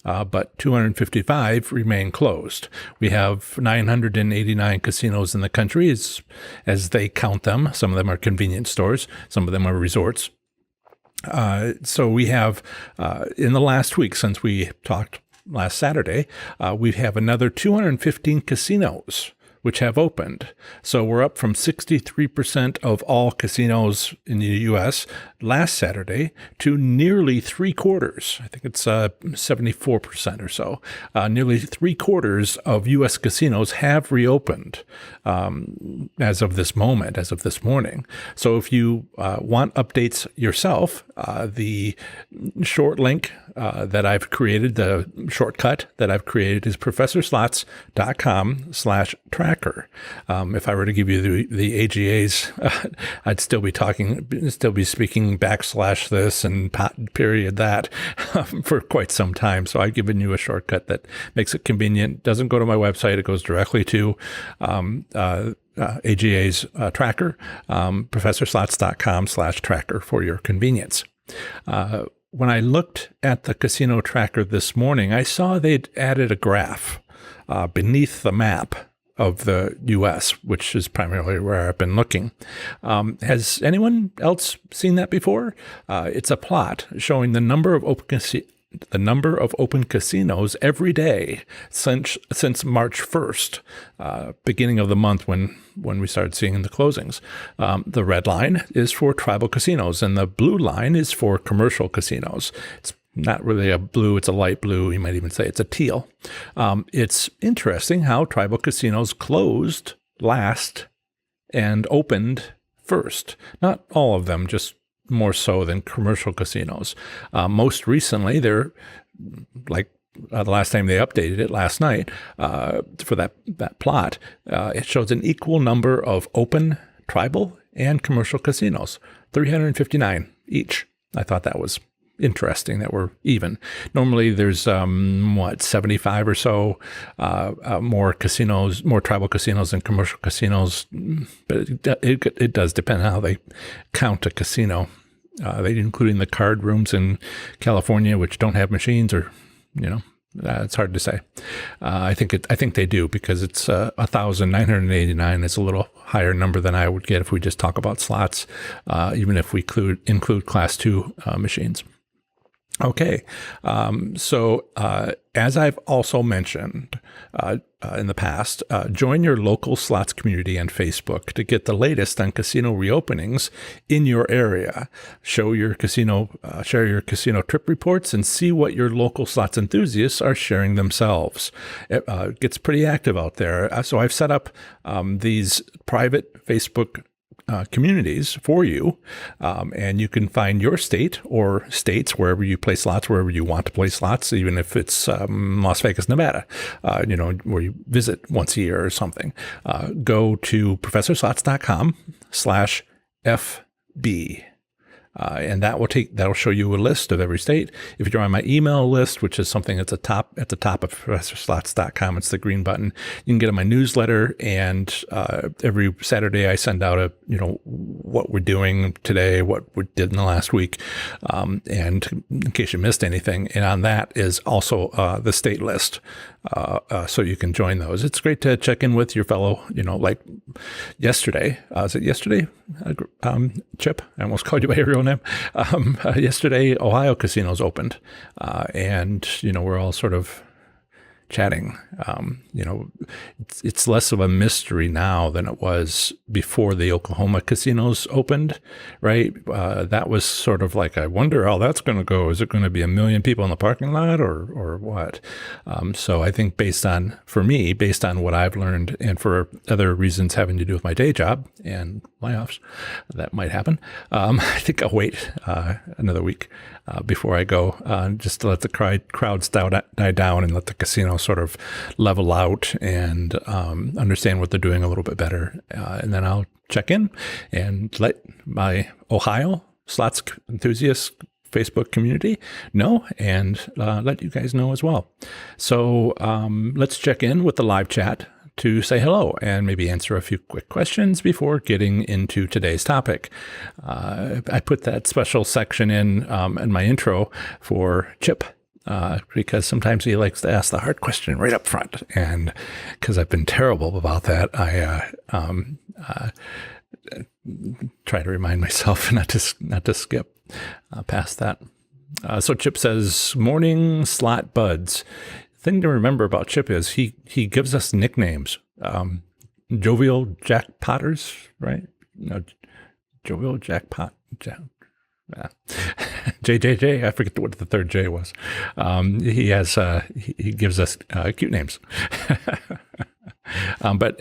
but 255 remain closed. We have 989 casinos in the country as they count them. Some of them are convenience stores. Some of them are resorts. So we have, in the last week since we talked last Saturday, we have another 215 casinos which have opened. So we're up from 63% of all casinos in the U.S. last Saturday to nearly 3/4. I think it's 74% or so. Nearly 3/4 of U.S. casinos have reopened as of this moment, as of this morning. So if you want updates yourself, the short link that I've created, the shortcut that I've created, is professorslots.com/tracker. If I were to give you the AGAs, I'd still be speaking / this and period that for quite some time. So I've given you a shortcut that makes it convenient. Doesn't go to my website. It goes directly to AGA's tracker, professorslots.com/tracker for your convenience. When I looked at the casino tracker this morning, I saw they'd added a graph beneath the map of the U.S., which is primarily where I've been looking. Has anyone else seen that before? It's a plot showing the number of open casinos every day since March 1st, beginning of the month when we started seeing the closings. The red line is for tribal casinos, and the blue line is for commercial casinos. It's not really a blue, it's a light blue. You might even say it's a teal. It's interesting how tribal casinos closed last and opened first. Not all of them, just more so than commercial casinos. Most recently, they're like the last time they updated it last night for that plot, it shows an equal number of open tribal and commercial casinos, 359 each. I thought that was interesting that we're even. Normally there's 75 or so more casinos, more tribal casinos than commercial casinos, but it does depend on how they count a casino. They including the card rooms in California, which don't have machines, or it's hard to say. I think they do, because it's 1,989. It's a little higher number than I would get if we just talk about slots, even if we include Class 2 machines. Okay, so as I've also mentioned in the past, join your local slots community on Facebook to get the latest on casino reopenings in your area. Share your casino trip reports and see what your local slots enthusiasts are sharing themselves. It gets pretty active out there. So I've set up these private Facebook communities for you, and you can find your state or states wherever you play slots, wherever you want to play slots, even if it's Las Vegas, Nevada, where you visit once a year or something. Go to professorslots.com/FB. And that'll show you a list of every state. If you're on my email list, which is something that's at the top of professorslots.com, it's the green button. You can get on my newsletter, and every Saturday I send out what we're doing today, what we did in the last week, and in case you missed anything. And on that is also the state list, so you can join those. It's great to check in with your fellow, like yesterday. Was it yesterday, Chip? I almost called you by your real name. Yesterday, Ohio casinos opened, and we're all sort of chatting. It's less of a mystery now than it was before the Oklahoma casinos opened, right? That was sort of like, I wonder how that's going to go. Is it going to be 1 million people in the parking lot or what? So I think based on what I've learned, and for other reasons having to do with my day job and layoffs, that might happen. I think I'll wait another week before I go, just to let the crowds die down and let the casino sort of level out and understand what they're doing a little bit better. And then I'll check in and let my Ohio slots enthusiasts Facebook community know, and let you guys know as well. So let's check in with the live chat to say hello and maybe answer a few quick questions before getting into today's topic. I put that special section in my intro for Chip, because sometimes he likes to ask the hard question right up front. And because I've been terrible about that, I try to remind myself not to skip past that. So Chip says, morning slot buds. Thing to remember about Chip is he gives us nicknames. Jovial Jackpotters, right? No, Jovial Jackpot. JJJ, I forget what the third J was. He gives us cute names. But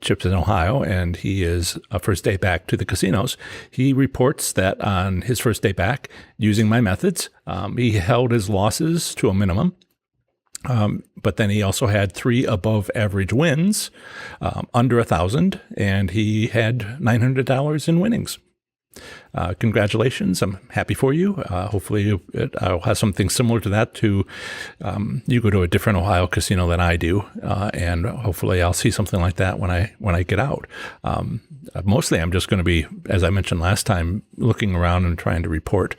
Chip's in Ohio, and he is first day back to the casinos. He reports that on his first day back, using my methods, he held his losses to a minimum. But then he also had 3 above average wins, under 1,000, and he had $900 in winnings. Congratulations. I'm happy for you. Hopefully I'll have something similar to that you go to a different Ohio casino than I do. And hopefully I'll see something like that when I get out. Mostly I'm just going to be, as I mentioned last time, looking around and trying to report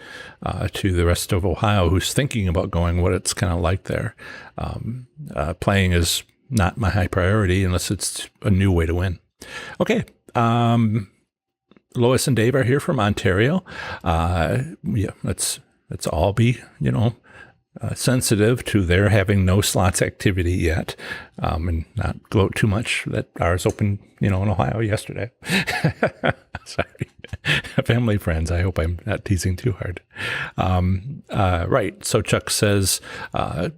to the rest of Ohio who's thinking about going, what it's kind of like there. Playing is not my high priority unless it's a new way to win. Okay. Lois and Dave are here from Ontario. Let's all be, sensitive to their having no slots activity yet, and not gloat too much that ours opened, in Ohio yesterday. Sorry, family friends. I hope I'm not teasing too hard. Right. So Chuck says,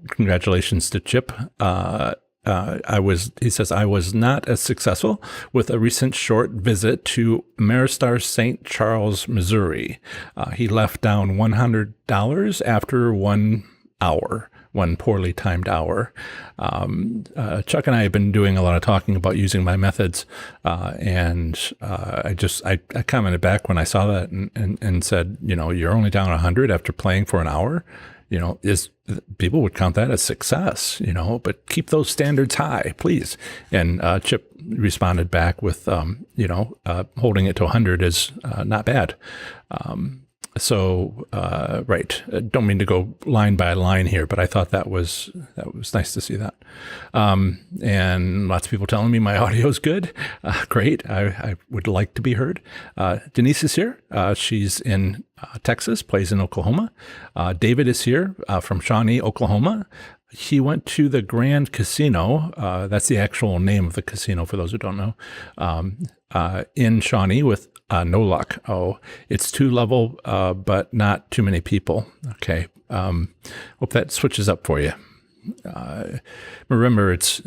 congratulations to Chip. He says, I was not as successful with a recent short visit to Maristar St. Charles, Missouri. He left down $100 after 1 hour, one poorly timed hour. Chuck and I have been doing a lot of talking about using my methods. And I commented back when I saw that and said, you're only down 100 after playing for an hour. People would count that as success, but keep those standards high, please. And Chip responded back with, holding it to 100 is not bad. Right. Don't mean to go line by line here, but I thought that was nice to see that. And lots of people telling me my audio is good. Great. I would like to be heard. Denise is here. She's in Texas, plays in Oklahoma. David is here from Shawnee, Oklahoma. He went to the Grand Casino. That's the actual name of the casino for those who don't know. In Shawnee with no luck. Oh, it's 2-level, but not too many people. Okay. Hope that switches up for you. Remember, it's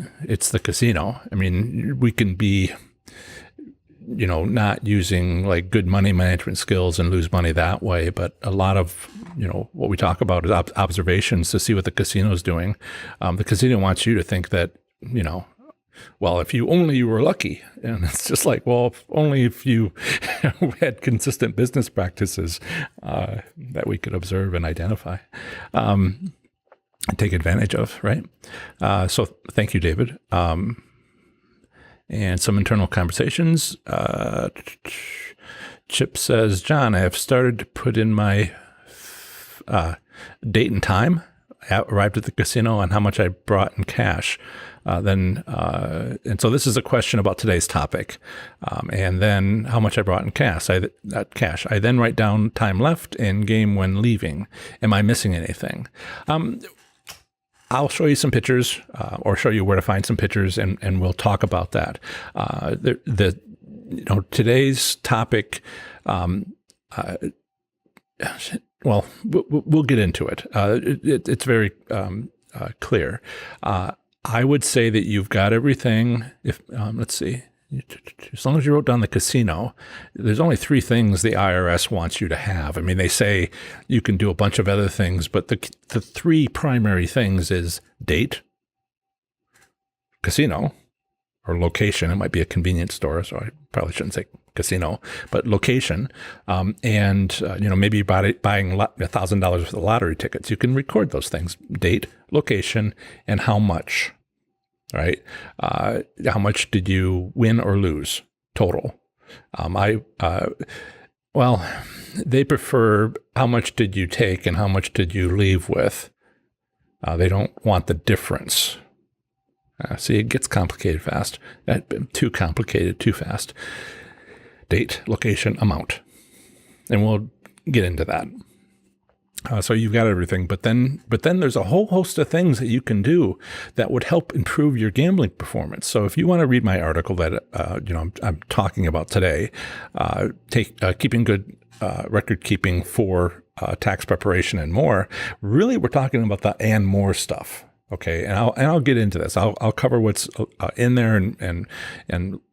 the casino. I mean, we can be, not using like good money management skills and lose money that way. But a lot of, what we talk about is observations to see what the casino is doing. The casino wants you to think that, well, if you only were lucky. And it's just like, well, only if you had consistent business practices that we could observe and identify and take advantage of, right? So thank you, David. And some internal conversations. Chip says, John, I have started to put in my date and time. I arrived at the casino and how much I brought in cash. And so this is a question about today's topic. And then how much I brought in cash. I then write down time left and game when leaving. Am I missing anything? I'll show you some pictures, or show you where to find some pictures, and we'll talk about that. Today's topic, well, we'll get into it. It's very clear. I would say that you've got everything. If let's see, as long as you wrote down the casino, there's only 3 things the IRS wants you to have. I mean, they say you can do a bunch of other things, but the 3 primary things is date, casino, or location. It might be a convenience store, so I probably shouldn't say casino, but location. And maybe buying $1,000 worth of lottery tickets. You can record those things: date, location, and how much. Right? How much did you win or lose total? They prefer how much did you take and how much did you leave with. They don't want the difference. See, it gets complicated fast. Too complicated, too fast. Date, location, amount. And we'll get into that. So you've got everything, but then there's a whole host of things that you can do that would help improve your gambling performance. So if you want to read my article that I'm talking about today, keeping good record keeping for tax preparation and more. Really, we're talking about the and more stuff. Okay, and I'll get into this. I'll cover what's in there and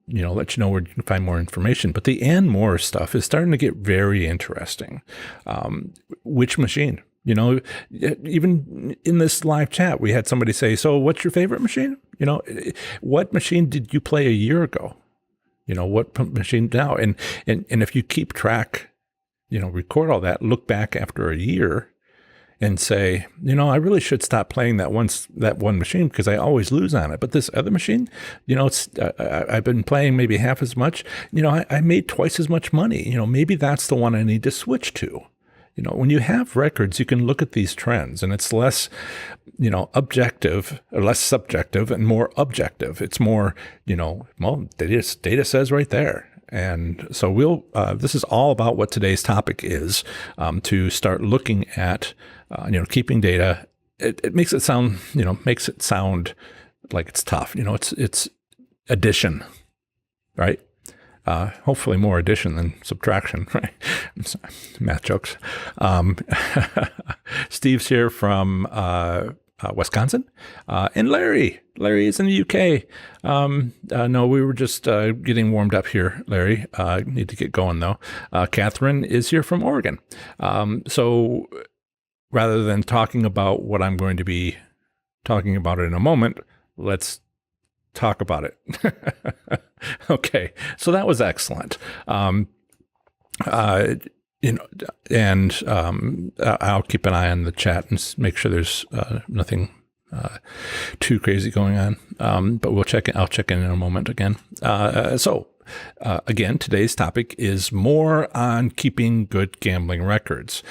let you know where you can find more information. But the and more stuff is starting to get very interesting. Which machine? Even in this live chat, we had somebody say, "So, what's your favorite machine? What machine did you play a year ago? What machine now?" And if you keep track, record all that, look back after a year, and say, I really should stop playing that one machine because I always lose on it. But this other machine, I've been playing maybe half as much. I made twice as much money. Maybe that's the one I need to switch to. When you have records, you can look at these trends, and it's less, objective or less subjective and more objective. It's more, data says right there. And so this is all about what today's topic is, to start looking at, keeping data it makes it sound, like it's tough. It's addition, right? Hopefully more addition than subtraction, right? Math jokes. Steve's here from Wisconsin, and Larry is in the UK. No, we were just getting warmed up here, Larry. Need to get going though. Catherine is here from Oregon. So rather than talking about what I'm going to be talking about in a moment, let's talk about it. Okay, so that was excellent. And I'll keep an eye on the chat and make sure there's nothing too crazy going on. But I'll check in a moment again. Again, today's topic is more on keeping good gambling records.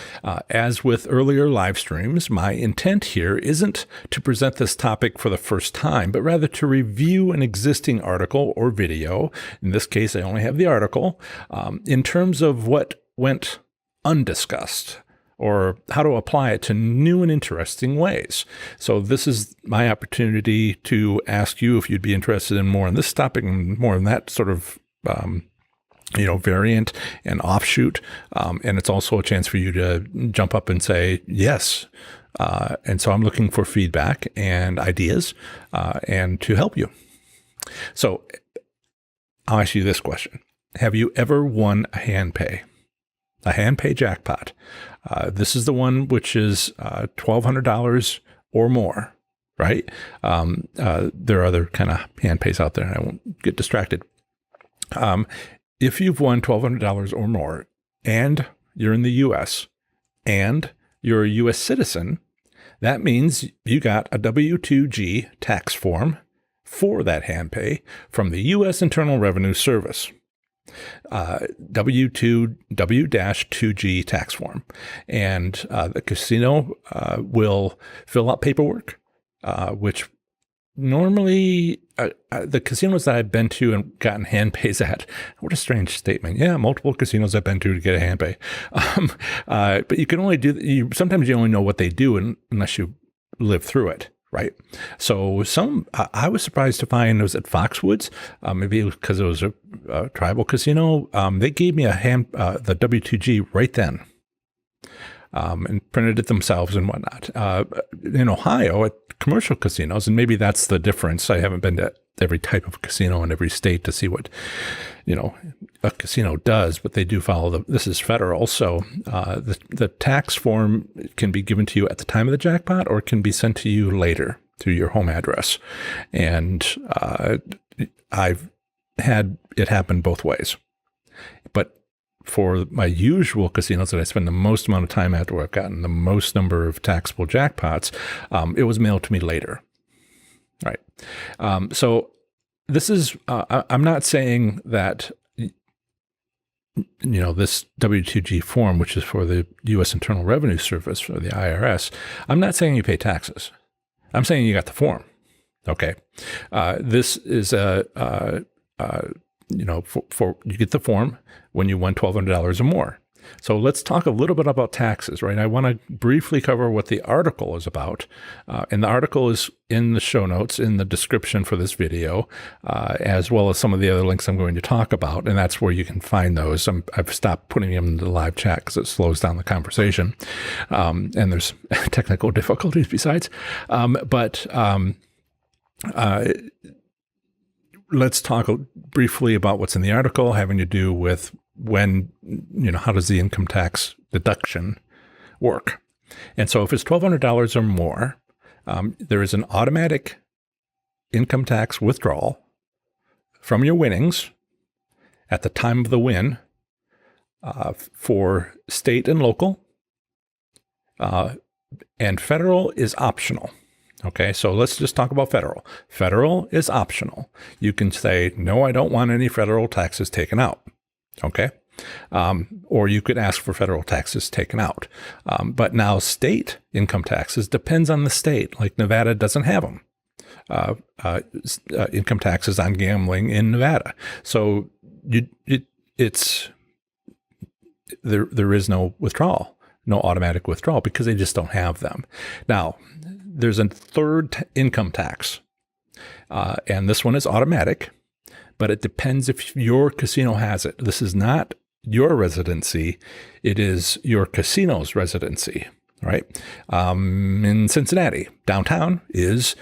As with earlier live streams, my intent here isn't to present this topic for the first time, but rather to review an existing article or video. In this case, I only have the article, in terms of what went undiscussed, or how to apply it to new and interesting ways. So this is my opportunity to ask you if you'd be interested in more on this topic and more in that sort of variant and offshoot. And it's also a chance for you to jump up and say, yes. And so I'm looking for feedback and ideas and to help you. So I'll ask you this question. Have you ever won a hand pay jackpot? This is the one which is $1,200 or more, right? There are other kind of hand pays out there, and I won't get distracted. If you've won $1,200 or more, and you're in the U.S., and you're a U.S. citizen, that means you got a W-2G tax form for that hand pay from the U.S. Internal Revenue Service. W-2G tax form. And the casino will fill out paperwork, which normally the casinos that I've been to and gotten hand pays at, what a strange statement. Yeah, multiple casinos I've been to get a hand pay. But you can only sometimes you only know what they do unless you live through it. Right. So I was surprised to find it was at Foxwoods, maybe because it was a tribal casino. They gave me the W-2G right then, and printed it themselves and whatnot. In Ohio at commercial casinos, and maybe that's the difference. I haven't been to every type of casino in every state to see what, a casino does, but they do follow this is federal. So the tax form can be given to you at the time of the jackpot, or it can be sent to you later to your home address. And I've had it happen both ways. But for my usual casinos that I spend the most amount of time at, where I've gotten the most number of taxable jackpots, it was mailed to me later. Right. So this is, I'm not saying that, this W-2G form, which is for the U.S. Internal Revenue Service, or the IRS, I'm not saying you pay taxes. I'm saying you got the form. Okay. This is for you get the form when you won $1,200 or more. So let's talk a little bit about taxes, right? I want to briefly cover what the article is about. And the article is in the show notes, in the description for this video, as well as some of the other links I'm going to talk about. And that's where you can find those. I've stopped putting them in the live chat because it slows down the conversation. And there's technical difficulties besides. Let's talk briefly about what's in the article having to do with how does the income tax deduction work? And so if it's $1,200 or more, there is an automatic income tax withdrawal from your winnings at the time of the win for state and local, and federal is optional. Okay, so let's just talk about federal. Federal is optional. You can say, no, I don't want any federal taxes taken out. Okay. Or you could ask for federal taxes taken out. But now state income taxes depends on the state. Like Nevada doesn't have them. Income taxes on gambling in Nevada. So there is no withdrawal, no automatic withdrawal, because they just don't have them. Now, there's a third income tax, and this one is automatic, but it depends if your casino has it. This is not your residency. It is your casino's residency, right? In Cincinnati, downtown is,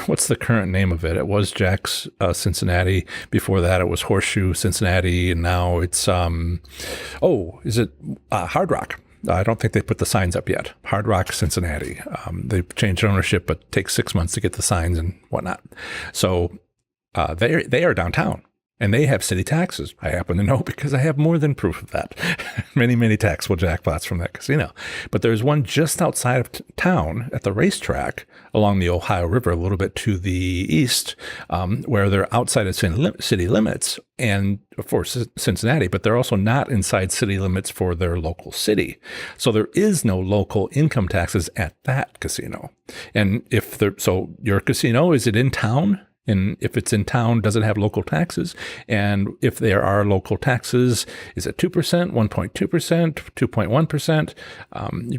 what's the current name of it? It was Jack's Cincinnati. Before that, it was Horseshoe Cincinnati. And now it's, is it Hard Rock? I don't think they put the signs up yet. Hard Rock Cincinnati. They've changed ownership, but it takes 6 months to get the signs and whatnot. So they are downtown. And they have city taxes. I happen to know because I have more than proof of that. Many, many taxable jackpots from that casino. But there's one just outside of town at the racetrack along the Ohio River, a little bit to the east, where they're outside of city limits and for Cincinnati, but they're also not inside city limits for their local city. So there is no local income taxes at that casino. And so your casino, is it in town? And if it's in town, does it have local taxes? And if there are local taxes, is it 2%, 1.2%, 2.1%?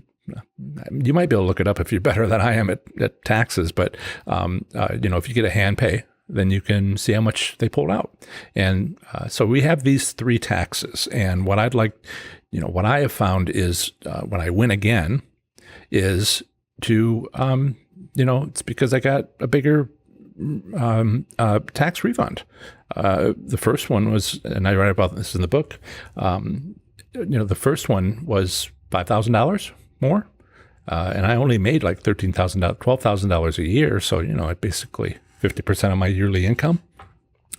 You might be able to look it up if you're better than I am at taxes. But, if you get a hand pay, then you can see how much they pulled out. And so we have these three taxes. And what what I have found is when I win again is to, it's because I got a bigger tax refund. The first one was, and I write about this in the book, the first one was $5,000 more. And I only made like $13,000, $12,000 a year. So, at basically 50% of my yearly income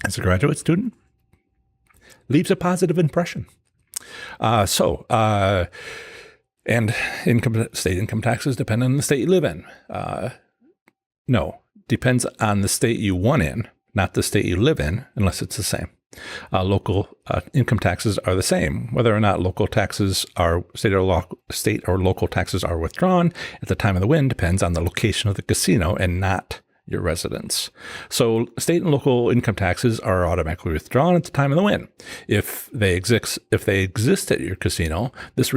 as a graduate student leaves a positive impression. And state income taxes depend on the state you live in. No. Depends on the state you won in, not the state you live in, unless it's the same. Local income taxes are the same. Whether or not local taxes are state or local taxes are withdrawn at the time of the win depends on the location of the casino and not your residence. So state and local income taxes are automatically withdrawn at the time of the win. If they exist at your casino, this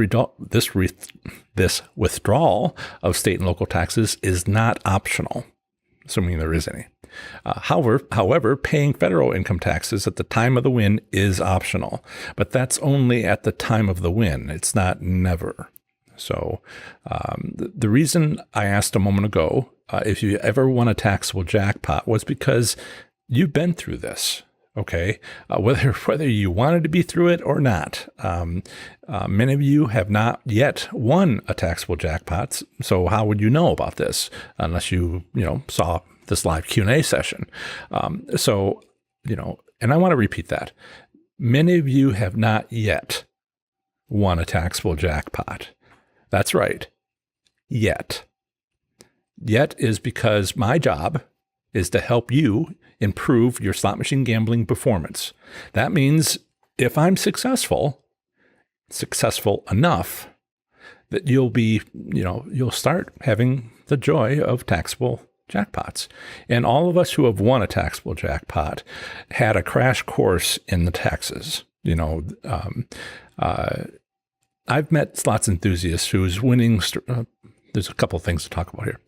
withdrawal of state and local taxes is not optional, assuming there is any. However, paying federal income taxes at the time of the win is optional, but that's only at the time of the win. It's not never. So the reason I asked a moment ago if you ever won a taxable jackpot was because you've been through this. Okay, whether you wanted to be through it or not. Many of you have not yet won a taxable jackpot. So how would you know about this unless you saw this live Q&A session? And I want to repeat that. Many of you have not yet won a taxable jackpot. That's right. Yet. Yet is because my job is to help you improve your slot machine gambling performance. That means if I'm successful enough that you'll start having the joy of taxable jackpots. And all of us who have won a taxable jackpot had a crash course in the taxes. I've met slots enthusiasts whose winning, there's a couple things to talk about here.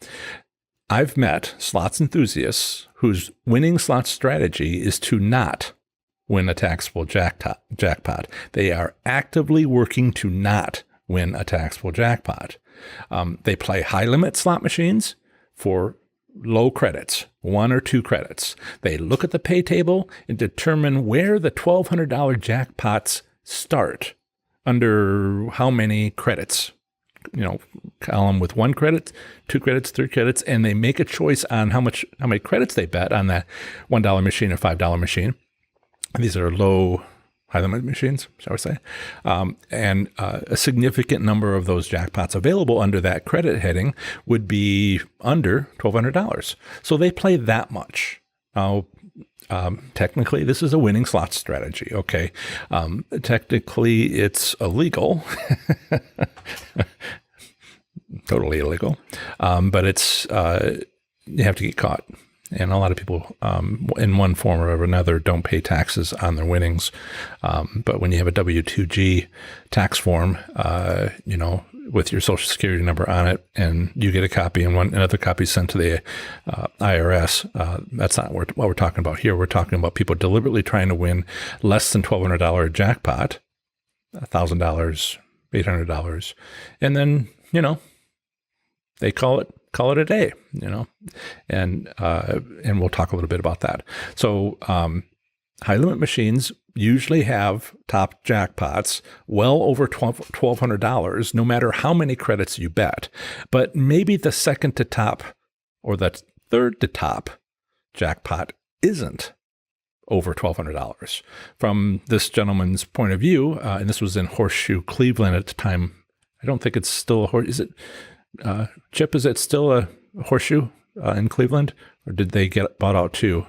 I've met slots enthusiasts whose winning slot strategy is to not win a taxable jackpot. They are actively working to not win a taxable jackpot. They play high-limit slot machines for low credits, 1 or 2 credits. They look at the pay table and determine where the $1,200 jackpots start under how many credits. Column with 1 credit, 2 credits, 3 credits, and they make a choice on how many credits they bet on that $1 machine or $5 machine. These are low, high-limit machines, shall we say. And a significant number of those jackpots available under that credit heading would be under $1,200. So they play that much. Now, technically, this is a winning slot strategy, okay? Technically, it's illegal. Totally illegal. But it's you have to get caught. And a lot of people, in one form or another, don't pay taxes on their winnings. But when you have a W-2G tax form, with your social security number on it, and you get a copy and another copy sent to the IRS. That's not what we're talking about here. We're talking about people deliberately trying to win less than $1,200 jackpot, $1,000, $800, and then, they call it a day, and we'll talk a little bit about that. So high limit machines usually have top jackpots well over $1,200, no matter how many credits you bet. But maybe the second to top or the third to top jackpot isn't over $1,200. From this gentleman's point of view, and this was in Horseshoe, Cleveland at the time. I don't think it's still a horseshoe. Is it, Chip, is it still a Horseshoe in Cleveland? Or did they get bought out too?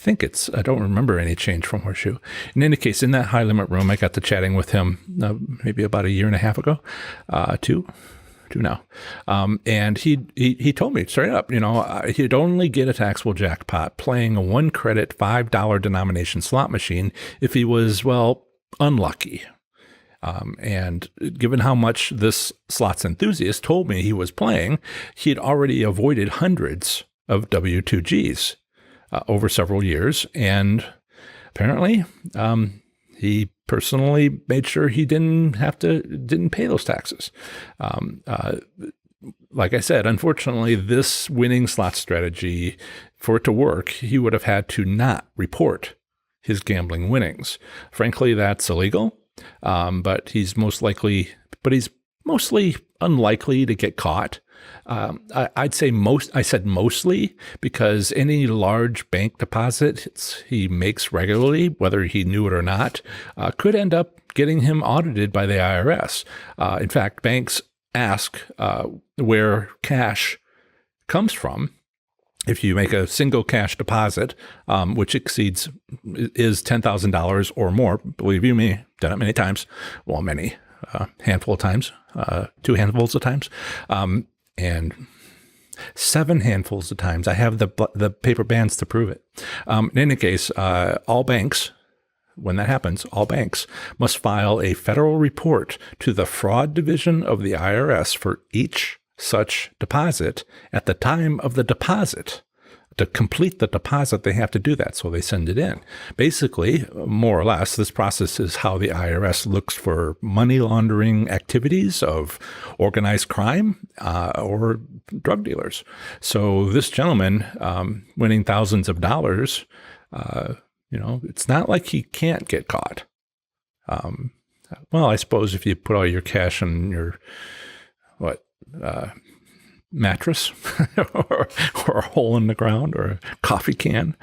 I don't remember any change from Horseshoe. In any case, in that high limit room, I got to chatting with him maybe about a year and a half ago, two now. And he told me straight up, he'd only get a taxable jackpot playing a 1 credit $5 denomination slot machine if he was, unlucky. And given how much this slots enthusiast told me he was playing, he'd already avoided hundreds of W2Gs over several years. And apparently, he personally made sure he didn't pay those taxes. Like I said, unfortunately, this winning slot strategy, for it to work, he would have had to not report his gambling winnings. Frankly, that's illegal. But he's mostly unlikely to get caught. I'd say I said mostly because any large bank deposit he makes regularly, whether he knew it or not, could end up getting him audited by the IRS. In fact, banks ask where cash comes from. If you make a single cash deposit, which is $10,000 or more, believe you me, done it many times. Well, many, handful of times, 2 handfuls of times, and 7 handfuls of times. I have the paper bands to prove it. In any case, all banks, when that happens, all banks must file a federal report to the fraud division of the IRS for each such deposit at the time of the deposit. To complete the deposit, they have to do that, so they send it in. Basically, more or less, this process is how the IRS looks for money laundering activities of organized crime or drug dealers. So this gentleman winning thousands of dollars, it's not like he can't get caught. I suppose if you put all your cash in your mattress or a hole in the ground or a coffee can.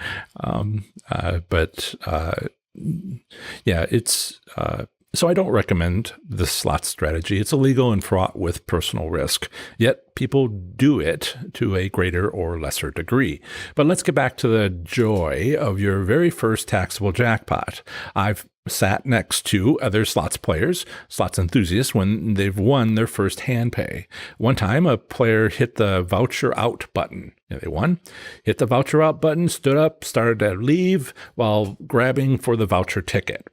So I don't recommend this slot strategy. It's illegal and fraught with personal risk, yet people do it to a greater or lesser degree. But let's get back to the joy of your very first taxable jackpot. I've sat next to other slots players, slots enthusiasts, when they've won their first hand pay. One time, a player hit the voucher out button. They won, hit the voucher out button, stood up, started to leave while grabbing for the voucher ticket,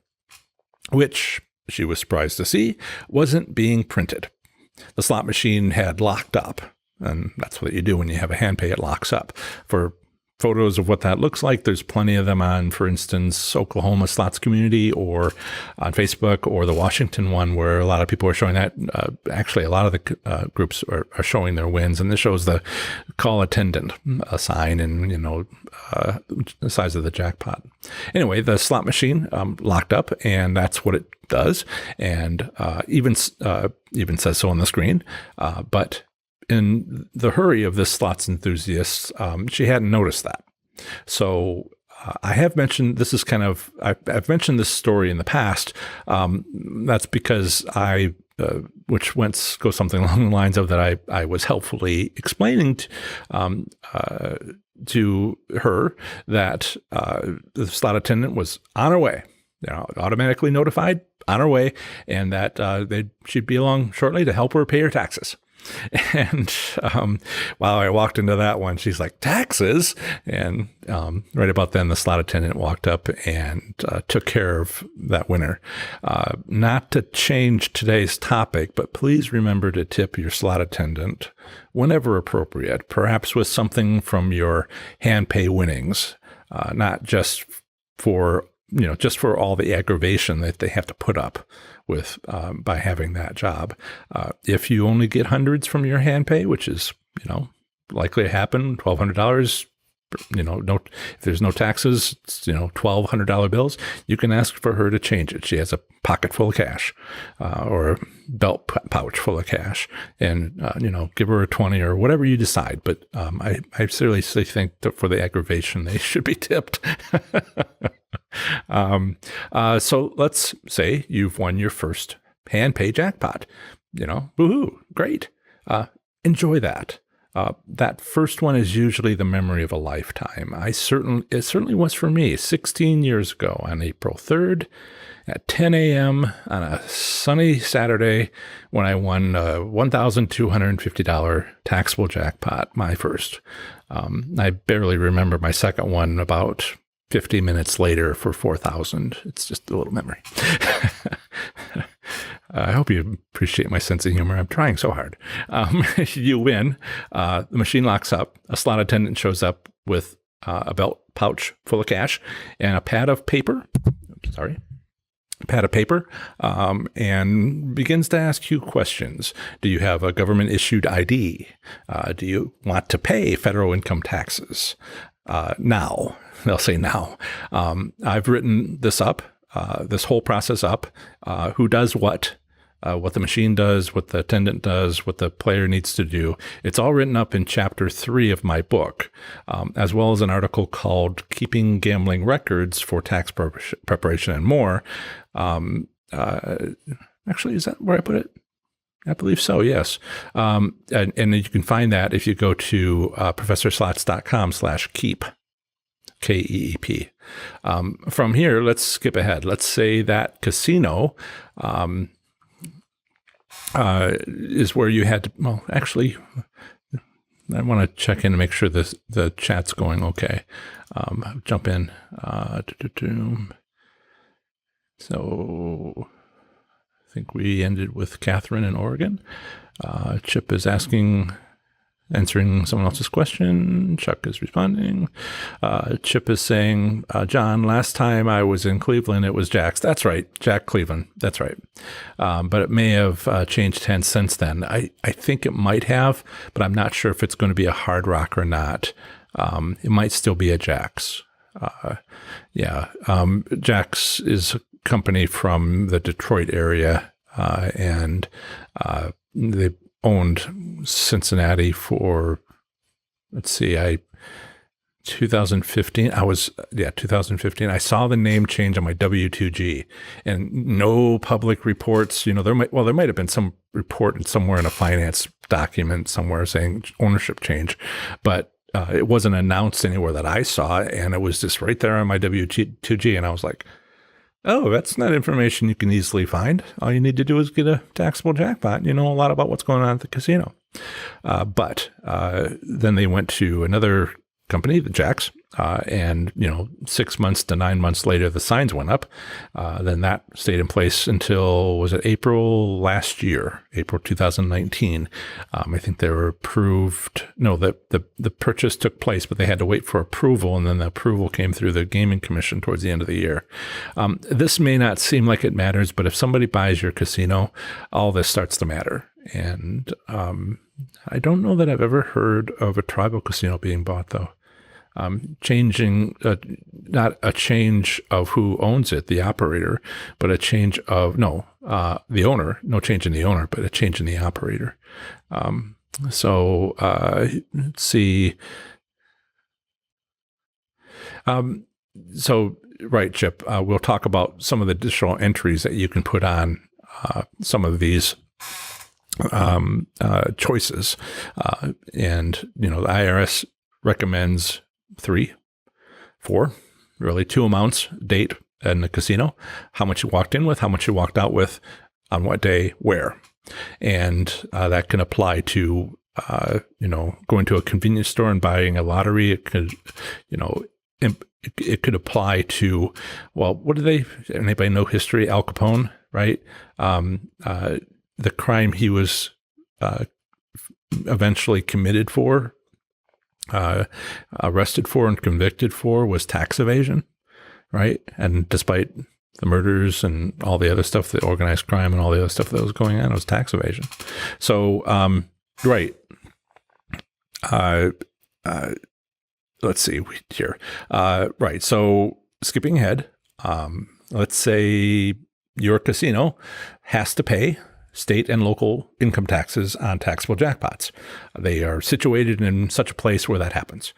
which she was surprised to see wasn't being printed. The slot machine had locked up, and that's what you do when you have a hand pay, it locks up. For photos of what that looks like, there's plenty of them on, for instance, Oklahoma Slots Community or on Facebook, or the Washington one where a lot of people are showing that. Actually, a lot of the groups are showing their wins, and this shows the call attendant sign and, the size of the jackpot. Anyway, the slot machine locked up, and that's what it does, and even says so on the screen, but in the hurry of this slots enthusiast, she hadn't noticed that. So I have mentioned, I've mentioned this story in the past. That's because goes something along the lines of that I was helpfully explaining to her that the slot attendant was on her way, automatically notified, on her way, and that she'd be along shortly to help her pay her taxes. And while I walked into that one, she's like, taxes? And right about then, the slot attendant walked up and took care of that winner. Not to change today's topic, but please remember to tip your slot attendant whenever appropriate, perhaps with something from your hand pay winnings, not just for all the aggravation that they have to put up with by having that job. If you only get hundreds from your hand pay, which is, likely to happen, $1,200, if there's no taxes, it's, $1,200 bills, you can ask for her to change it. She has a pocket full of cash or a belt pouch full of cash, and, give her a 20 or whatever you decide. But I seriously think that for the aggravation, they should be tipped. So let's say you've won your first hand pay jackpot, woohoo, great. Enjoy that. That first one is usually the memory of a lifetime. It certainly was for me 16 years ago on April 3rd at 10 a.m. on a sunny Saturday when I won a $1,250 taxable jackpot, my first. I barely remember my second one about 50 minutes later for $4,000. It's just a little memory. I hope you appreciate my sense of humor. I'm trying so hard. You win. The machine locks up. A slot attendant shows up with a belt pouch full of cash and a pad of paper. And begins to ask you questions. Do you have a government-issued ID? Do you want to pay federal income taxes? Now. They'll say now. I've written this up, this whole process up, who does what the machine does, what the attendant does, what the player needs to do. It's all written up in chapter 3 of my book, as well as an article called Keeping Gambling Records for Tax Preparation and More. Actually, is that where I put it? I believe so, yes. And you can find that if you go to professorslots.com/keep. KEEP. From here, let's skip ahead. Let's say that casino is where you had to, well, actually, I want to check in to make sure the chat's going okay. Jump in. So I think we ended with Catherine in Oregon. Chip is answering someone else's question. Chuck is responding. Chip is saying, John, last time I was in Cleveland, it was Jack's. That's right, Jack Cleveland. That's right. But it may have changed hands since then. I think it might have, but I'm not sure if it's going to be a Hard Rock or not. It might still be a Jack's. Jack's is a company from the Detroit area, and they owned Cincinnati for, 2015. 2015. I saw the name change on my W-2G, and no public reports. There might have been some report somewhere in a finance document somewhere saying ownership change, but it wasn't announced anywhere that I saw, and it was just right there on my W-2G, and I was like, oh, that's not information you can easily find. All you need to do is get a taxable jackpot. You know a lot about what's going on at the casino. But then they went to another company, the Jacks, and 6 months to 9 months later, the signs went up. Then that stayed in place until, was it April last year, April 2019. I think they were approved. No, the purchase took place, but they had to wait for approval, and then the approval came through the Gaming Commission towards the end of the year. This may not seem like it matters, but if somebody buys your casino, all this starts to matter. And I don't know that I've ever heard of a tribal casino being bought, though. Changing, not a change of who owns it, the operator, but a change of, the owner, no change in the owner, but a change in the operator. Let's see. Right, Chip, we'll talk about some of the additional entries that you can put on some of these choices. And, the IRS recommends 3, 4, really 2 amounts, date and the casino, how much you walked in with, how much you walked out with, on what day, where. And that can apply to, going to a convenience store and buying a lottery. It could, it could apply to, well, anybody know history? Al Capone, right? The crime he was eventually committed for, arrested for and convicted for was tax evasion, right? And despite the murders and all the other stuff, the organized crime and all the other stuff that was going on, it was tax evasion. So, right. Let's see here. Right. So skipping ahead, let's say your casino has to pay state and local income taxes on taxable jackpots. They are situated in such a place where that happens.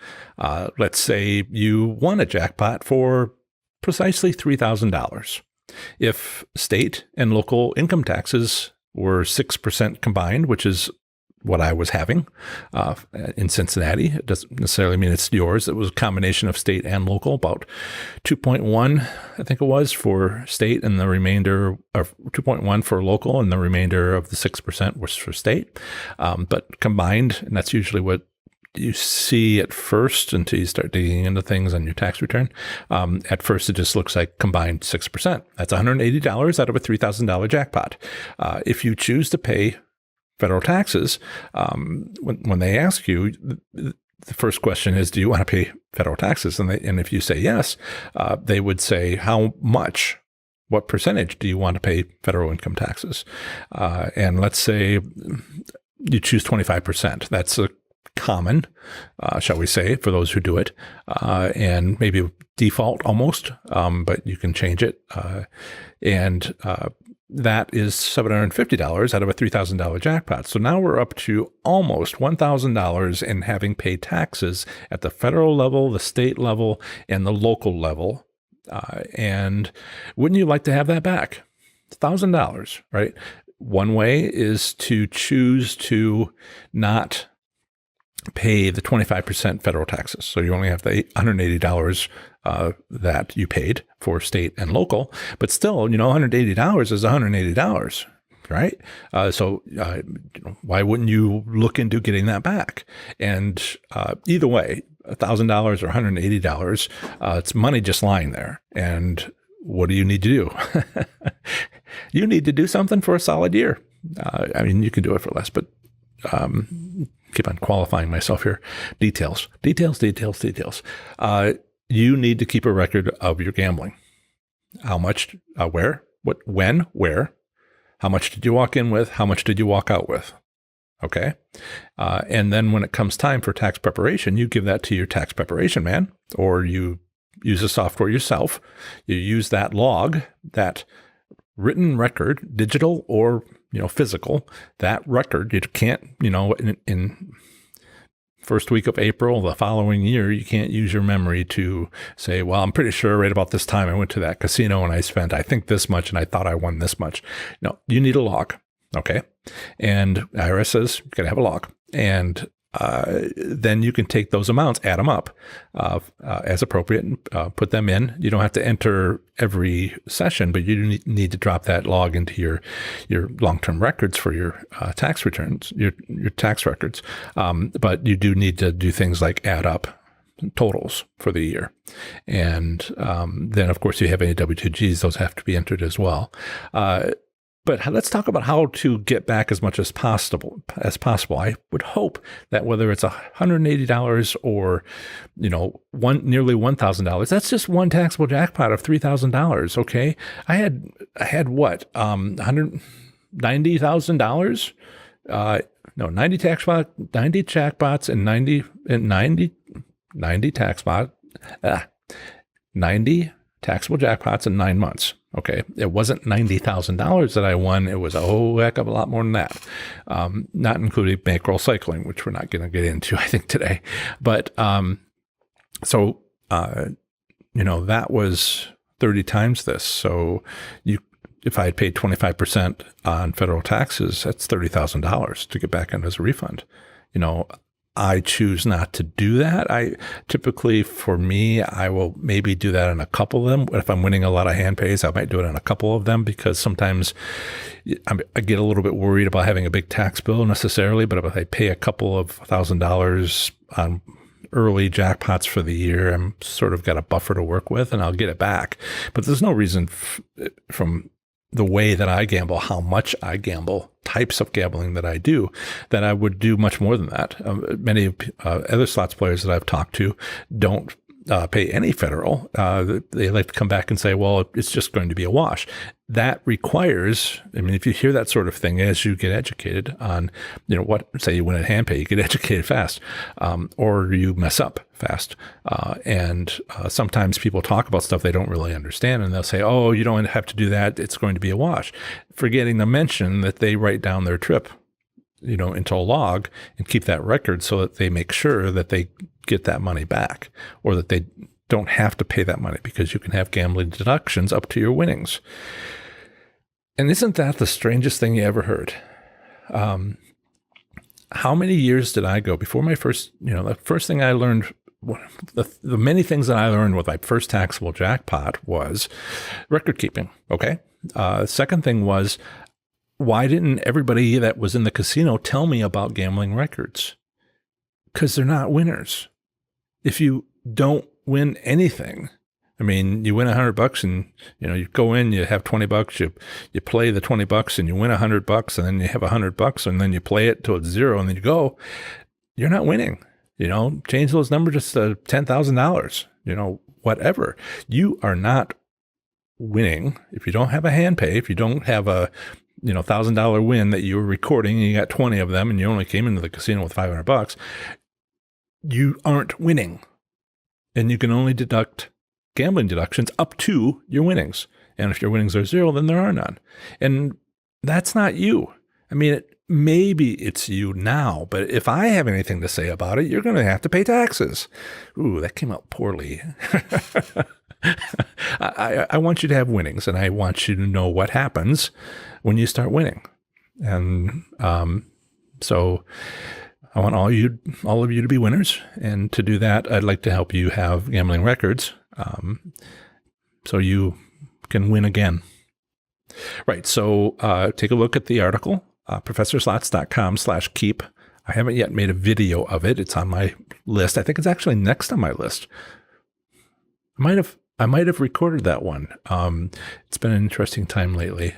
Let's say you won a jackpot for precisely $3,000. If state and local income taxes were 6% combined, which is what I was having in Cincinnati. It doesn't necessarily mean it's yours. It was a combination of state and local, about 2.1, I think it was, for state, and the remainder of 2.1 for local, and the remainder of the 6% was for state. But combined, and that's usually what you see at first until you start digging into things on your tax return. At first, it just looks like combined 6%. That's $180 out of a $3,000 jackpot. If you choose to pay federal taxes, when they ask you, the first question is, do you want to pay federal taxes? And if you say yes, they would say, how much, what percentage do you want to pay federal income taxes? And let's say you choose 25%. That's a common, shall we say, for those who do it, and maybe default almost, but you can change it. And that is $750 out of a $3,000 jackpot. So now we're up to almost $1,000 in having paid taxes at the federal level, the state level, and the local level. And wouldn't you like to have that back? $1,000, right? One way is to choose to not pay the 25% federal taxes. So you only have the $180 that you paid for state and local, but still, $180 is $180, right? So why wouldn't you look into getting that back? And either way, $1,000 or $180, it's money just lying there. And what do you need to do? You need to do something for a solid year. You can do it for less, but keep on qualifying myself here. Details. You need to keep a record of your gambling. How much, where, what, when, where, how much did you walk in with? How much did you walk out with? Okay. And then when it comes time for tax preparation, you give that to your tax preparation man, or you use the software yourself. You use that log, that written record, digital or physical, that record. You can't, in first week of April the following year, you can't use your memory to say, well, I'm pretty sure right about this time I went to that casino and I spent, I think, this much and I thought I won this much. No, you need a log. Okay. And IRS says you got to have a log. And then you can take those amounts, add them up as appropriate, and put them in. You don't have to enter every session, but you need to drop that log into your long-term records for your tax returns, your tax records. But you do need to do things like add up totals for the year. And then, of course, you have any W-2Gs, those have to be entered as well. But let's talk about how to get back as much as possible. I would hope that whether it's $180 or, nearly $1,000, that's just one taxable jackpot of $3,000. Okay, I had what, $190,000? No, 90 jackpots and 90 taxable jackpots in 9 months. Okay, it wasn't $90,000 that I won. It was a whole heck of a lot more than that, not including bankroll cycling, which we're not going to get into, I think, today. But that was 30 times this. So if I had paid 25% on federal taxes, that's $30,000 to get back in as a refund. I choose not to do that. I typically, for me, I will maybe do that on a couple of them. If I'm winning a lot of hand pays, I might do it on a couple of them, because sometimes I get a little bit worried about having a big tax bill necessarily. But if I pay a couple of $1,000 on early jackpots for the year, I'm sort of got a buffer to work with, and I'll get it back. But there's no reason from the way that I gamble, how much I gamble, types of gambling that I do, that I would do much more than that. Many other slots players that I've talked to don't pay any federal. They like to come back and say, well, it's just going to be a wash. That requires, I mean, if you hear that sort of thing as you get educated on, what, say you win at hand pay, you get educated fast, or you mess up fast. And sometimes people talk about stuff they don't really understand, and they'll say, oh, you don't have to do that, it's going to be a wash, forgetting to mention that they write down their trip, into a log and keep that record so that they make sure that they get that money back, or that they don't have to pay that money, because you can have gambling deductions up to your winnings. And isn't that the strangest thing you ever heard? How many years did I go before my first, the first thing I learned, the many things that I learned with my first taxable jackpot was record keeping. Okay. Second thing was, why didn't everybody that was in the casino tell me about gambling records? Because they're not winners. If you don't win anything, I mean, you win $100 and, you go in, you have $20, you play the $20 and you win $100, and then you have $100 and then you play it till it's zero and then you go, you're not winning. Change those numbers just to $10,000, whatever. You are not winning. If you don't have a hand pay, if you don't have a, $1,000 win that you were recording and you got 20 of them and you only came into the casino with $500, you aren't winning. And you can only deduct gambling deductions up to your winnings. And if your winnings are zero, then there are none. And that's not you. I mean, maybe it's you now, but if I have anything to say about it, you're going to have to pay taxes. Ooh, that came out poorly. I want you to have winnings, and I want you to know what happens when you start winning. And so I want all of you to be winners. And to do that, I'd like to help you have gambling records, so you can win again. Right. So take a look at the article, professorslots.com/keep. I haven't yet made a video of it. It's on my list. I think it's actually next on my list. I might have recorded that one. It's been an interesting time lately,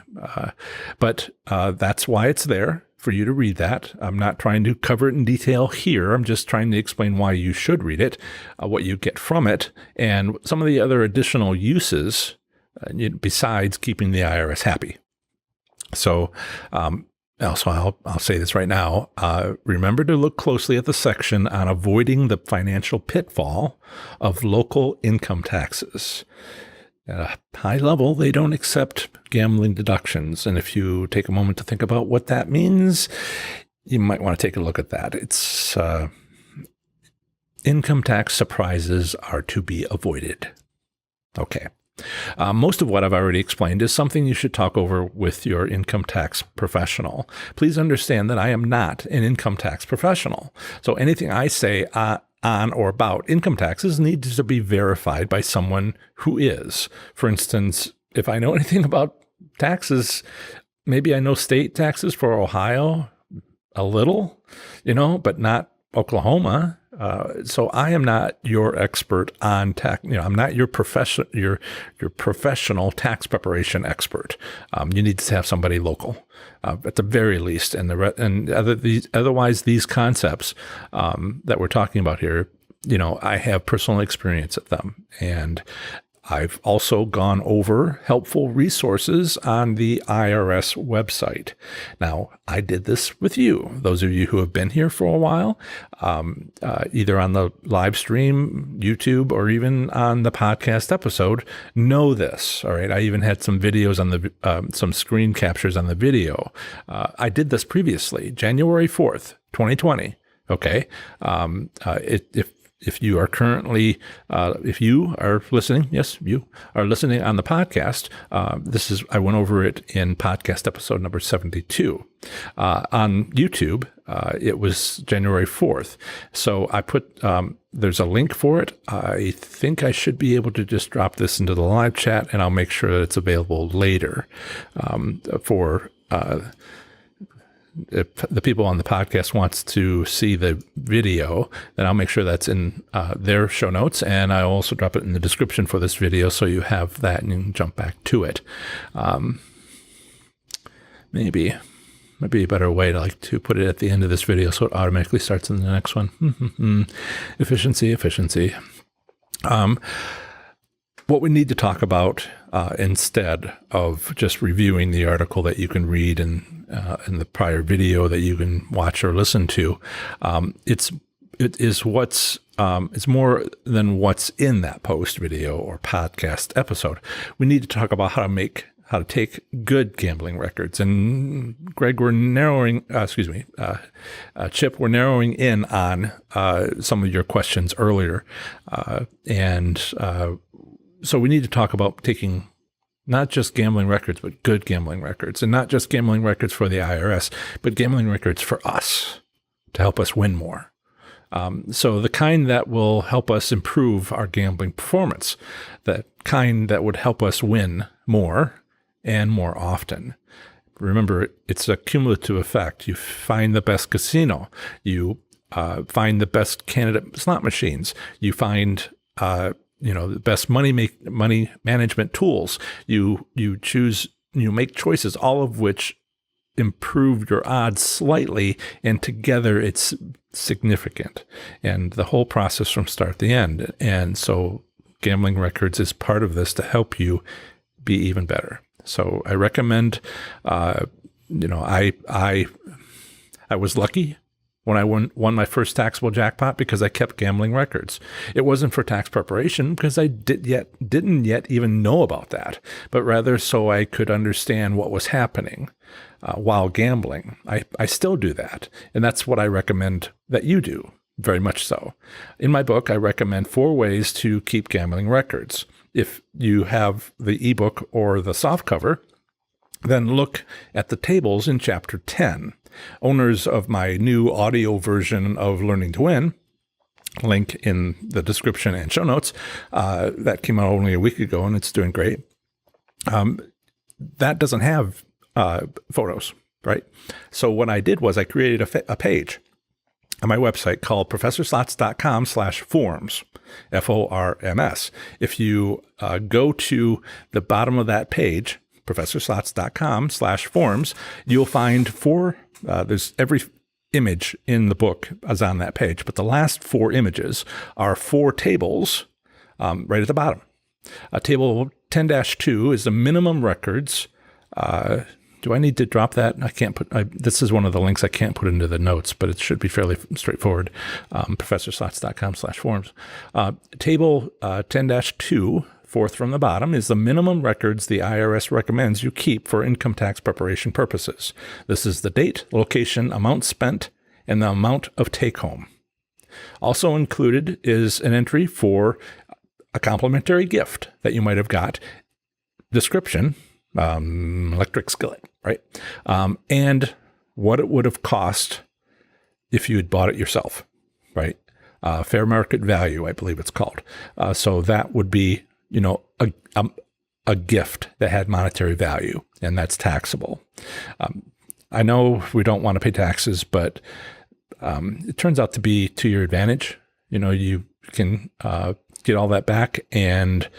but that's why it's there, for you to read that. I'm not trying to cover it in detail here. I'm just trying to explain why you should read it, what you get from it, and some of the other additional uses besides keeping the IRS happy. So also, I'll say this right now. Remember to look closely at the section on avoiding the financial pitfall of local income taxes. At a high level, they don't accept gambling deductions. And if you take a moment to think about what that means, you might want to take a look at that. It's income tax surprises are to be avoided. Okay. Most of what I've already explained is something you should talk over with your income tax professional. Please understand that I am not an income tax professional. So anything I say on or about income taxes needs to be verified by someone who is. For instance, if I know anything about taxes, maybe I know state taxes for Ohio a little, but not Oklahoma. So I am not your expert on tax. I'm not your your professional tax preparation expert. You need to have somebody local, at the very least. And otherwise, these concepts that we're talking about here, I have personal experience at them, and I've also gone over helpful resources on the IRS website. Now, I did this with you, those of you who have been here for a while, either on the live stream, YouTube, or even on the podcast episode, know this. All right. I even had some videos on some screen captures on the video. I did this previously, January 4th, 2020. Okay. if you are currently, if you are listening, yes, you are listening on the podcast, I went over it in podcast episode number 72. On YouTube, it was January 4th. So I put, there's a link for it. I think I should be able to just drop this into the live chat, and I'll make sure that it's available later for if the people on the podcast wants to see the video, then I'll make sure that's in their show notes, and I'll also drop it in the description for this video so you have that and you can jump back to it. Maybe a better way to put it at the end of this video so it automatically starts in the next one. Efficiency. What we need to talk about instead of just reviewing the article that you can read and the prior video that you can watch or listen to, it's more than what's in that post video or podcast episode. We need to talk about how to take good gambling records. And Greg, Chip, we're narrowing in on some of your questions earlier, so we need to talk about taking not just gambling records, but good gambling records, and not just gambling records for the IRS, but gambling records for us to help us win more. So the kind that will help us improve our gambling performance, that kind that would help us win more and more often. Remember, it's a cumulative effect. You find the best casino, you find the best candidate slot machines, you find the best money management tools. You make choices, all of which improve your odds slightly, and together it's significant. And the whole process from start to end. And so gambling records is part of this to help you be even better. So I recommend, I was lucky when I won my first taxable jackpot because I kept gambling records. It wasn't for tax preparation because I didn't yet even know about that, but rather so I could understand what was happening while gambling. I still do that, and that's what I recommend that you do, very much so. In my book, I recommend 4 ways to keep gambling records. If you have the ebook or the softcover, then look at the tables in Chapter 10. Owners of my new audio version of Learning to Win, link in the description and show notes, that came out only a week ago and it's doing great. That doesn't have photos, right? So what I did was I created a page on my website called professorslots.com/forms, FORMS. If you go to the bottom of that page, professorslots.com/forms, you'll find 4, there's every image in the book is on that page, but the last 4 images are 4 tables right at the bottom. Table 10-2 is the minimum records. Do I need to drop that? I can't this is one of the links I can't put into the notes, but it should be fairly straightforward. professorslots.com/forms. Table 10-2, 4th from the bottom, is the minimum records the IRS recommends you keep for income tax preparation purposes. This is the date, location, amount spent, and the amount of take-home. Also included is an entry for a complimentary gift that you might have got. Description, electric skillet, right? And what it would have cost if you had bought it yourself, right? Fair market value, I believe it's called. So that would be, a gift that had monetary value, and that's taxable. I know we don't want to pay taxes, but it turns out to be to your advantage. You can get all that back and,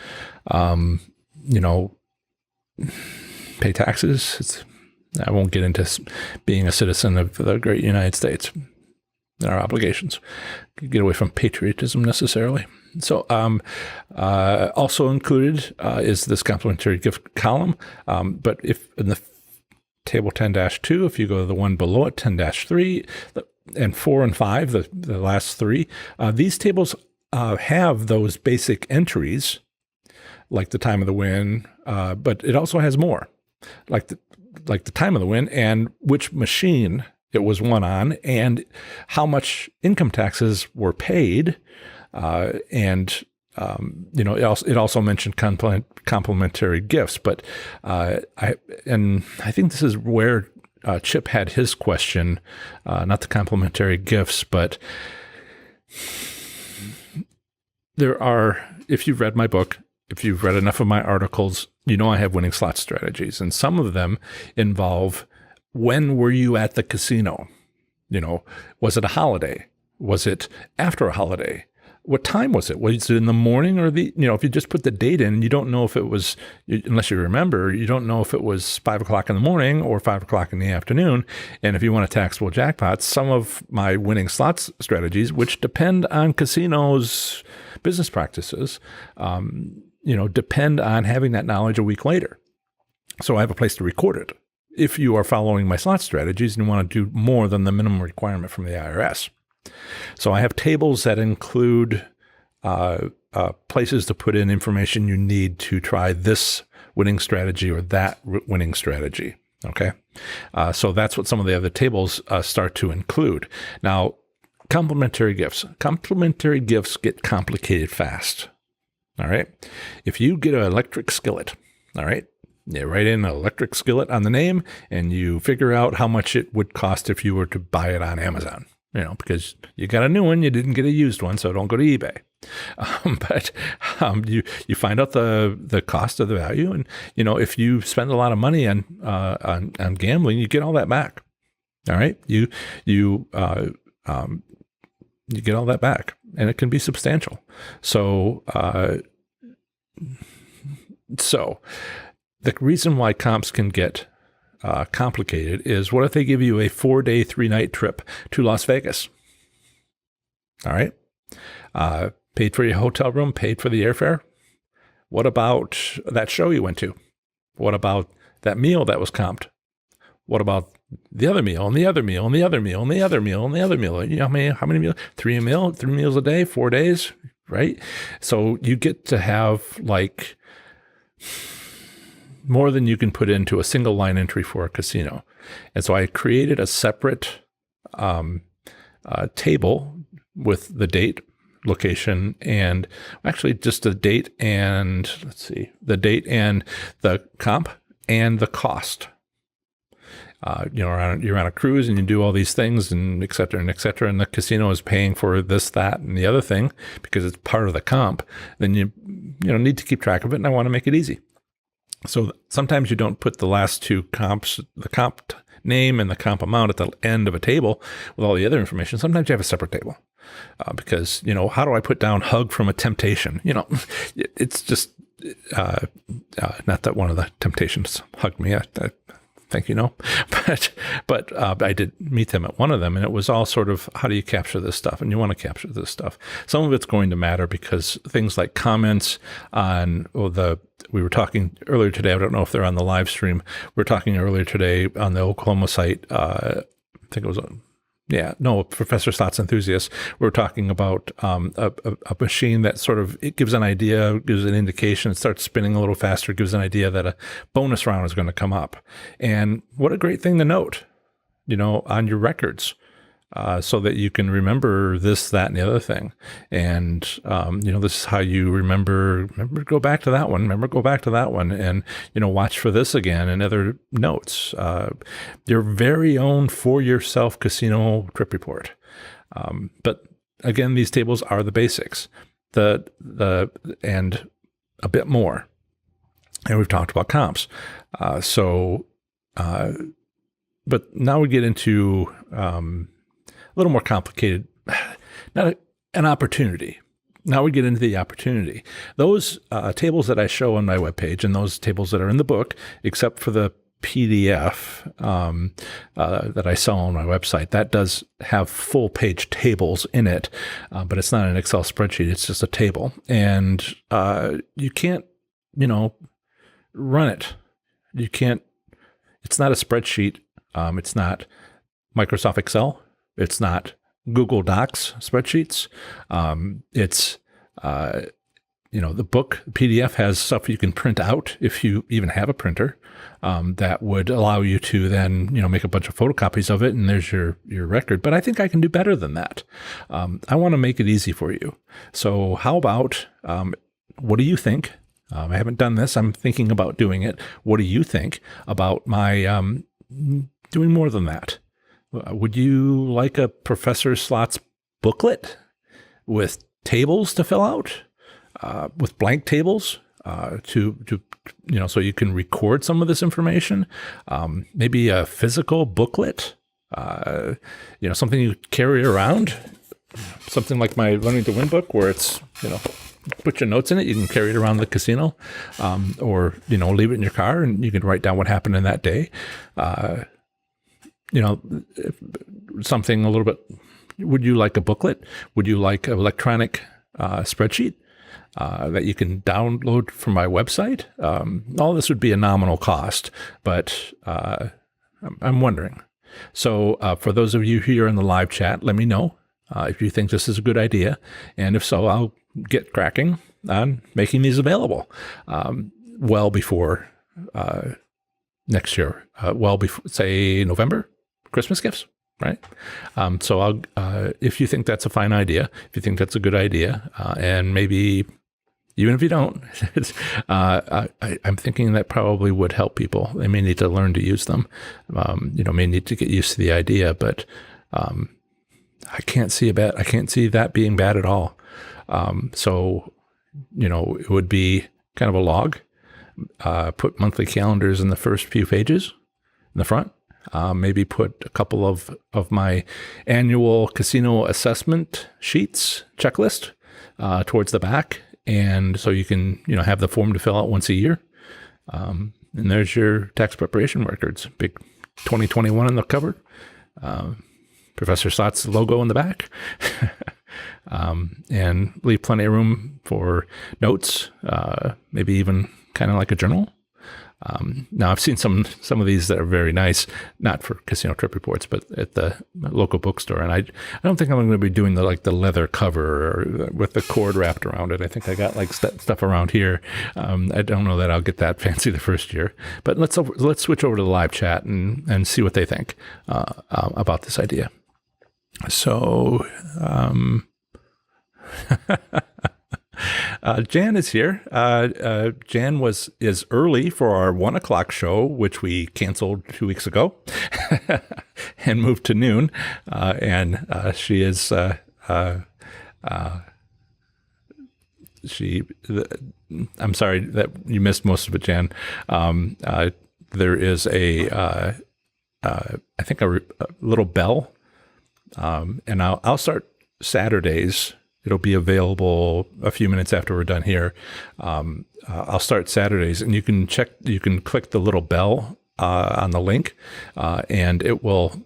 pay taxes. I won't get into being a citizen of the great United States and our obligations. Get away from patriotism necessarily. So also included is this complimentary gift column. But if in the table 10-2, if you go to the one below it, 10-3, and 4 and 5, the last 3, these tables have those basic entries, like the time of the win, but it also has more, like the time of the win and which machine it was won on and how much income taxes were paid And it also mentioned complementary gifts, but I think this is where Chip had his question, not the complementary gifts, but there are, if you've read my book, if you've read enough of my articles, I have winning slot strategies, and some of them involve, when were you at the casino? Was it a holiday? Was it after a holiday? What time was it? Was it in the morning or if you just put the date in, you don't know if it was, unless you remember, you don't know if it was 5 o'clock in the morning or 5 o'clock in the afternoon. And if you want a taxable jackpot, some of my winning slots strategies, which depend on casinos' business practices, depend on having that knowledge a week later. So I have a place to record it. If you are following my slot strategies and you want to do more than the minimum requirement from the IRS. So I have tables that include places to put in information you need to try this winning strategy or that winning strategy. Okay. So that's what some of the other tables start to include. Now, complementary gifts. Complementary gifts get complicated fast. All right. If you get an electric skillet, all right, you write in an electric skillet on the name and you figure out how much it would cost if you were to buy it on Amazon. Because you got a new one, you didn't get a used one, so don't go to eBay. But you find out the cost of the value, and if you spend a lot of money on gambling, you get all that back. All right, you get all that back, and it can be substantial. So the reason why comps can get complicated is, what if they give you a 4-day, 3-night trip to Las Vegas? All right. Paid for your hotel room, paid for the airfare. What about that show you went to? What about that meal that was comped? What about the other meal and the other meal and the other meal and the other meal and the other meal? How many meals? 3 meals a day, 4 days, right? So you get to have more than you can put into a single line entry for a casino. And so I created a separate table with the date, location, and actually just the date and, the date and the comp and the cost. You're on a cruise and you do all these things and et cetera, and the casino is paying for this, that, and the other thing because it's part of the comp. Then you need to keep track of it, and I want to make it easy. So sometimes you don't put the last two comps, the comp name and the comp amount, at the end of a table with all the other information. Sometimes you have a separate table because, how do I put down hug from a temptation? It's just not that one of the temptations hugged me. I think but I did meet them at one of them, and it was all sort of, how do you capture this stuff? And you want to capture this stuff. Some of it's going to matter because things like comments on we were talking earlier today. I don't know if they're on the live stream. We were talking earlier today on the Oklahoma site. I think it was Professor Slots Enthusiast. We were talking about a machine that sort of, it gives an idea, gives an indication, it starts spinning a little faster, gives an idea that a bonus round is going to come up. And what a great thing to note, on your records, so that you can remember this, that, and the other thing. And, this is how you remember, go back to that one, and, watch for this again, and other notes. Your very own for yourself casino trip report. But again, these tables are the basics, and a bit more. And we've talked about comps. But now we get into, a little more complicated, an opportunity. Now we get into the opportunity. Those tables that I show on my webpage and those tables that are in the book, except for the PDF that I sell on my website, that does have full page tables in it, but it's not an Excel spreadsheet. It's just a table. And you can't, run it. You can't, it's not a spreadsheet. It's not Microsoft Excel. It's not Google Docs spreadsheets. the book PDF has stuff you can print out if you even have a printer, that would allow you to then, make a bunch of photocopies of it, and there's your record. But I think I can do better than that. I want to make it easy for you. So how about, what do you think? I haven't done this. I'm thinking about doing it. What do you think about my doing more than that? Would you like a Professor Slots booklet with tables to fill out, with blank tables so you can record some of this information? Maybe a physical booklet, something you carry around, something like my Learning to Win book, where it's, put your notes in it. You can carry it around the casino, or, leave it in your car and you can write down what happened in that day. Something a little bit. Would you like a booklet? Would you like an electronic spreadsheet that you can download from my website? All this would be a nominal cost, but I'm wondering. So for those of you here in the live chat, let me know if you think this is a good idea. And if so, I'll get cracking on making these available well before next year, well before, say, November, Christmas gifts. Right. So I'll, if you think that's a fine idea, if you think that's a good idea, and maybe even if you don't, I'm thinking that probably would help people. They may need to learn to use them, may need to get used to the idea, but I can't see that being bad at all. So, it would be kind of a log, put monthly calendars in the first few pages in the front. Maybe put a couple of my annual casino assessment sheets, checklist, towards the back. And so you can, have the form to fill out once a year. And there's your tax preparation records, big 2021 on the cover, Professor Slots logo in the back, and leave plenty of room for notes, maybe even kind of like a journal. Now I've seen some of these that are very nice, not for casino trip reports, but at the local bookstore. And I don't think I'm going to be doing the leather cover or with the cord wrapped around it. I think I got stuff around here. I don't know that I'll get that fancy the first year, but let's switch over to the live chat and see what they think, about this idea. So, Jan is here. Jan is early for our 1:00 show, which we canceled 2 weeks ago and moved to noon. And she is, I'm sorry that you missed most of it, Jan. There is I think a little bell, and I'll start Saturdays. It'll be available a few minutes after we're done here. I'll start Saturdays, and you can click the little bell on the link, and it will,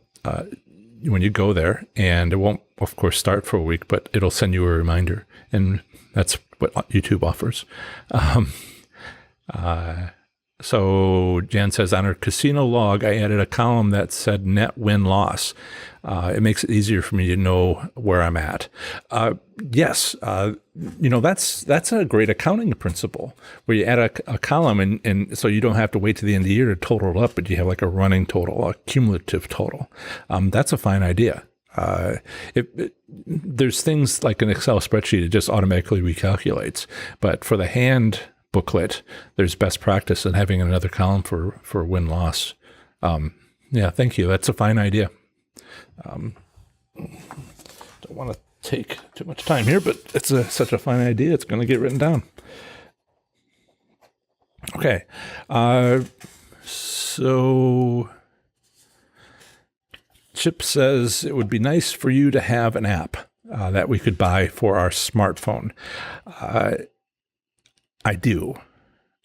when you go there, and it won't, of course, start for a week, but it'll send you a reminder, and that's what YouTube offers. So Jan says, on her casino log, I added a column that said net win-loss. It makes it easier for me to know where I'm at. Yes, that's a great accounting principle, where you add a column, and so you don't have to wait to the end of the year to total it up, but you have like a running total, a cumulative total. That's a fine idea. There's things like an Excel spreadsheet, it just automatically recalculates. But for the hand booklet, there's best practice in having another column for win-loss. Yeah, thank you. That's a fine idea. Don't want to take too much time here, but it's such a fine idea. It's going to get written down. Okay. So Chip says it would be nice for you to have an app that we could buy for our smartphone. I do.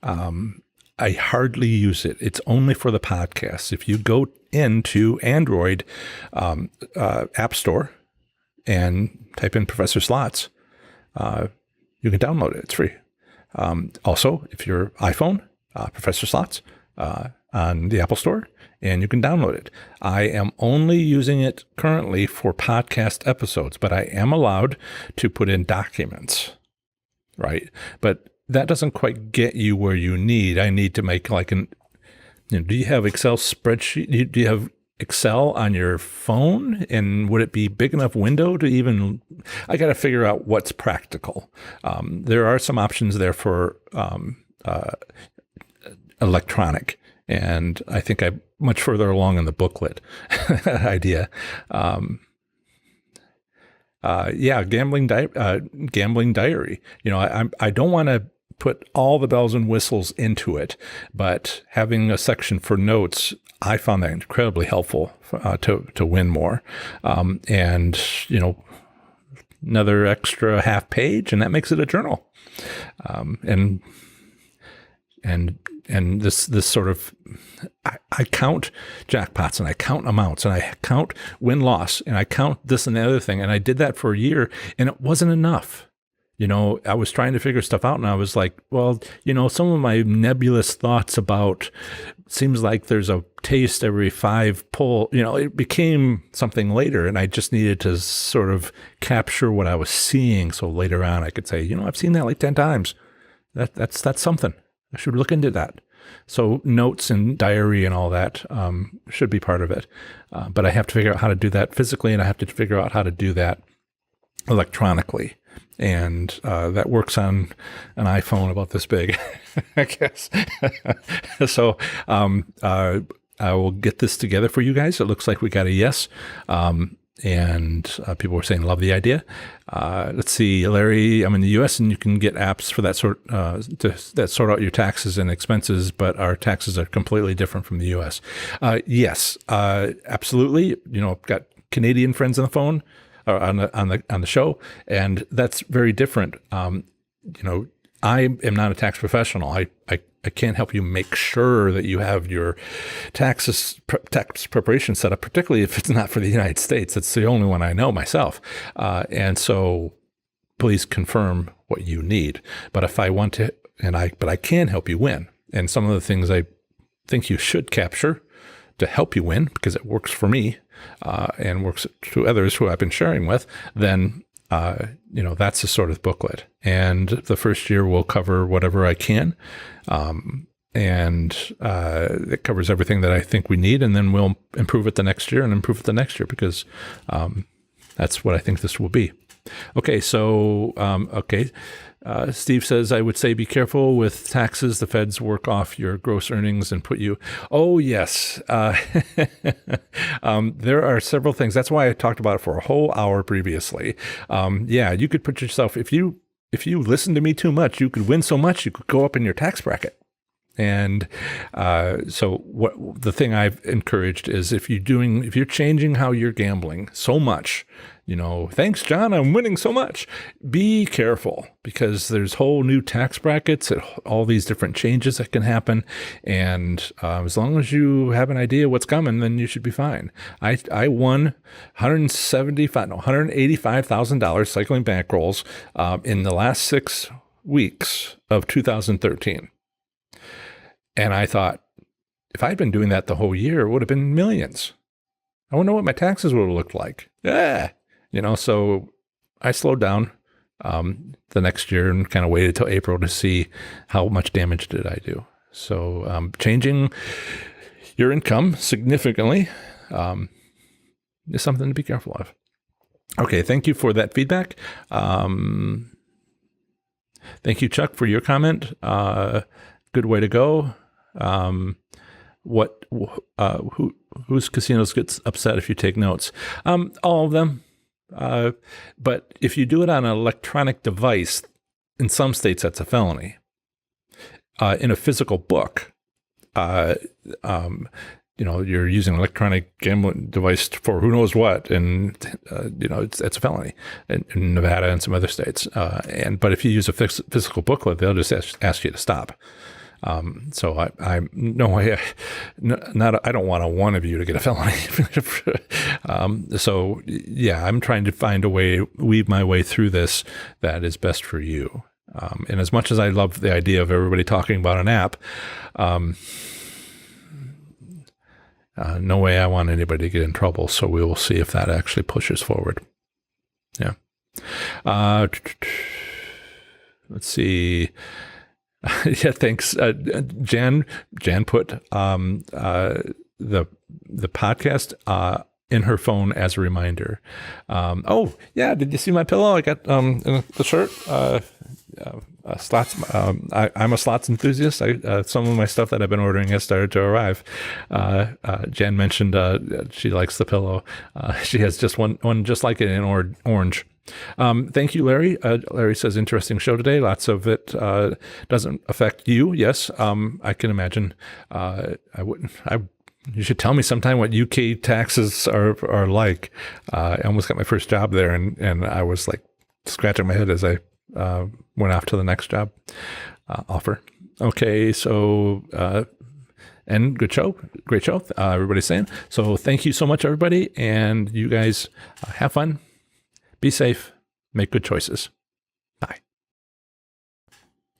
I hardly use it. It's only for the podcasts. If you go into Android App Store and type in Professor Slots, you can download it. It's free. Also, if you're iPhone, Professor Slots on the Apple Store, and you can download it. I am only using it currently for podcast episodes, but I am allowed to put in documents. right? But that doesn't quite get you where you need. I need to make like do you have Excel spreadsheet? Do you have Excel on your phone? And would it be big enough window to even, I got to figure out what's practical. There are some options there for electronic. And I think I'm much further along in the booklet idea. Gambling diary. I don't want to put all the bells and whistles into it, but having a section for notes, I found that incredibly helpful to win more. And another extra half page, and that makes it a journal. And this sort of, I count jackpots, and I count amounts, and I count win-loss, and I count this and the other thing. And I did that for a year, and it wasn't enough. I was trying to figure stuff out, and I was like, well, some of my nebulous thoughts about, seems like there's a taste every 5 pull, it became something later, and I just needed to sort of capture what I was seeing. So later on I could say, I've seen that like 10 times. That's something. I should look into that. So notes and diary and all that should be part of it. But I have to figure out how to do that physically, and I have to figure out how to do that electronically. And that works on an iPhone about this big, I guess. So I will get this together for you guys. It looks like we got a yes. And people were saying, love the idea. Let's see, Larry, I'm in the U.S. and you can get apps for that that sort out your taxes and expenses, but our taxes are completely different from the U.S. Yes, absolutely. I've got Canadian friends on the phone, or on the show, and that's very different. I am not a tax professional. I can't help you make sure that you have your tax preparation set up, particularly if it's not for the United States. It's the only one I know myself. And so please confirm what you need. But if I want to, but I can help you win. And some of the things I think you should capture to help you win, because it works for me, and works to others who I've been sharing with, then that's the sort of booklet. And the first year will cover whatever I can. And it covers everything that I think we need. And then we'll improve it the next year and improve it the next year, because that's what I think this will be. Okay. So, Steve says, I would say be careful with taxes. The feds work off your gross earnings and put you. Oh, yes. There are several things. That's why I talked about it for a whole hour previously. You could put yourself, if you listen to me too much, you could win so much, you could go up in your tax bracket. And so the thing I've encouraged is if you're changing how you're gambling so much, thanks, John, I'm winning so much. Be careful, because there's whole new tax brackets and all these different changes that can happen. And as long as you have an idea what's coming, then you should be fine. I won $185,000 cycling bankrolls in the last 6 weeks of 2013. And I thought, if I'd been doing that the whole year, it would have been millions. I wonder what my taxes would have looked like. Yeah. So I slowed down the next year and kind of waited till April to see how much damage did I do. So changing your income significantly is something to be careful of. Okay, thank you for that feedback. Thank you, Chuck, for your comment. Good way to go. Whose casinos gets upset if you take notes? All of them. But if you do it on an electronic device, in some states that's a felony. In a physical book, you're using an electronic gambling device for who knows what, and it's a felony in Nevada and some other states. But if you use a physical booklet, they'll just ask you to stop. So I don't want one of you to get a felony. So yeah, I'm trying to find a way, weave my way through this that is best for you. And as much as I love the idea of everybody talking about an app, no way I want anybody to get in trouble. So we will see if that actually pushes forward. Yeah. let's see. Yeah, thanks. Jan put the podcast in her phone as a reminder. Oh, yeah. Did you see my pillow? I got in the shirt. Slots. I'm a slots enthusiast. Some of my stuff that I've been ordering has started to arrive. Jan mentioned she likes the pillow. She has just one just like it in orange. Thank you, Larry. Larry says, interesting show today. Lots of it doesn't affect you. Yes, I can imagine. You should tell me sometime what UK taxes are like. I almost got my first job there, and I was like scratching my head as I went off to the next job offer. Okay, so and great show. Everybody's saying so. Thank you so much, everybody, and you guys have fun. Be safe. Make good choices. Bye.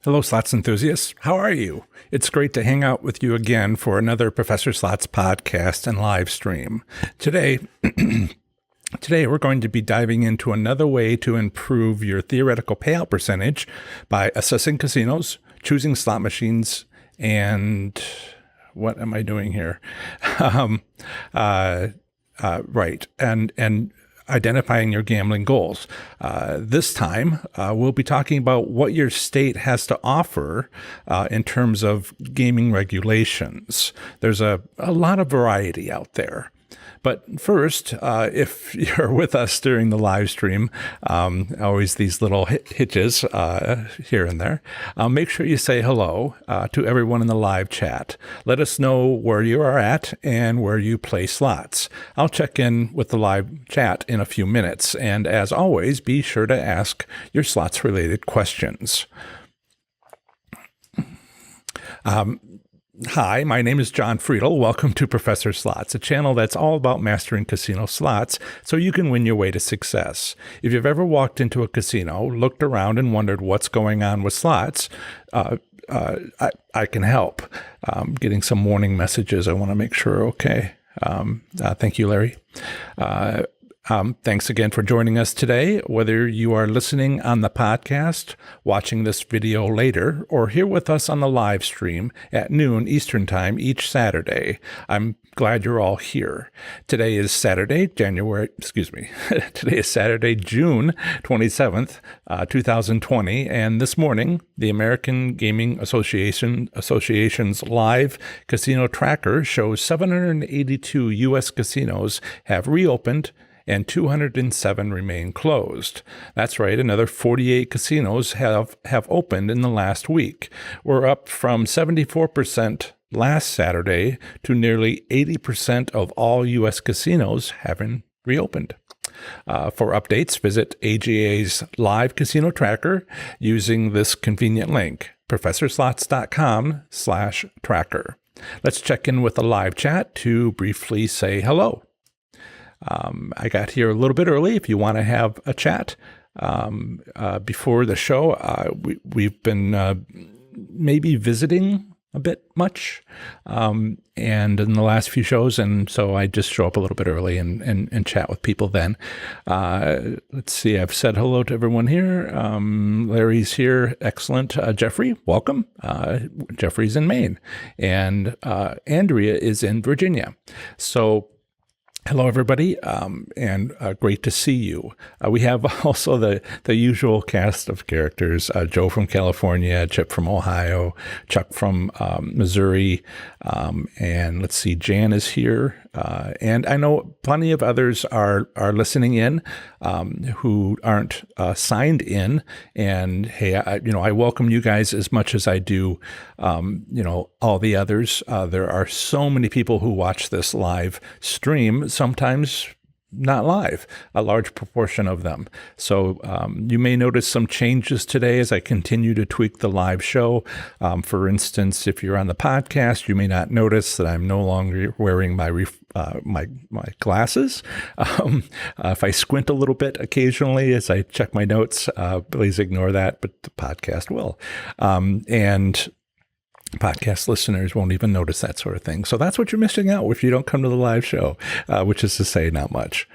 Hello, Slots enthusiasts. How are you? It's great to hang out with you again for another Professor Slots podcast and live stream. Today we're going to be diving into another way to improve your theoretical payout percentage by assessing casinos, choosing slot machines, and what am I doing here? Right. And identifying your gambling goals. This time, we'll be talking about what your state has to offer in terms of gaming regulations. There's a lot of variety out there. But first, if you're with us during the live stream, always these little hitches here and there, make sure you say hello to everyone in the live chat. Let us know where you are at and where you play slots. I'll check in with the live chat in a few minutes. And as always, be sure to ask your slots-related questions. Hi, my name is John Friedel. Welcome to Professor Slots, a channel that's all about mastering casino slots so you can win your way to success. If you've ever walked into a casino, looked around, and wondered what's going on with slots, I can help. Getting some warning messages. I want to make sure. Okay. Thank you, Larry. Thanks again for joining us today, whether you are listening on the podcast, watching this video later, or here with us on the live stream at noon Eastern Time each Saturday. I'm glad you're all here. Today is Saturday, June 27th, 2020, and this morning, the American Gaming Association's live casino tracker shows 782 U.S. casinos have reopened and 207 remain closed. That's right, another 48 casinos have opened in the last week. We're up from 74% last Saturday to nearly 80% of all U.S. casinos having reopened. For updates, visit AGA's live casino tracker using this convenient link, professorslots.com/tracker. Let's check in with the live chat to briefly say hello. I got here a little bit early. If you want to have a chat before the show, we've been maybe visiting a bit much and in the last few shows, and so I just show up a little bit early and chat with people then. Let's see. I've said hello to everyone here. Larry's here. Excellent. Jeffrey, welcome. Jeffrey's in Maine, and Andrea is in Virginia. So hello, everybody, and great to see you. We have also the usual cast of characters, Joe from California, Chip from Ohio, Chuck from Missouri, and let's see, Jan is here. And I know plenty of others are listening in who aren't signed in. And hey, I welcome you guys as much as I do, all the others. There are so many people who watch this live stream, sometimes not live, a large proportion of them. So you may notice some changes today as I continue to tweak the live show. For instance, if you're on the podcast, you may not notice that I'm no longer wearing my glasses. If I squint a little bit occasionally as I check my notes, please ignore that, but the podcast will. And podcast listeners won't even notice that sort of thing. So that's what you're missing out if you don't come to the live show, which is to say not much.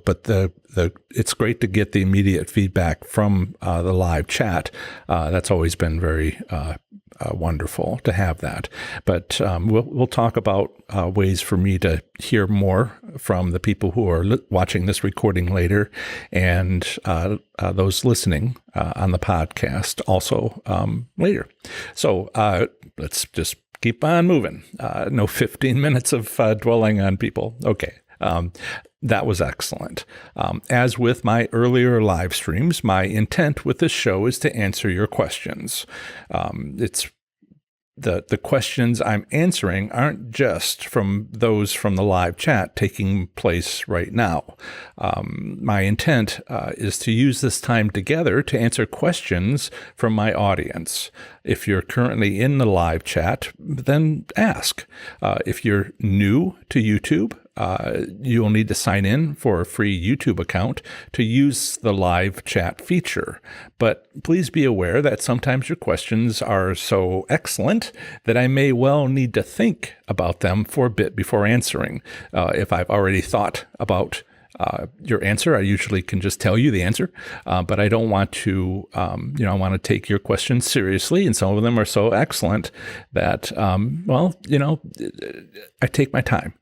but it's great to get the immediate feedback from the live chat. That's always been very wonderful to have that. But we'll talk about ways for me to hear more from the people who are watching this recording later, and those listening on the podcast also later. So let's just keep on moving. No 15 minutes of dwelling on people. Okay. That was excellent. As with my earlier live streams, my intent with this show is to answer your questions. It's the questions I'm answering aren't just from those from the live chat taking place right now. My intent is to use this time together to answer questions from my audience. If you're currently in the live chat, then ask. If you're new to YouTube, you'll need to sign in for a free YouTube account to use the live chat feature. But please be aware that sometimes your questions are so excellent that I may well need to think about them for a bit before answering. If I've already thought about your answer, I usually can just tell you the answer, but I don't want to, I want to take your questions seriously, and some of them are so excellent that, I take my time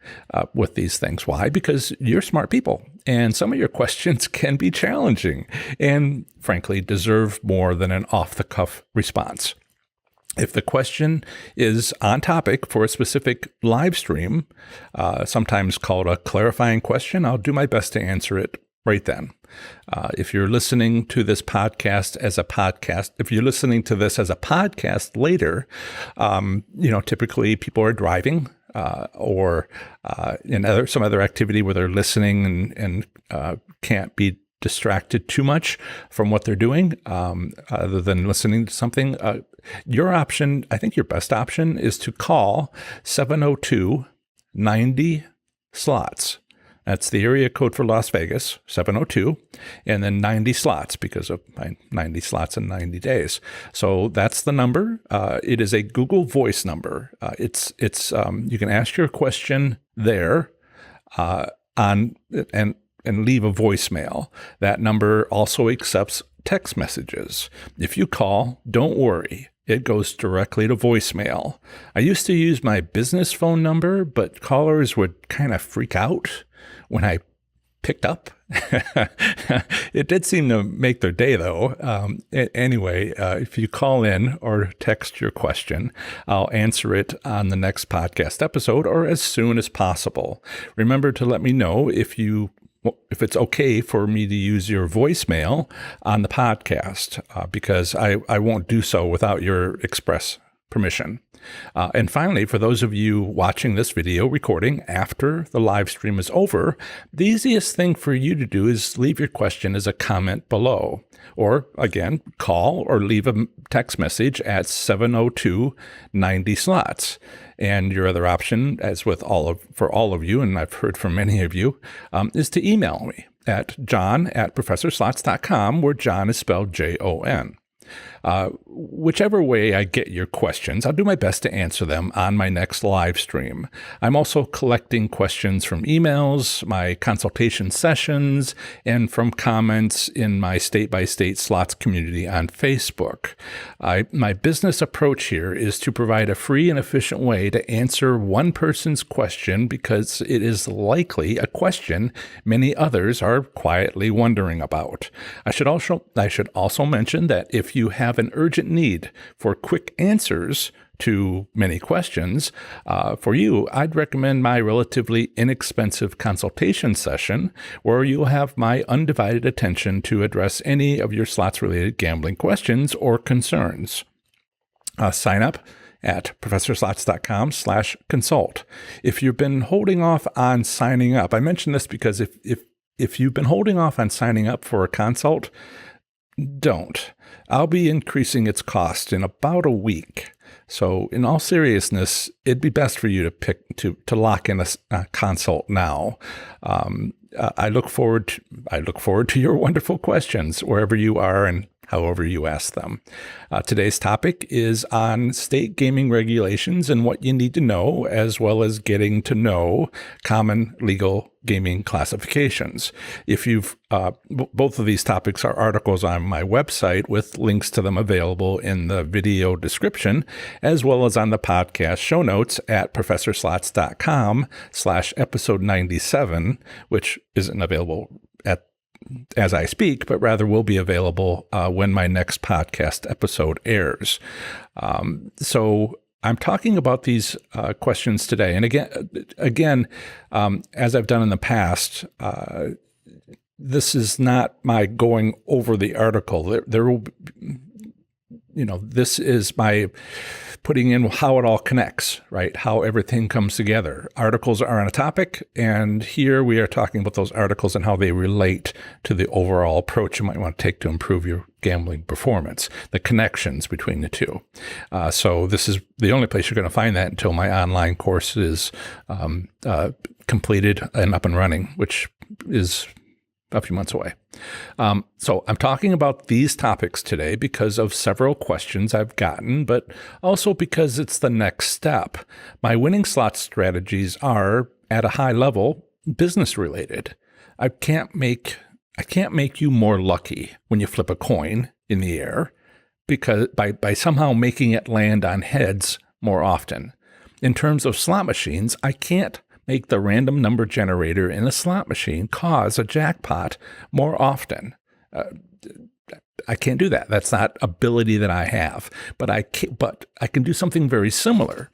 with these things. Why? Because you're smart people, and some of your questions can be challenging and, frankly, deserve more than an off-the-cuff response. If the question is on topic for a specific live stream, sometimes called a clarifying question, I'll do my best to answer it right then. If you're listening to this podcast as a podcast, if you're listening to this as a podcast later, typically people are driving or in some other activity where they're listening and can't be distracted too much from what they're doing, other than listening to something. Your option, I think your best option, is to call 702-90-slots. That's the area code for Las Vegas, 702, and then 90 slots because of 90 slots in 90 days. So that's the number. It is a Google Voice number. It's you can ask your question there and leave a voicemail. That number also accepts text messages. If you call, don't worry. It goes directly to voicemail. I used to use my business phone number, but callers would kind of freak out when I picked up. It did seem to make their day, though. Anyway, if you call in or text your question, I'll answer it on the next podcast episode or as soon as possible. Remember to let me know if it's okay for me to use your voicemail on the podcast, because I won't do so without your express permission. And finally, for those of you watching this video recording after the live stream is over, the easiest thing for you to do is leave your question as a comment below. Or, again, call or leave a text message at 702-90-slots. And your other option, as for all of you, and I've heard from many of you, is to email me at john@professorslots.com, where John is spelled Jon. Whichever way I get your questions, I'll do my best to answer them on my next live stream. I'm also collecting questions from emails, my consultation sessions, and from comments in my state-by-state slots community on Facebook. My business approach here is to provide a free and efficient way to answer one person's question because it is likely a question many others are quietly wondering about. I should also mention that if you have an urgent need for quick answers to many questions, for you, I'd recommend my relatively inexpensive consultation session where you'll have my undivided attention to address any of your slots-related gambling questions or concerns. Sign up at professorslots.com/consult. If you've been holding off on signing up, I mention this because if you've been holding off on signing up for a consult, don't. I'll be increasing its cost in about a week. So in all seriousness, it'd be best for you to lock in a consult now. I look forward to your wonderful questions wherever you are, and however you ask them. Today's topic is on state gaming regulations and what you need to know, as well as getting to know common legal gaming classifications. If you've both of these topics are articles on my website with links to them available in the video description, as well as on the podcast show notes at professorslots.com/episode 97, which isn't available as I speak, but rather will be available when my next podcast episode airs. So I'm talking about these questions today. And again, as I've done in the past, this is not my going over the article. There will be, this is my putting in how it all connects, right? How everything comes together. Articles are on a topic, and here we are talking about those articles and how they relate to the overall approach you might want to take to improve your gambling performance, the connections between the two. So this is the only place you're going to find that until my online course is completed and up and running, which is a few months away. So I'm talking about these topics today because of several questions I've gotten, but also because it's the next step. My winning slot strategies are, at a high level, business related. I can't make you more lucky when you flip a coin in the air because by somehow making it land on heads more often. In terms of slot machines, I can't make the random number generator in a slot machine cause a jackpot more often. I can't do that. That's not ability that I have. But I can do something very similar.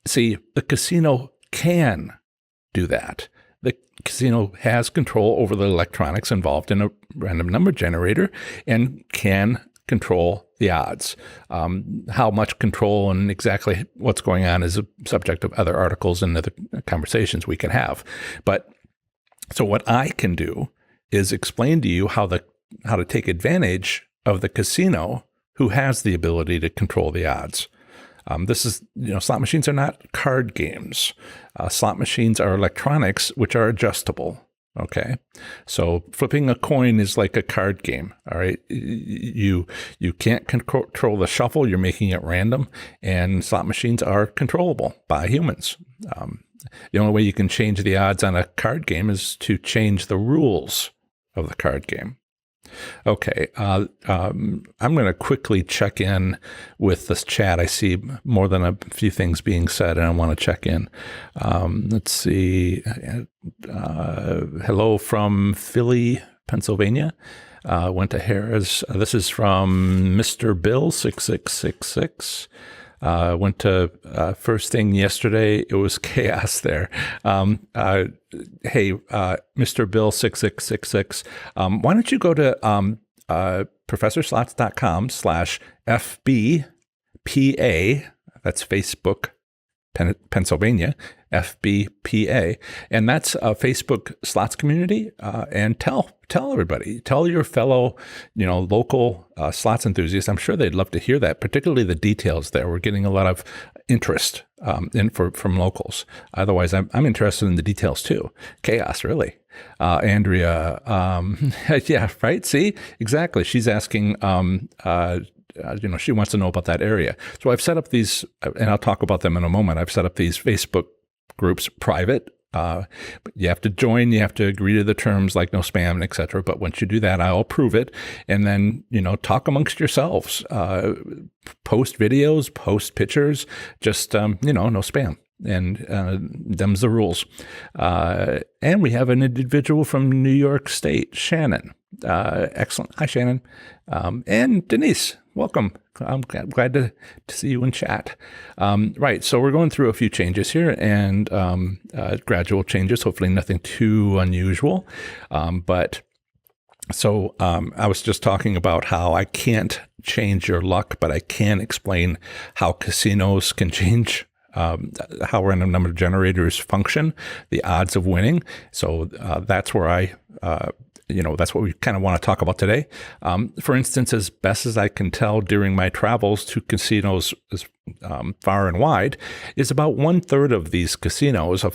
See, the casino can do that. The casino has control over the electronics involved in a random number generator and can control the odds. How much control and exactly what's going on is a subject of other articles and other conversations we can have. But so what I can do is explain to you how to take advantage of the casino who has the ability to control the odds. This is, slot machines are not card games. Slot machines are electronics which are adjustable. Okay, so flipping a coin is like a card game. All right, you can't control the shuffle. You're making it random, and slot machines are controllable by humans. The only way you can change the odds on a card game is to change the rules of the card game. Okay, I'm going to quickly check in with this chat. I see more than a few things being said, and I want to check in. Let's see. Hello from Philly, Pennsylvania. Went to Harris. This is from Mr. Bill 6666. Went to first thing yesterday. It was chaos there. Hey, Mr. Bill 6666. Why don't you go to professorslots.com/FBPA. That's Facebook, Pennsylvania, FBPA, and that's a Facebook slots community. And tell everybody, tell your fellow, local slots enthusiasts. I'm sure they'd love to hear that, particularly the details there. We're getting a lot of interest from locals. Otherwise, I'm interested in the details too. Chaos, really. Andrea, yeah, right. See, exactly. She's asking. She wants to know about that area. So I've set up these, and I'll talk about them in a moment. I've set up these Facebook groups private. You have to join, you have to agree to the terms like no spam, et cetera. But once you do that, I'll approve it. And then, talk amongst yourselves, post videos, post pictures, just, no spam. And them's the rules. And we have an individual from New York State, Shannon. Excellent. Hi, Shannon. And Denise, welcome. I'm glad to see you in chat. Right. So we're going through a few changes here and gradual changes, hopefully nothing too unusual. But I was just talking about how I can't change your luck, but I can explain how casinos can change how random number generators function, the odds of winning. So that's where that's what we kind of want to talk about today. For instance, as best as I can tell during my travels to casinos far and wide, is about 1/3 of these casinos, all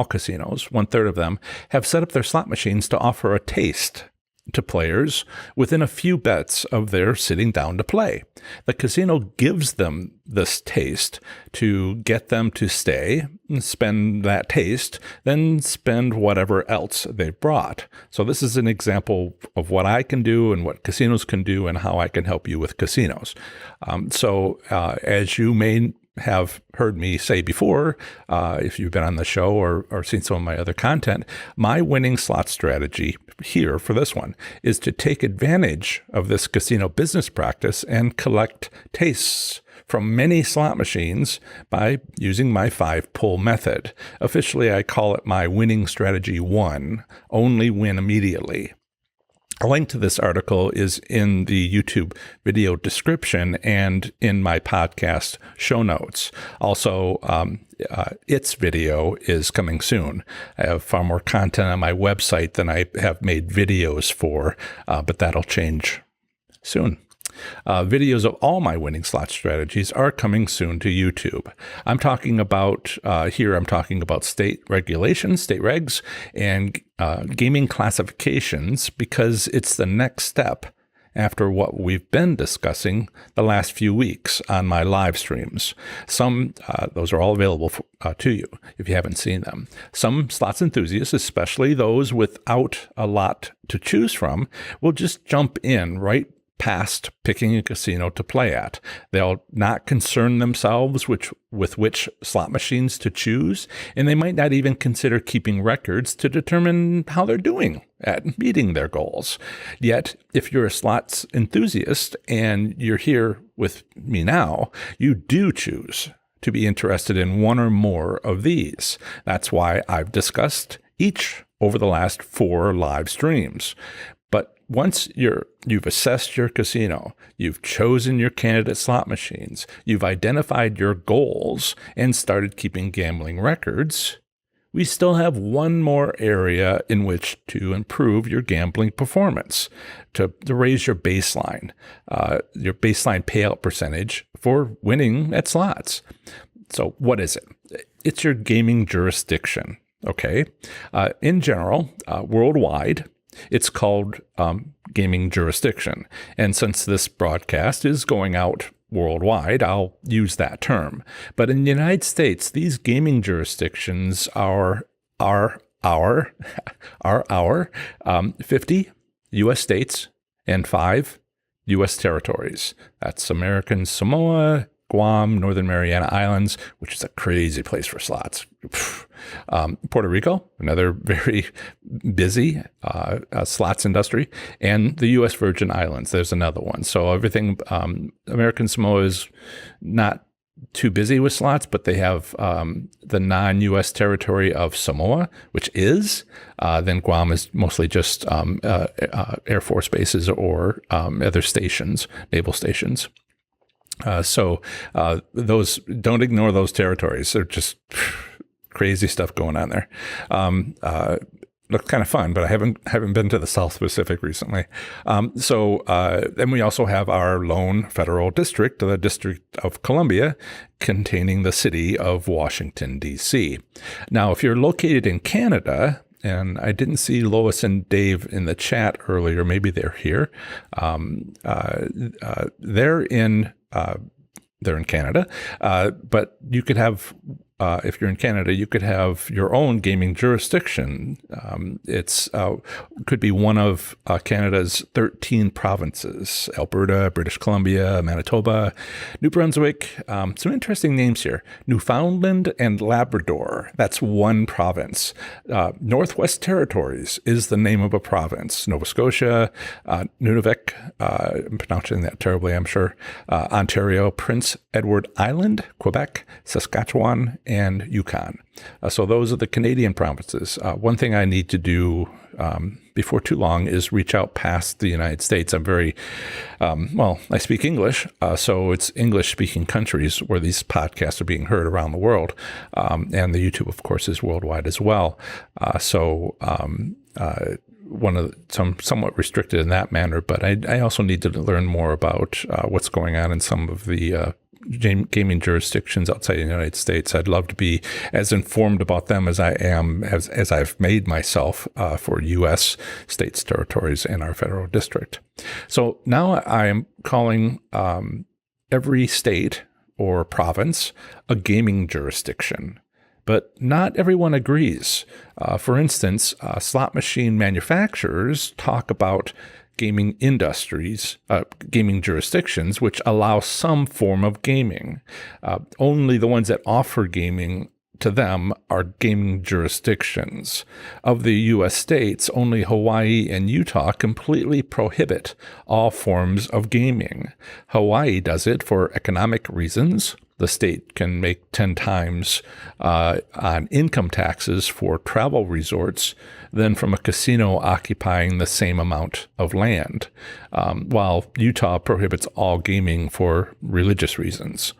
casinos, 1/3 of them have set up their slot machines to offer a taste to players within a few bets of their sitting down to play. The casino gives them this taste to get them to stay, and spend that taste, then spend whatever else they brought. So this is an example of what I can do and what casinos can do and how I can help you with casinos. As you may have heard me say before, if you've been on the show or seen some of my other content, my winning slot strategy here for this one is to take advantage of this casino business practice and collect tastes from many slot machines by using my 5-pull method. Officially, I call it my winning strategy 1, only win immediately. A link to this article is in the YouTube video description and in my podcast show notes. Also, its video is coming soon. I have far more content on my website than I have made videos for, but that'll change soon. Videos of all my winning slot strategies are coming soon to YouTube. I'm talking about state regulations, state regs, and gaming classifications because it's the next step after what we've been discussing the last few weeks on my live streams. Those are all available to you if you haven't seen them. Some slots enthusiasts, especially those without a lot to choose from, will just jump in right past picking a casino to play at. They'll not concern themselves with which slot machines to choose, and they might not even consider keeping records to determine how they're doing at meeting their goals. Yet, if you're a slots enthusiast and you're here with me now, you do choose to be interested in one or more of these. That's why I've discussed each over the last 4 live streams. But once you've assessed your casino, you've chosen your candidate slot machines, you've identified your goals, and started keeping gambling records, we still have one more area in which to improve your gambling performance, to raise your baseline payout percentage for winning at slots. So what is it? It's your gaming jurisdiction, okay? In general, worldwide, it's called gaming jurisdiction. And since this broadcast is going out worldwide, I'll use that term. But in the United States, these gaming jurisdictions are 50 U.S. states and 5 U.S. territories. That's American Samoa, Guam, Northern Mariana Islands, which is a crazy place for slots. Puerto Rico, another very busy slots industry, and the U.S. Virgin Islands, there's another one. So everything, American Samoa is not too busy with slots, but they have the non-U.S. territory of Samoa, which is, then Guam is mostly just Air Force bases or other stations, naval stations. Those, don't ignore those territories. They're just crazy stuff going on there. Looks kind of fun, but I haven't been to the South Pacific recently. Then we also have our lone federal district, the District of Columbia, containing the city of Washington, D.C. Now, if you're located in Canada, and I didn't see Lois and Dave in the chat earlier, maybe they're here. They're in Canada, but you could have, if you're in Canada, you could have your own gaming jurisdiction. It's could be one of Canada's 13 provinces: Alberta, British Columbia, Manitoba, New Brunswick. Some interesting names here: Newfoundland and Labrador. That's one province. Northwest Territories is the name of a province. Nova Scotia, Nunavik. I'm pronouncing that terribly, I'm sure. Ontario, Prince Edward Island, Quebec, Saskatchewan, and Yukon. So those are the Canadian provinces. One thing I need to do before too long is reach out past the United States. I'm very, I speak English, so it's English-speaking countries where these podcasts are being heard around the world. And the YouTube, of course, is worldwide as well. Somewhat restricted in that manner, but I also need to learn more about what's going on in some of the gaming jurisdictions outside the United States. I'd love to be as informed about them as I am, as I've made myself for U.S. states, territories, and our federal district. So now I am calling every state or province a gaming jurisdiction. But not everyone agrees. For instance, slot machine manufacturers talk about gaming industries, gaming jurisdictions, which allow some form of gaming. Only the ones that offer gaming to them are gaming jurisdictions. Of the U.S. states, only Hawaii and Utah completely prohibit all forms of gaming. Hawaii does it for economic reasons. The state can make 10 times on income taxes for travel resorts than from a casino occupying the same amount of land, while Utah prohibits all gaming for religious reasons.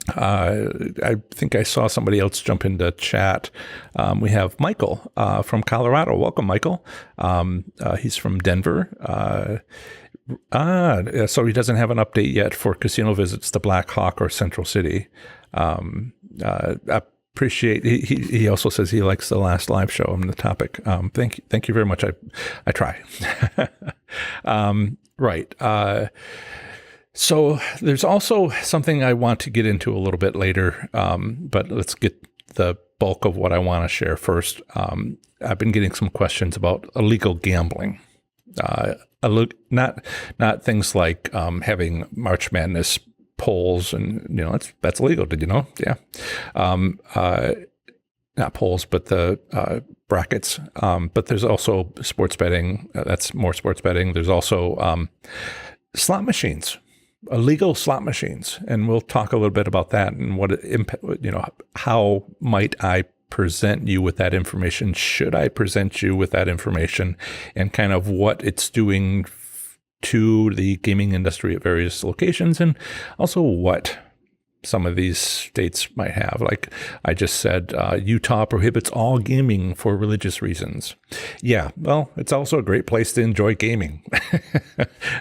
I think I saw somebody else jump into chat. We have Michael from Colorado. Welcome, Michael. He's from Denver. So he doesn't have an update yet for casino visits to Black Hawk or Central City. Appreciate. He also says he likes the last live show on the topic. Thank you very much. I try. Right. So there's also something I want to get into a little bit later, but let's get the bulk of what I want to share first. I've been getting some questions about illegal gambling. Not things like having March Madness polls, and that's illegal. Did you know? Yeah, not polls, but the brackets. But there's also sports betting. That's more sports betting. There's also slot machines. Illegal slot machines, and we'll talk a little bit about that and what how might I present you with that information? Should I present you with that information, and kind of what it's doing to the gaming industry at various locations, and also what some of these states might have. Like I just said, Utah prohibits all gaming for religious reasons. Yeah, well, it's also a great place to enjoy gaming,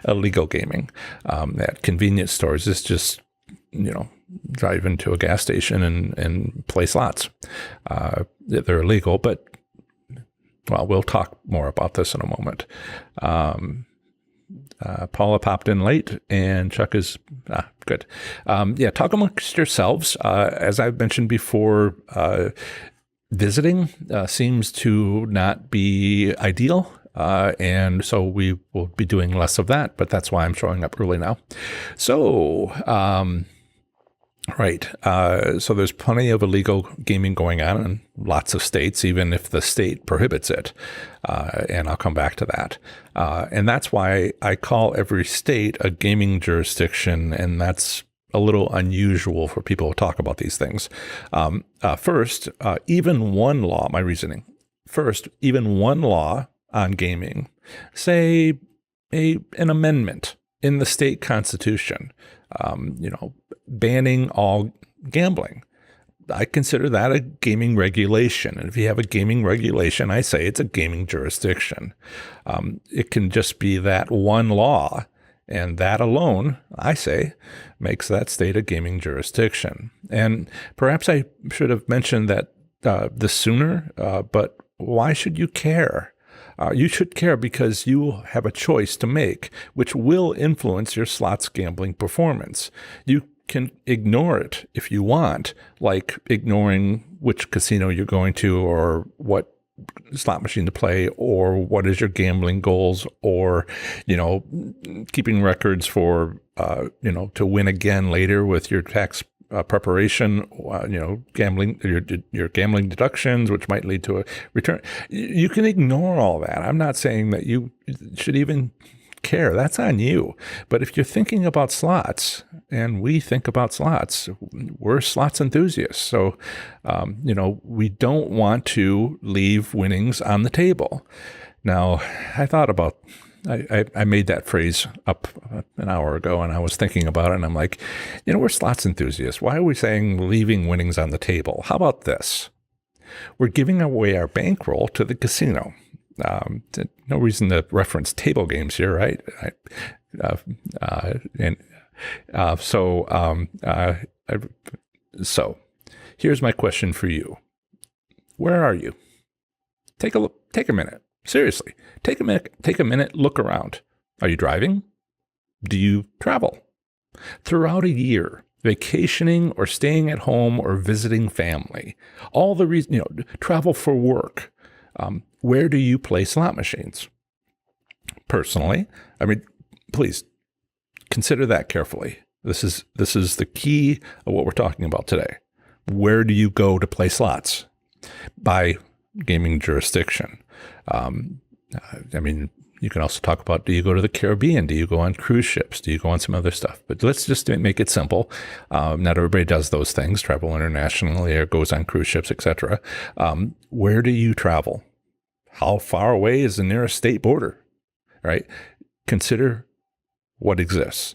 illegal gaming. At convenience stores, it's just, drive into a gas station and play slots. They're illegal, but, well, we'll talk more about this in a moment. Paula popped in late, and Chuck is good. Talk amongst yourselves. As I've mentioned before, visiting seems to not be ideal, and so we will be doing less of that, but that's why I'm showing up early now. So, right. So there's plenty of illegal gaming going on in lots of states, even if the state prohibits it. And I'll come back to that. And that's why I call every state a gaming jurisdiction. And that's a little unusual for people to talk about these things. First, even one law, my reasoning. First, even one law on gaming, say an amendment in the state constitution, banning all gambling. I consider that a gaming regulation. And if you have a gaming regulation, I say it's a gaming jurisdiction. It can just be that one law, and that alone, I say, makes that state a gaming jurisdiction. And perhaps I should have mentioned that this sooner, but why should you care? You should care because you have a choice to make, which will influence your slots gambling performance. You can ignore it if you want, like ignoring which casino you're going to, or what slot machine to play, or what is your gambling goals, or, keeping records for, to win again later with your tax preparation, gambling, your gambling deductions, which might lead to a return. You can ignore all that. I'm not saying that you should even care. That's on you. But if you're thinking about slots, and we think about slots, we're slots enthusiasts. So, we don't want to leave winnings on the table. Now, I thought about I made that phrase up an hour ago, and I was thinking about it, and I'm like, we're slots enthusiasts. Why are we saying leaving winnings on the table? How about this? We're giving away our bankroll to the casino. No reason to reference table games here, right? So here's my question for you. Where are you? Take a look. Take a minute. Seriously, take a minute. Take a minute. Look around. Are you driving? Do you travel? Throughout a year, vacationing or staying at home or visiting family, all the reason, travel for work. Where do you play slot machines? Personally, please consider that carefully. This is the key of what we're talking about today. Where do you go to play slots? By gaming jurisdiction. You can also talk about, do you go to the Caribbean? Do you go on cruise ships? Do you go on some other stuff? But let's just make it simple. Not everybody does those things, travel internationally or goes on cruise ships, etc. Where do you travel? How far away is the nearest state border? Right? Consider what exists.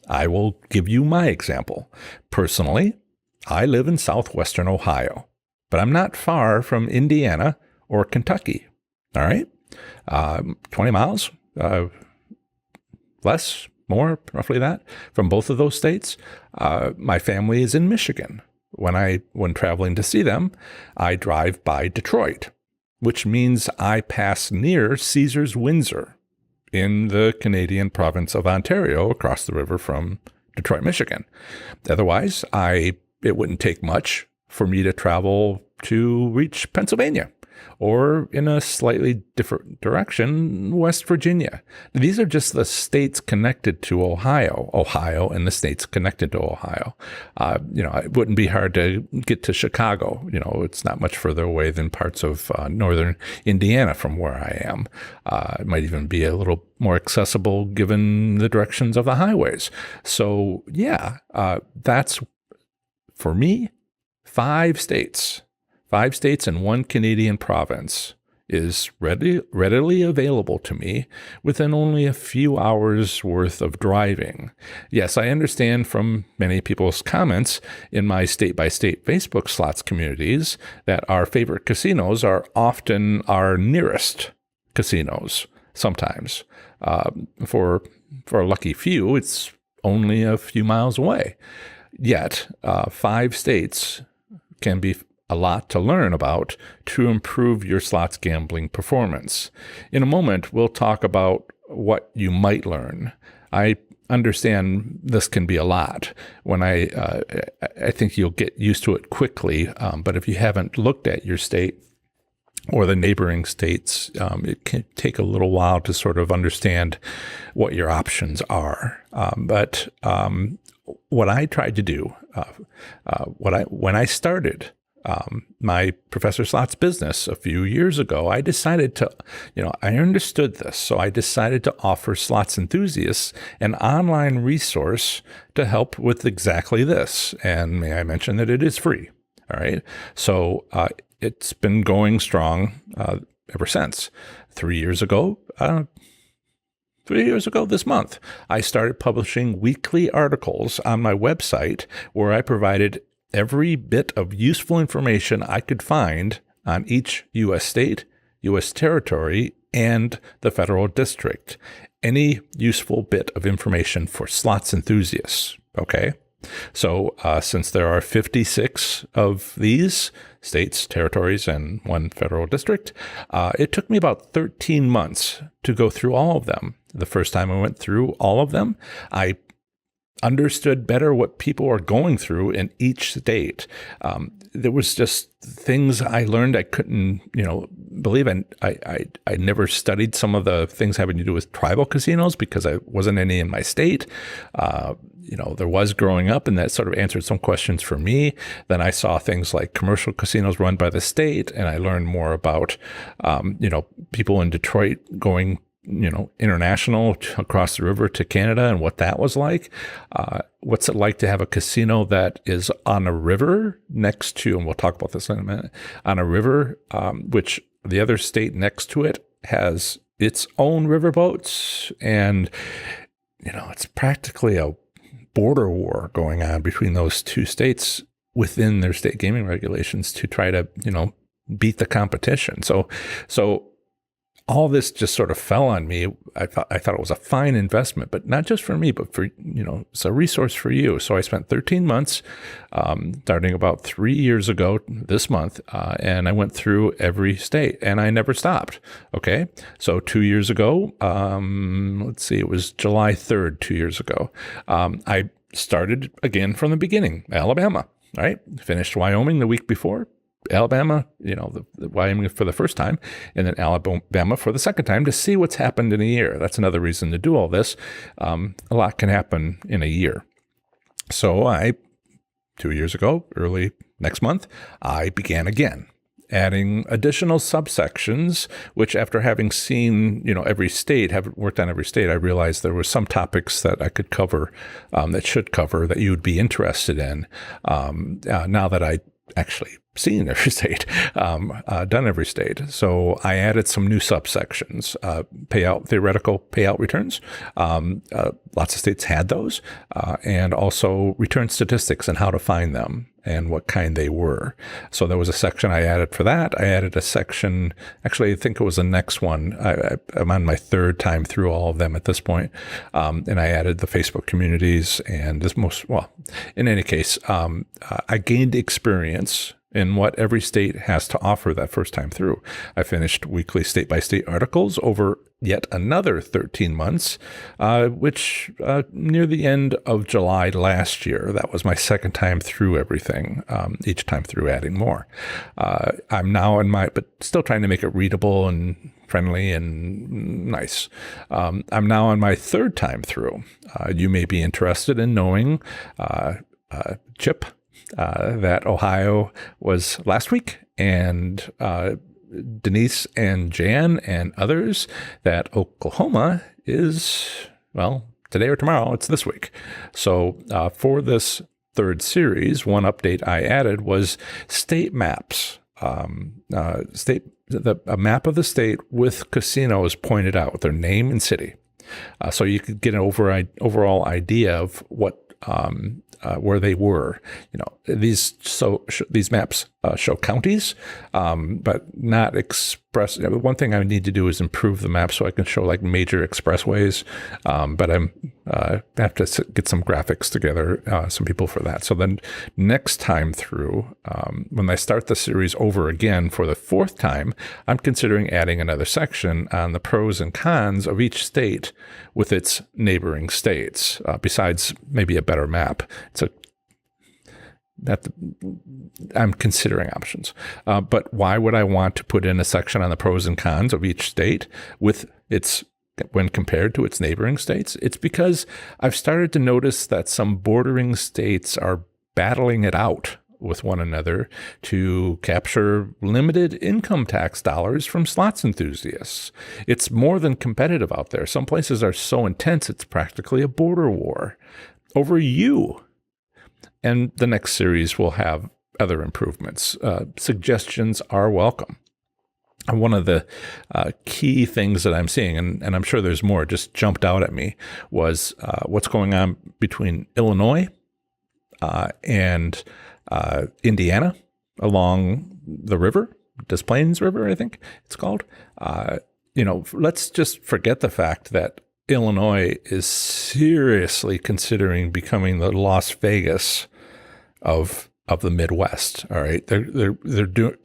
I will give you my example. Personally, I live in southwestern Ohio, but I'm not far from Indiana or Kentucky. All right? 20 miles, less, more, roughly that, from both of those states. My family is in Michigan. When traveling to see them, I drive by Detroit, which means I pass near Caesars Windsor in the Canadian province of Ontario across the river from Detroit, Michigan. Otherwise, it wouldn't take much for me to travel to reach Pennsylvania, or in a slightly different direction, West Virginia. These are just the states connected to Ohio and the states connected to Ohio. It wouldn't be hard to get to Chicago. It's not much further away than parts of northern Indiana from where I am. It might even be a little more accessible given the directions of the highways. So that's, for me, 5 states. 5 states and 1 Canadian province is readily available to me within only a few hours worth of driving. Yes, I understand from many people's comments in my state-by-state Facebook slots communities that our favorite casinos are often our nearest casinos sometimes. For a lucky few, it's only a few miles away. Yet, 5 states can be a lot to learn about to improve your slots gambling performance. In a moment, we'll talk about what you might learn. I understand this can be a lot. When I think you'll get used to it quickly, but if you haven't looked at your state or the neighboring states, it can take a little while to sort of understand what your options are. But what I tried to do, when I started my Professor Slots business a few years ago, I decided to, I understood this. So I decided to offer slots enthusiasts an online resource to help with exactly this. And may I mention that it is free. All right. So it's been going strong ever since. 3 years ago, 3 years ago this month, I started publishing weekly articles on my website where I provided every bit of useful information I could find on each U.S. state, U.S. territory, and the federal district. Any useful bit of information for slots enthusiasts, okay? So since there are 56 of these states, territories, and 1 federal district, it took me about 13 months to go through all of them. The first time I went through all of them, I understood better what people are going through in each state. There was just things I learned I couldn't, believe. And I never studied some of the things having to do with tribal casinos because I wasn't any in my state. There was growing up, and that sort of answered some questions for me. Then I saw things like commercial casinos run by the state, and I learned more about, people in Detroit going international across the river to Canada and what that was like. What's it like to have a casino that is on a river next to, and we'll talk about this in a minute, on a river, which the other state next to it has its own riverboats. And, it's practically a border war going on between those 2 states within their state gaming regulations to try to, beat the competition. So all this just sort of fell on me. I thought it was a fine investment, but not just for me, but for, it's a resource for you. So I spent 13 months, starting about 3 years ago this month, and I went through every state, and I never stopped. Okay. So 2 years ago, let's see, it was July 3rd, 2 years ago. I started again from the beginning, Alabama, right? Finished Wyoming the week before. Alabama, the Wyoming for the first time, and then Alabama for the second time to see what's happened in a year. That's another reason to do all this. A lot can happen in a year. So 2 years ago, early next month, I began again, adding additional subsections, which after having seen, every state, have worked on every state, I realized there were some topics that I could cover, that you would be interested in. Now that I actually seen every state, done every state. So I added some new subsections, theoretical payout returns. Lots of states had those, and also return statistics and how to find them and what kind they were. So there was a section I added for that. I added a section, actually, I think it was the next one. I'm on my third time through all of them at this point. And I added the Facebook communities and in any case, I gained experience in what every state has to offer that first time through. I finished weekly state-by-state articles over yet another 13 months, which near the end of July last year, that was my second time through everything, each time through adding more. I'm now but still trying to make it readable and friendly and nice. I'm now on my third time through. You may be interested in knowing, Chip, that Ohio was last week, and Denise and Jan and others that Oklahoma is, today or tomorrow, it's this week. So for this third series, one update I added was state maps. A map of the state with casinos pointed out with their name and city. So you could get an overall idea of what where they were. These maps show counties, but not express. One thing I need to do is improve the map so I can show like major expressways. But I have to get some graphics together, some people for that. So then next time through, when I start the series over again for the fourth time, I'm considering adding another section on the pros and cons of each state with its neighboring states, besides maybe a better map. I'm considering options. But why would I want to put in a section on the pros and cons of each state when compared to its neighboring states? It's because I've started to notice that some bordering states are battling it out with one another to capture limited income tax dollars from slots enthusiasts. It's more than competitive out there. Some places are so intense, it's practically a border war over you. And the next series will have other improvements. Suggestions are welcome. And one of the key things that I'm seeing, and I'm sure there's more, just jumped out at me, was what's going on between Illinois and Indiana along the river, Des Plaines River, I think it's called. Let's just forget the fact that Illinois is seriously considering becoming the Las Vegas of the Midwest. All right, they're going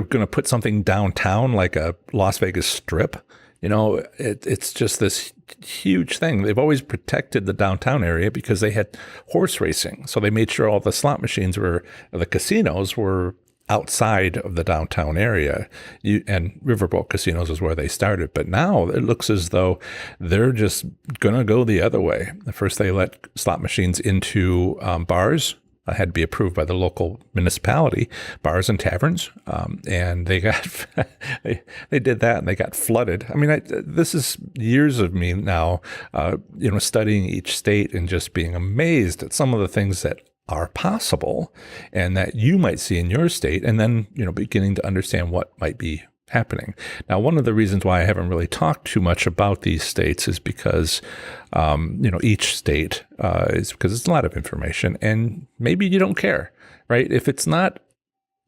to put something downtown like a Las Vegas Strip. It's just this huge thing. They've always protected the downtown area because they had horse racing, so they made sure all the slot machines the casinos were outside of the downtown area, and riverboat casinos is where they started. But now it looks as though they're just going to go the other way. First, they let slot machines into bars. Had to be approved by the local municipality, bars and taverns, and they got they did that and they got flooded. I mean, this is years of me now, studying each state and just being amazed at some of the things that are possible and that you might see in your state, and then beginning to understand what might be happening. Now, one of the reasons why I haven't really talked too much about these states is because, each state is because it's a lot of information, and maybe you don't care, right? If it's not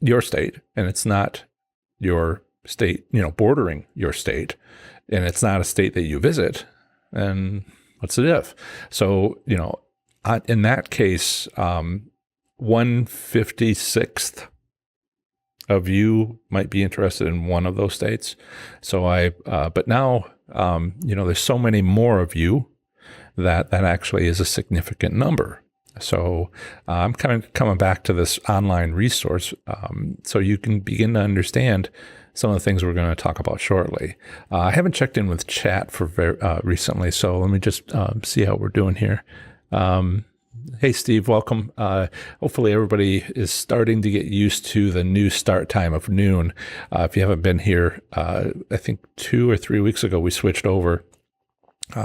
your state and it's not your state, bordering your state, and it's not a state that you visit, and what's the diff? So, in that case, 1/56th of you might be interested in one of those states. So but now, there's so many more of you that actually is a significant number. So I'm kind of coming back to this online resource so you can begin to understand some of the things we're going to talk about shortly. I haven't checked in with chat for recently, so let me just see how we're doing here. Hey, Steve, welcome. Hopefully everybody is starting to get used to the new start time of noon. If you haven't been here, I think 2 or 3 weeks ago, we switched over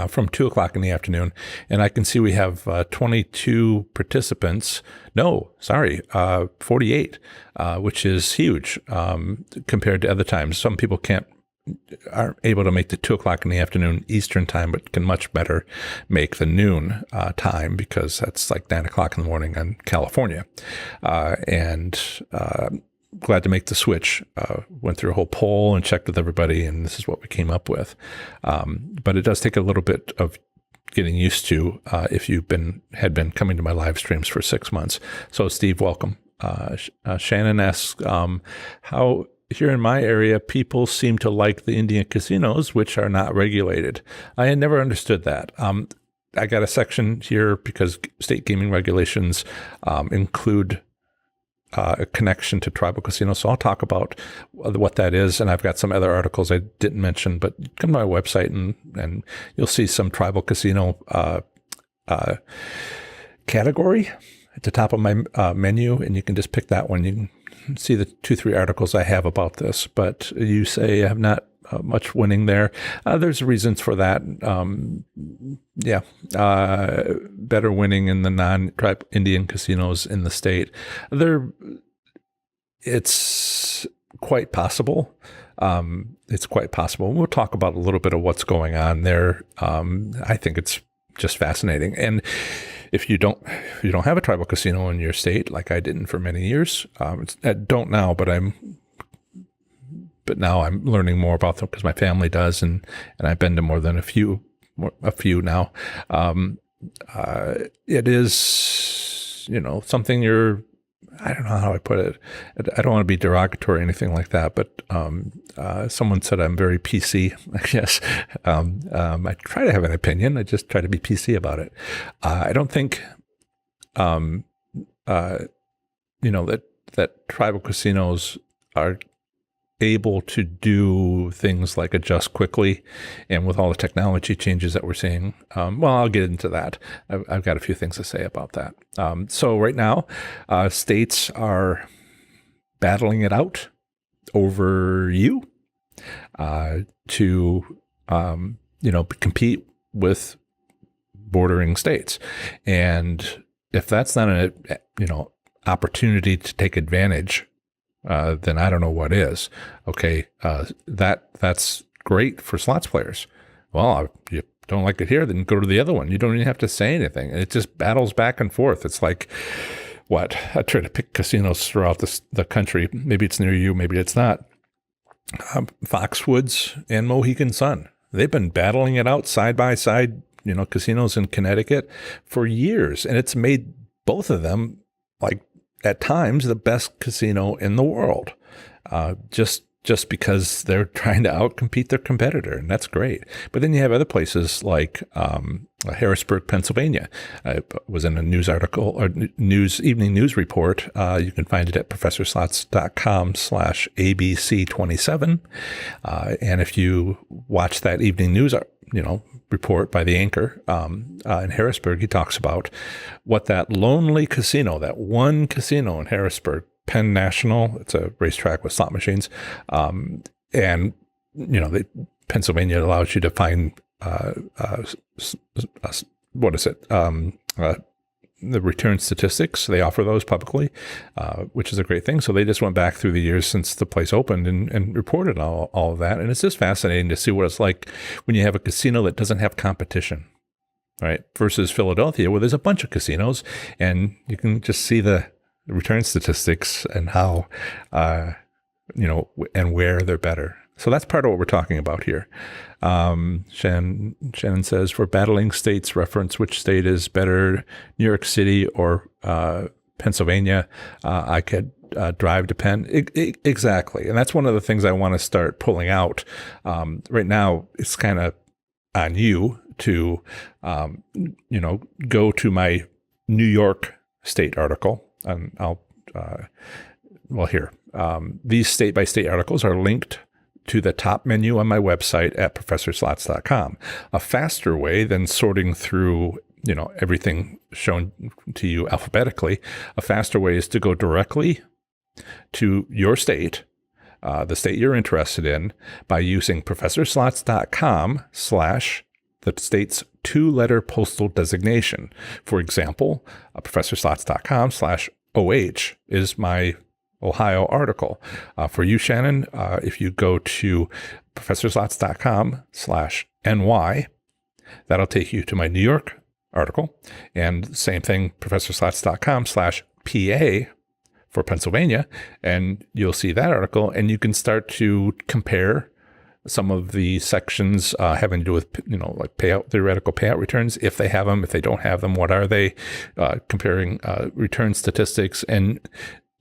from 2 o'clock in the afternoon, and I can see we have 22 participants. No, sorry, 48, which is huge compared to other times. Some people aren't able to make the 2 o'clock in the afternoon Eastern time, but can much better make the noon time, because that's like 9 o'clock in the morning in California. And glad to make the switch. Went through a whole poll and checked with everybody, and this is what we came up with. But it does take a little bit of getting used to if you've had been coming to my live streams for 6 months. So, Steve, welcome. Shannon asks, how here in my area, people seem to like the Indian casinos, which are not regulated. I had never understood that. I got a section here because state gaming regulations include a connection to tribal casinos. So I'll talk about what that is. And I've got some other articles I didn't mention, but come to my website and you'll see some tribal casino category at the top of my menu, and you can just pick that one. You can see the 2-3 articles I have about this, but you say I have not much winning there. There's reasons for that. Better winning in the non-tribe Indian casinos in the state. It's quite possible. It's quite possible. We'll talk about a little bit of what's going on there. I think it's just fascinating. And if you don't have a tribal casino in your state, like I didn't for many years, I don't now, but now I'm learning more about them because my family does, and I've been to more than a few now. It is, something I don't know how I put it. I don't want to be derogatory or anything like that, but someone said I'm very PC, I guess. I try to have an opinion. I just try to be PC about it. I don't think, that tribal casinos are able to do things like adjust quickly, and with all the technology changes that we're seeing, I'll get into that. I've got a few things to say about that. So right now, states are battling it out over you to compete with bordering states, and if that's not an opportunity to take advantage, then I don't know what is. Okay, that's great for slots players. Well, you don't like it here, then go to the other one. You don't even have to say anything. It just battles back and forth. It's like, what? I try to pick casinos throughout the country. Maybe it's near you, maybe it's not. Foxwoods and Mohegan Sun. They've been battling it out side by side, casinos in Connecticut for years. And it's made both of them, like, at times, the best casino in the world, just because they're trying to outcompete their competitor, and that's great. But then you have other places like Harrisburg, Pennsylvania. I was in a news article or evening news report. You can find it at professorslots.com/ABC27. And if you watch that evening news, report by the anchor in Harrisburg, he talks about what that lonely casino, that one casino in Harrisburg, Penn National, it's a racetrack with slot machines, and Pennsylvania allows you to find the return statistics. They offer those publicly, which is a great thing. So they just went back through the years since the place opened and reported all of that. And it's just fascinating to see what it's like when you have a casino that doesn't have competition, right? Versus Philadelphia, where there's a bunch of casinos, and you can just see the return statistics and how and where they're better. So that's part of what we're talking about here. Shannon says, for battling states, reference which state is better, New York City or Pennsylvania. I could drive to Penn. Exactly. And that's one of the things I want to start pulling out. Right now, it's kind of on you to, go to my New York state article. And these state-by-state articles are linked to the top menu on my website at professorslots.com. A faster way than sorting through, everything shown to you alphabetically, a faster way is to go directly to your state, the state you're interested in, by using professorslots.com / the state's 2-letter postal designation. For example, professorslots.com / OH is my Ohio article. For you, Shannon, if you go to professorslots.com / NY, that'll take you to my New York article. And same thing, professorslots.com / PA for Pennsylvania. And you'll see that article, and you can start to compare some of the sections having to do with, like theoretical payout returns, if they have them, if they don't have them, what are they, comparing return statistics. And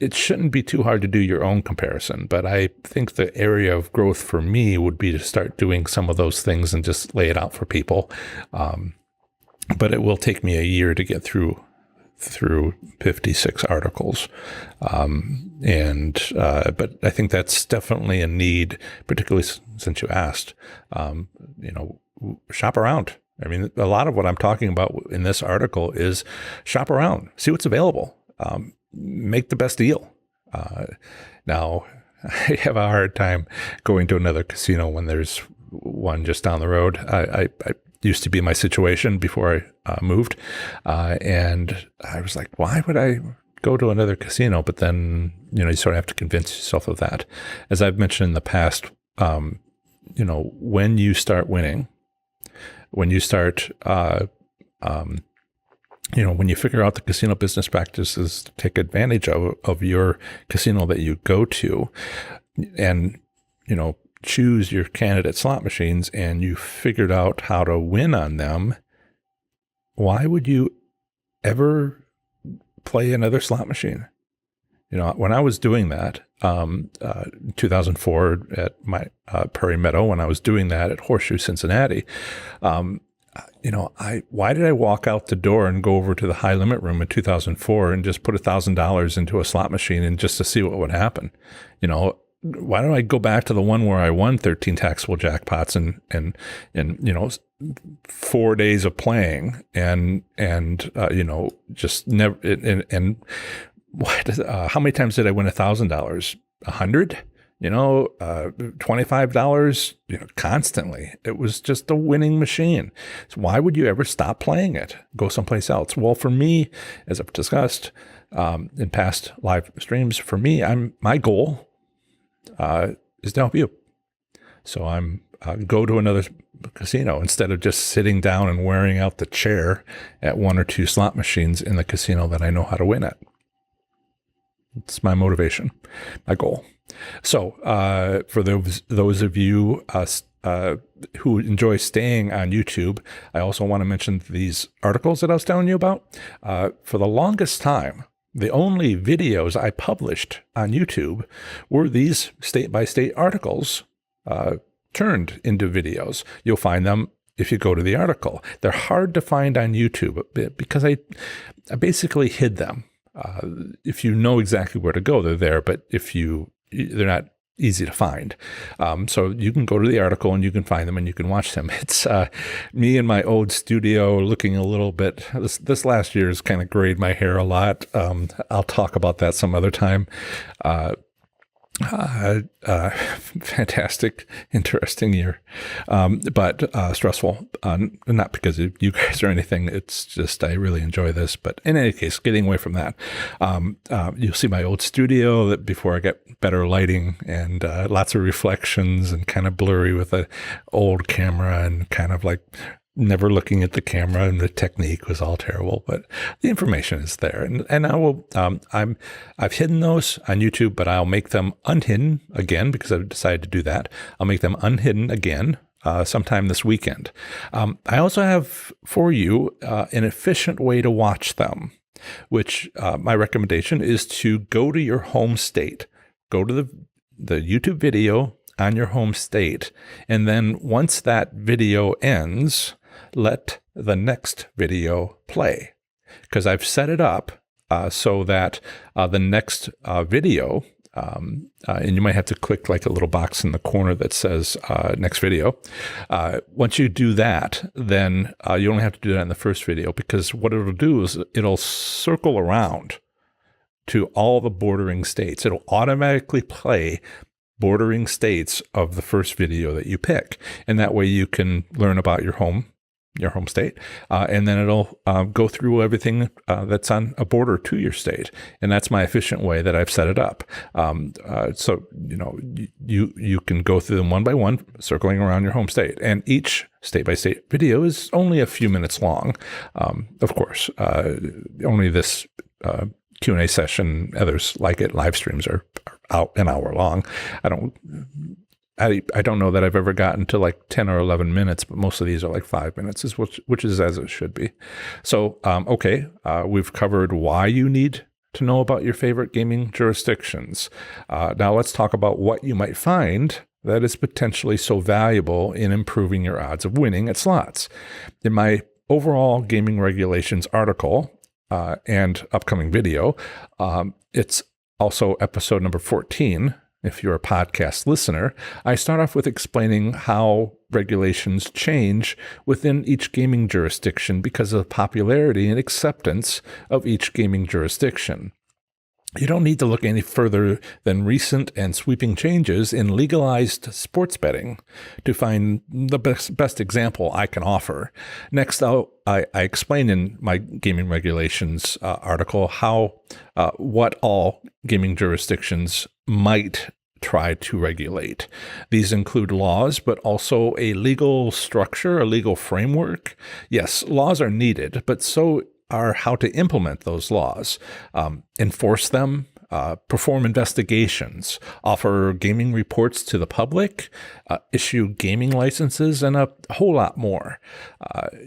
it shouldn't be too hard to do your own comparison, but I think the area of growth for me would be to start doing some of those things and just lay it out for people. But it will take me a year to get through 56 articles. But I think that's definitely a need, particularly since you asked, shop around. I mean, a lot of what I'm talking about in this article is shop around, see what's available. Make the best deal. Now, I have a hard time going to another casino when there's one just down the road. I used to be my situation before I moved. And I was like, why would I go to another casino? But then, you sort of have to convince yourself of that. As I've mentioned in the past, when you start winning, when you start, when you figure out the casino business practices to take advantage of your casino that you go to, and, choose your candidate slot machines, and you figured out how to win on them, why would you ever play another slot machine? When I was doing that, 2004 at my Prairie Meadow, when I was doing that at Horseshoe Cincinnati, why did I walk out the door and go over to the high limit room in 2004 and just put $1,000 into a slot machine and just to see what would happen? Why don't I go back to the one where I won 13 taxable jackpots and 4 days of playing and just never, and how many times did I win $1,000? 100? $25, constantly. It was just a winning machine. So why would you ever stop playing it? Go someplace else. Well, for me, as I've discussed in past live streams, for me, my goal is to help you. So I'm go to another casino instead of just sitting down and wearing out the chair at 1 or 2 slot machines in the casino that I know how to win at. It's my motivation, my goal. So for those of you who enjoy staying on YouTube, I also want to mention these articles that I was telling you about. For the longest time, the only videos I published on YouTube were these state-by-state articles turned into videos. You'll find them if you go to the article. They're hard to find on YouTube because I basically hid them. If you know exactly where to go, they're there, but they're not easy to find. So you can go to the article and you can find them and you can watch them. It's me in my old studio looking a little bit, this last year has kind of grayed my hair a lot. I'll talk about that some other time. Fantastic, interesting year, but stressful, not because of you guys or anything. It's just, I really enjoy this, but in any case, getting away from that, you'll see my old studio that before I get better lighting and lots of reflections and kind of blurry with an old camera and kind of like never looking at the camera, and the technique was all terrible, but the information is there. And I will, I've hidden those on YouTube, but I'll make them unhidden again because I've decided to do that. I'll make them unhidden again sometime this weekend. I also have for you an efficient way to watch them, which my recommendation is to go to your home state. Go to the YouTube video on your home state, and then once that video ends, let the next video play. Because I've set it up so that the next video, and you might have to click like a little box in the corner that says next video. Once you do that, then you only have to do that in the first video, because what it'll do is it'll circle around to all the bordering states. It'll automatically play bordering states of the first video that you pick. And that way you can learn about your home state, and then it'll go through everything that's on a border to your state. And that's my efficient way that I've set it up. So, you can go through them one by one, circling around your home state. And each state-by-state video is only a few minutes long. Of course, only this Q&A session, others like it, live streams are out an hour long. I don't know that I've ever gotten to like 10 or 11 minutes, but most of these are like 5 minutes, which is as it should be. So, we've covered why you need to know about your favorite gaming jurisdictions. Now let's talk about what you might find that is potentially so valuable in improving your odds of winning at slots. In my overall gaming regulations article and upcoming video, it's also episode number 14. If you're a podcast listener, I start off with explaining how regulations change within each gaming jurisdiction because of the popularity and acceptance of each gaming jurisdiction. You don't need to look any further than recent and sweeping changes in legalized sports betting to find the best example I can offer. Next, I explain in my gaming regulations article how what all gaming jurisdictions might try to regulate. These include laws, but also a legal structure, a legal framework. Yes, laws are needed, but so are how to implement those laws, enforce them, perform investigations, offer gaming reports to the public, issue gaming licenses, and a whole lot more.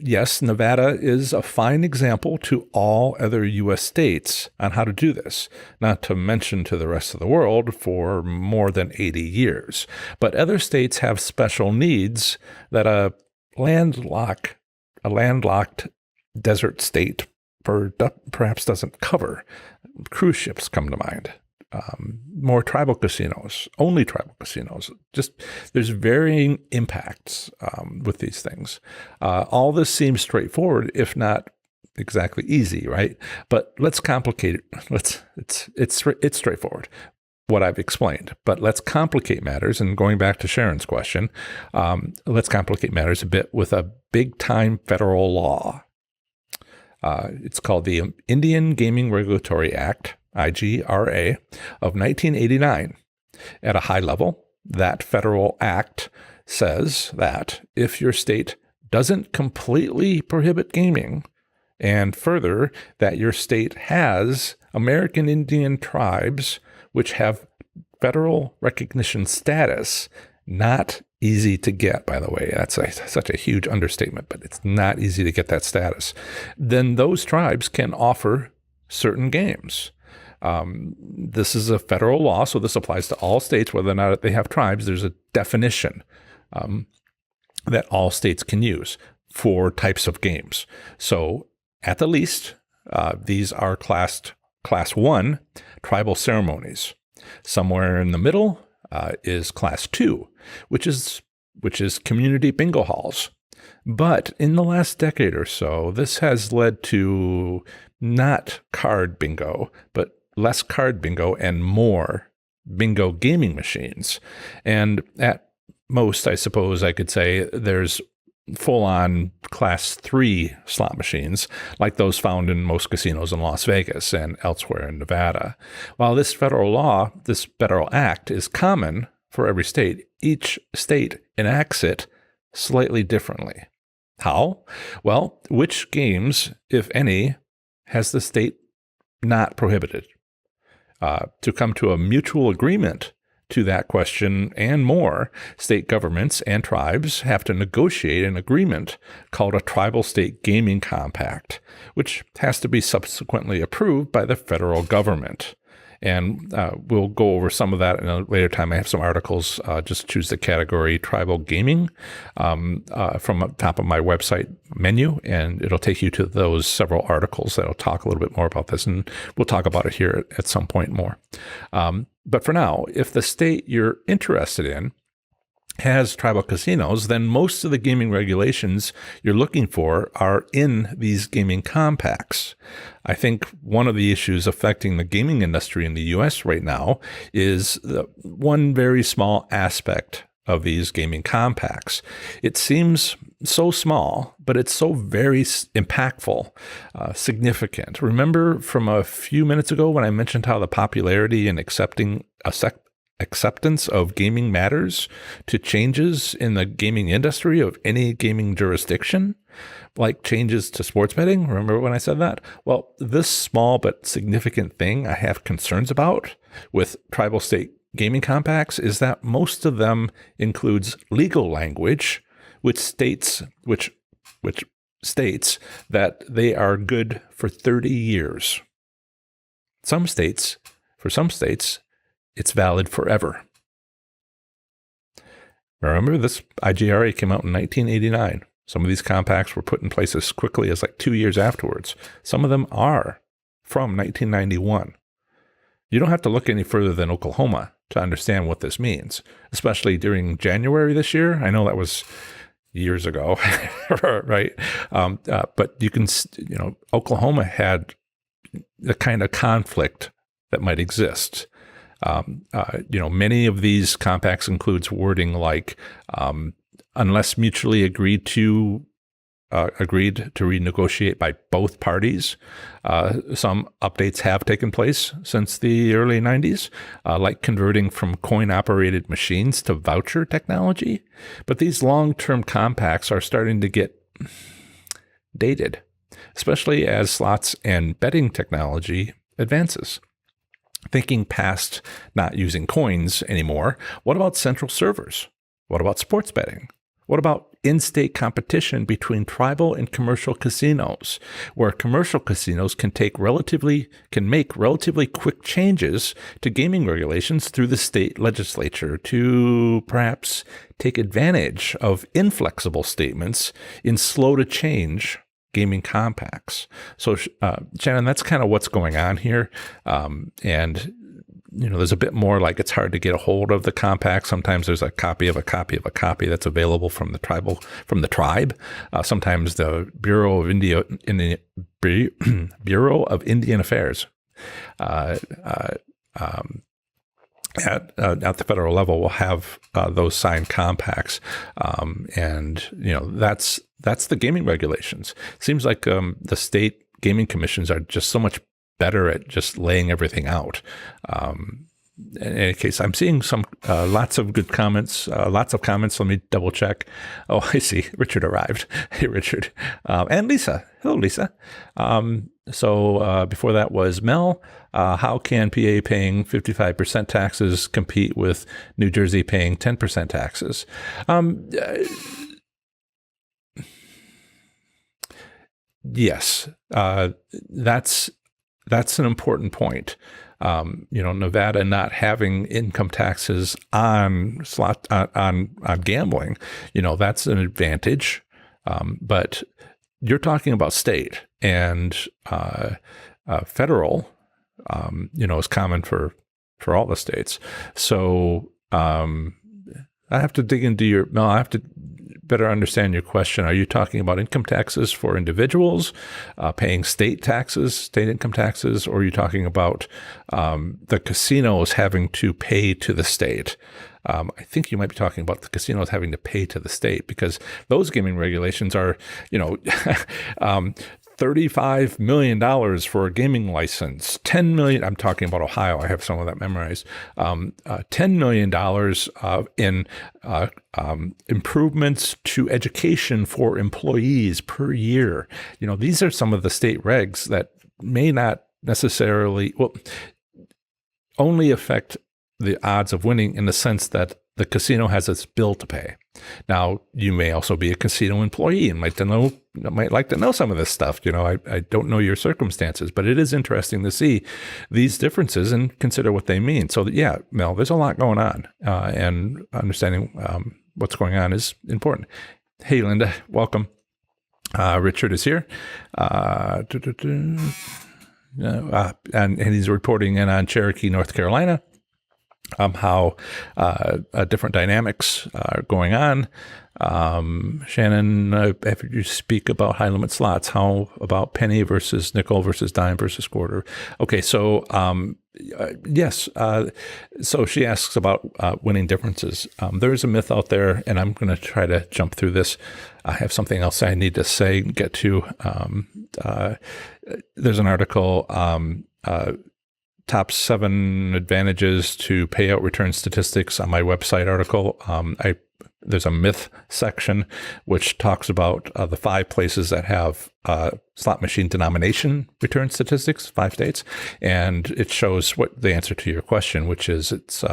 Yes, Nevada is a fine example to all other U.S. states on how to do this, not to mention to the rest of the world for more than 80 years. But other states have special needs that a landlocked desert state perhaps doesn't cover. Cruise ships come to mind. More tribal casinos, only tribal casinos. Just there's varying impacts with these things. All this seems straightforward, if not exactly easy, right? But let's complicate it. It's straightforward, what I've explained. But let's complicate matters. And going back to Sharon's question, let's complicate matters a bit with a big-time federal law. It's called the Indian Gaming Regulatory Act, IGRA, of 1989. At a high level, that federal act says that if your state doesn't completely prohibit gaming, and further, that your state has American Indian tribes which have federal recognition status, not easy to get, by the way. That's such a huge understatement, but it's not easy to get that status. Then those tribes can offer certain games. This is a federal law, so this applies to all states, whether or not they have tribes. There's a definition that all states can use for types of games. So at the least, these are class 1 tribal ceremonies. Somewhere in the middle is class 2, which is community bingo halls. But in the last decade or so, this has led to not card bingo, but less card bingo and more bingo gaming machines. And at most, I suppose I could say there's full-on class 3 slot machines like those found in most casinos in Las Vegas and elsewhere in Nevada. While this federal act is common for every state, each state enacts it slightly differently. How? Well, which games, if any, has the state not prohibited? To come to a mutual agreement to that question and more, state governments and tribes have to negotiate an agreement called a Tribal State Gaming Compact, which has to be subsequently approved by the federal government. And we'll go over some of that in a later time. I have some articles. Just choose the category tribal gaming from the top of my website menu, and it'll take you to those several articles that'll talk a little bit more about this. And we'll talk about it here at some point more. But for now, if the state you're interested in has tribal casinos, then most of the gaming regulations you're looking for are in these gaming compacts. I think one of the issues affecting the gaming industry in the U.S. right now is one very small aspect of these gaming compacts. It seems so small, but it's so very impactful, significant. Remember from a few minutes ago when I mentioned how the popularity and acceptance of gaming matters to changes in the gaming industry of any gaming jurisdiction, like changes to sports betting? Remember when I said that? Well, this small but significant thing I have concerns about with tribal state gaming compacts is that most of them includes legal language which states that they are good for 30 years. For some states, it's valid forever. Remember, this IGRA came out in 1989. Some of these compacts were put in place as quickly as like 2 years afterwards. Some of them are from 1991. You don't have to look any further than Oklahoma to understand what this means, especially during January this year. I know that was years ago, right? But you can, Oklahoma had the kind of conflict that might exist. Many of these compacts includes wording like, unless mutually agreed to renegotiate by both parties. Some updates have taken place since the early 90s, like converting from coin-operated machines to voucher technology. But these long-term compacts are starting to get dated, especially as slots and betting technology advances. Thinking past not using coins anymore, what about central servers? What about sports betting? What about in-state competition between tribal and commercial casinos, where commercial casinos can make relatively quick changes to gaming regulations through the state legislature to perhaps take advantage of inflexible statements in slow-to-change gaming compacts. So, Shannon, that's kind of what's going on here. And there's a bit more like it's hard to get a hold of the compact. Sometimes there's a copy of a copy of a copy that's available from the tribe. Sometimes the Bureau of Indian Affairs at the federal level will have those signed compacts, and that's the gaming regulations. Seems like the state gaming commissions are just so much better at just laying everything out. In any case, I'm seeing some lots of good comments. Lots of comments. Let me double check. Oh, I see. Richard arrived. Hey, Richard, and Lisa. Hello, Lisa. So before that was Mel. How can PA paying 55% taxes compete with New Jersey paying 10% taxes? Yes, that's an important point. Nevada not having income taxes on gambling, that's an advantage. But you're talking about state and federal, is common for all the states. So I have to dig into I have to better understand your question. Are you talking about income taxes for individuals, paying state income taxes, or are you talking about the casinos having to pay to the state? I think you might be talking about the casinos having to pay to the state, because those gaming regulations are, 30 $35 million for a gaming license, $10 million. I'm talking about Ohio. I have some of that memorized. $10 million in improvements to education for employees per year. These are some of the state regs that may not necessarily, only affect the odds of winning in the sense that the casino has its bill to pay. Now, you may also be a casino employee and might like to know some of this stuff. I don't know your circumstances, but it is interesting to see these differences and consider what they mean. So yeah, Mel, there's a lot going on, and understanding what's going on is important. Hey, Linda, welcome. Richard is here. And he's reporting in on Cherokee, North Carolina. How different dynamics are going on. Shannon, after you speak about high limit slots, how about penny versus nickel versus dime versus quarter? Okay, so yes. So she asks about winning differences. There is a myth out there, and I'm going to try to jump through this. I have something else I need to say and get to. There's an article, top 7 advantages to payout return statistics on my website article. There's a myth section which talks about the 5 places that have slot machine denomination return statistics, 5 states, and it shows what the answer to your question, which is it's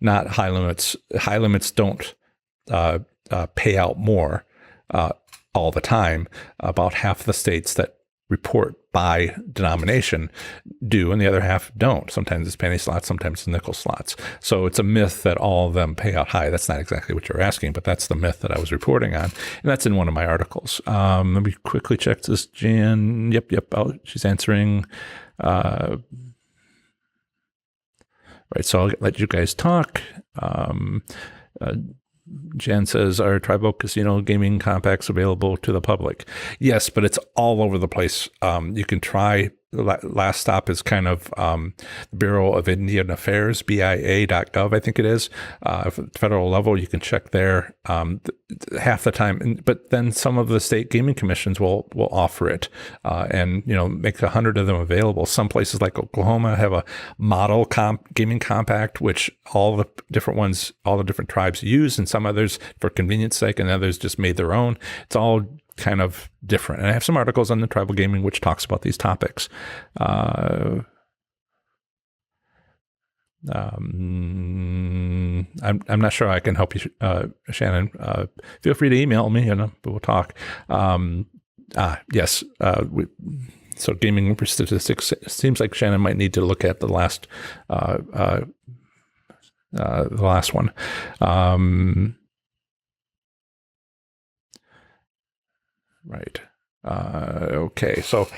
not high limits. High limits don't pay out more all the time. About half the states that report by denomination do, and the other half don't. Sometimes it's penny slots, sometimes it's nickel slots. So it's a myth that all of them pay out high. That's not exactly what you're asking, but that's the myth that I was reporting on, and that's in one of my articles. Let me quickly check this. Jan, yep. Oh, she's answering. Right, so I'll let you guys talk. Jan says, are tribal casino gaming compacts available to the public? Yes, but it's all over the place. You can try. Last stop is kind of Bureau of Indian Affairs, BIA.gov, I think it is. Federal level, you can check there half the time. But then some of the state gaming commissions will offer it and make 100 of them available. Some places like Oklahoma have a model gaming compact, which all the different tribes use, and some others for convenience sake, and others just made their own. It's all kind of different. And I have some articles on the tribal gaming which talks about these topics. I'm not sure I can help you, Shannon. Feel free to email me, but we'll talk. Yes. So gaming statistics, it seems like Shannon might need to look at the last one. Right. Okay. So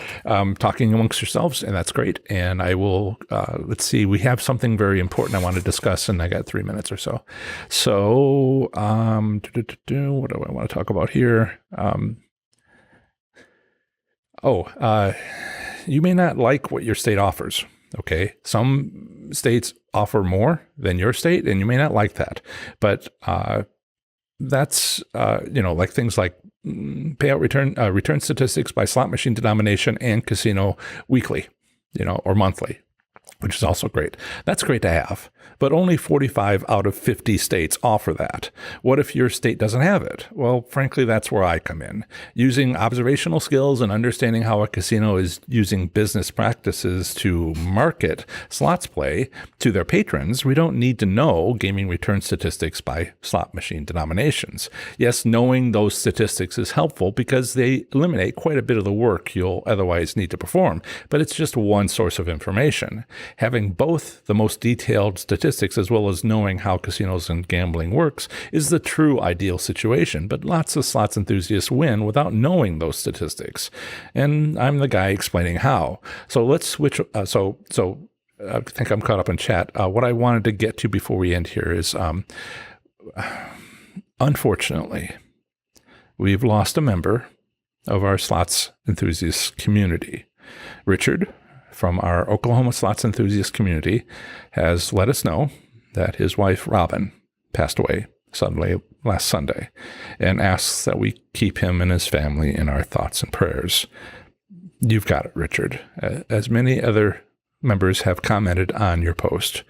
talking amongst yourselves, and that's great. And I will, let's see, we have something very important I want to discuss, and I got 3 minutes or so. So what do I want to talk about here? You may not like what your state offers. Okay. Some states offer more than your state, and you may not like that. But that's, like things like payout return statistics by slot machine denomination and casino weekly, or monthly, which is also great. That's great to have, but only 45 out of 50 states offer that. What if your state doesn't have it? Well, frankly, that's where I come in. Using observational skills and understanding how a casino is using business practices to market slots play to their patrons, we don't need to know gaming return statistics by slot machine denominations. Yes, knowing those statistics is helpful because they eliminate quite a bit of the work you'll otherwise need to perform, but it's just one source of information. Having both the most detailed statistics as well as knowing how casinos and gambling works is the true ideal situation, but lots of slots enthusiasts win without knowing those statistics. And I'm the guy explaining how. So let's switch. So I think I'm caught up in chat. What I wanted to get to before we end here is, unfortunately, we've lost a member of our slots enthusiast community. Richard, from our Oklahoma slots enthusiast community, has let us know that his wife, Robin, passed away suddenly last Sunday, and asks that we keep him and his family in our thoughts and prayers. You've got it, Richard. As many other members have commented on your post,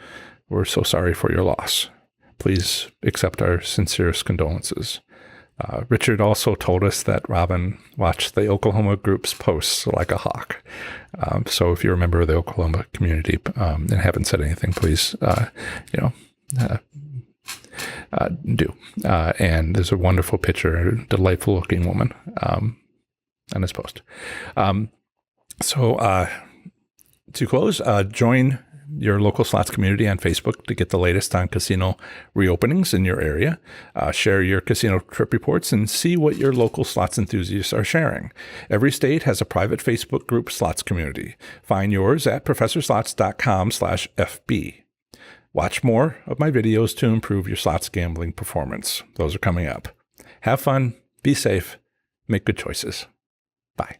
we're so sorry for your loss. Please accept our sincerest condolences. Richard also told us that Robin watched the Oklahoma group's posts like a hawk. So if you're a member of the Oklahoma community and haven't said anything, please, do. And there's a wonderful picture, a delightful looking woman on this post. So to close, join your local slots community on Facebook to get the latest on casino reopenings in your area. Share your casino trip reports and see what your local slots enthusiasts are sharing. Every state has a private Facebook group slots community. Find yours at professorslots.com/FB. Watch more of my videos to improve your slots gambling performance. Those are coming up. Have fun, be safe, make good choices. Bye.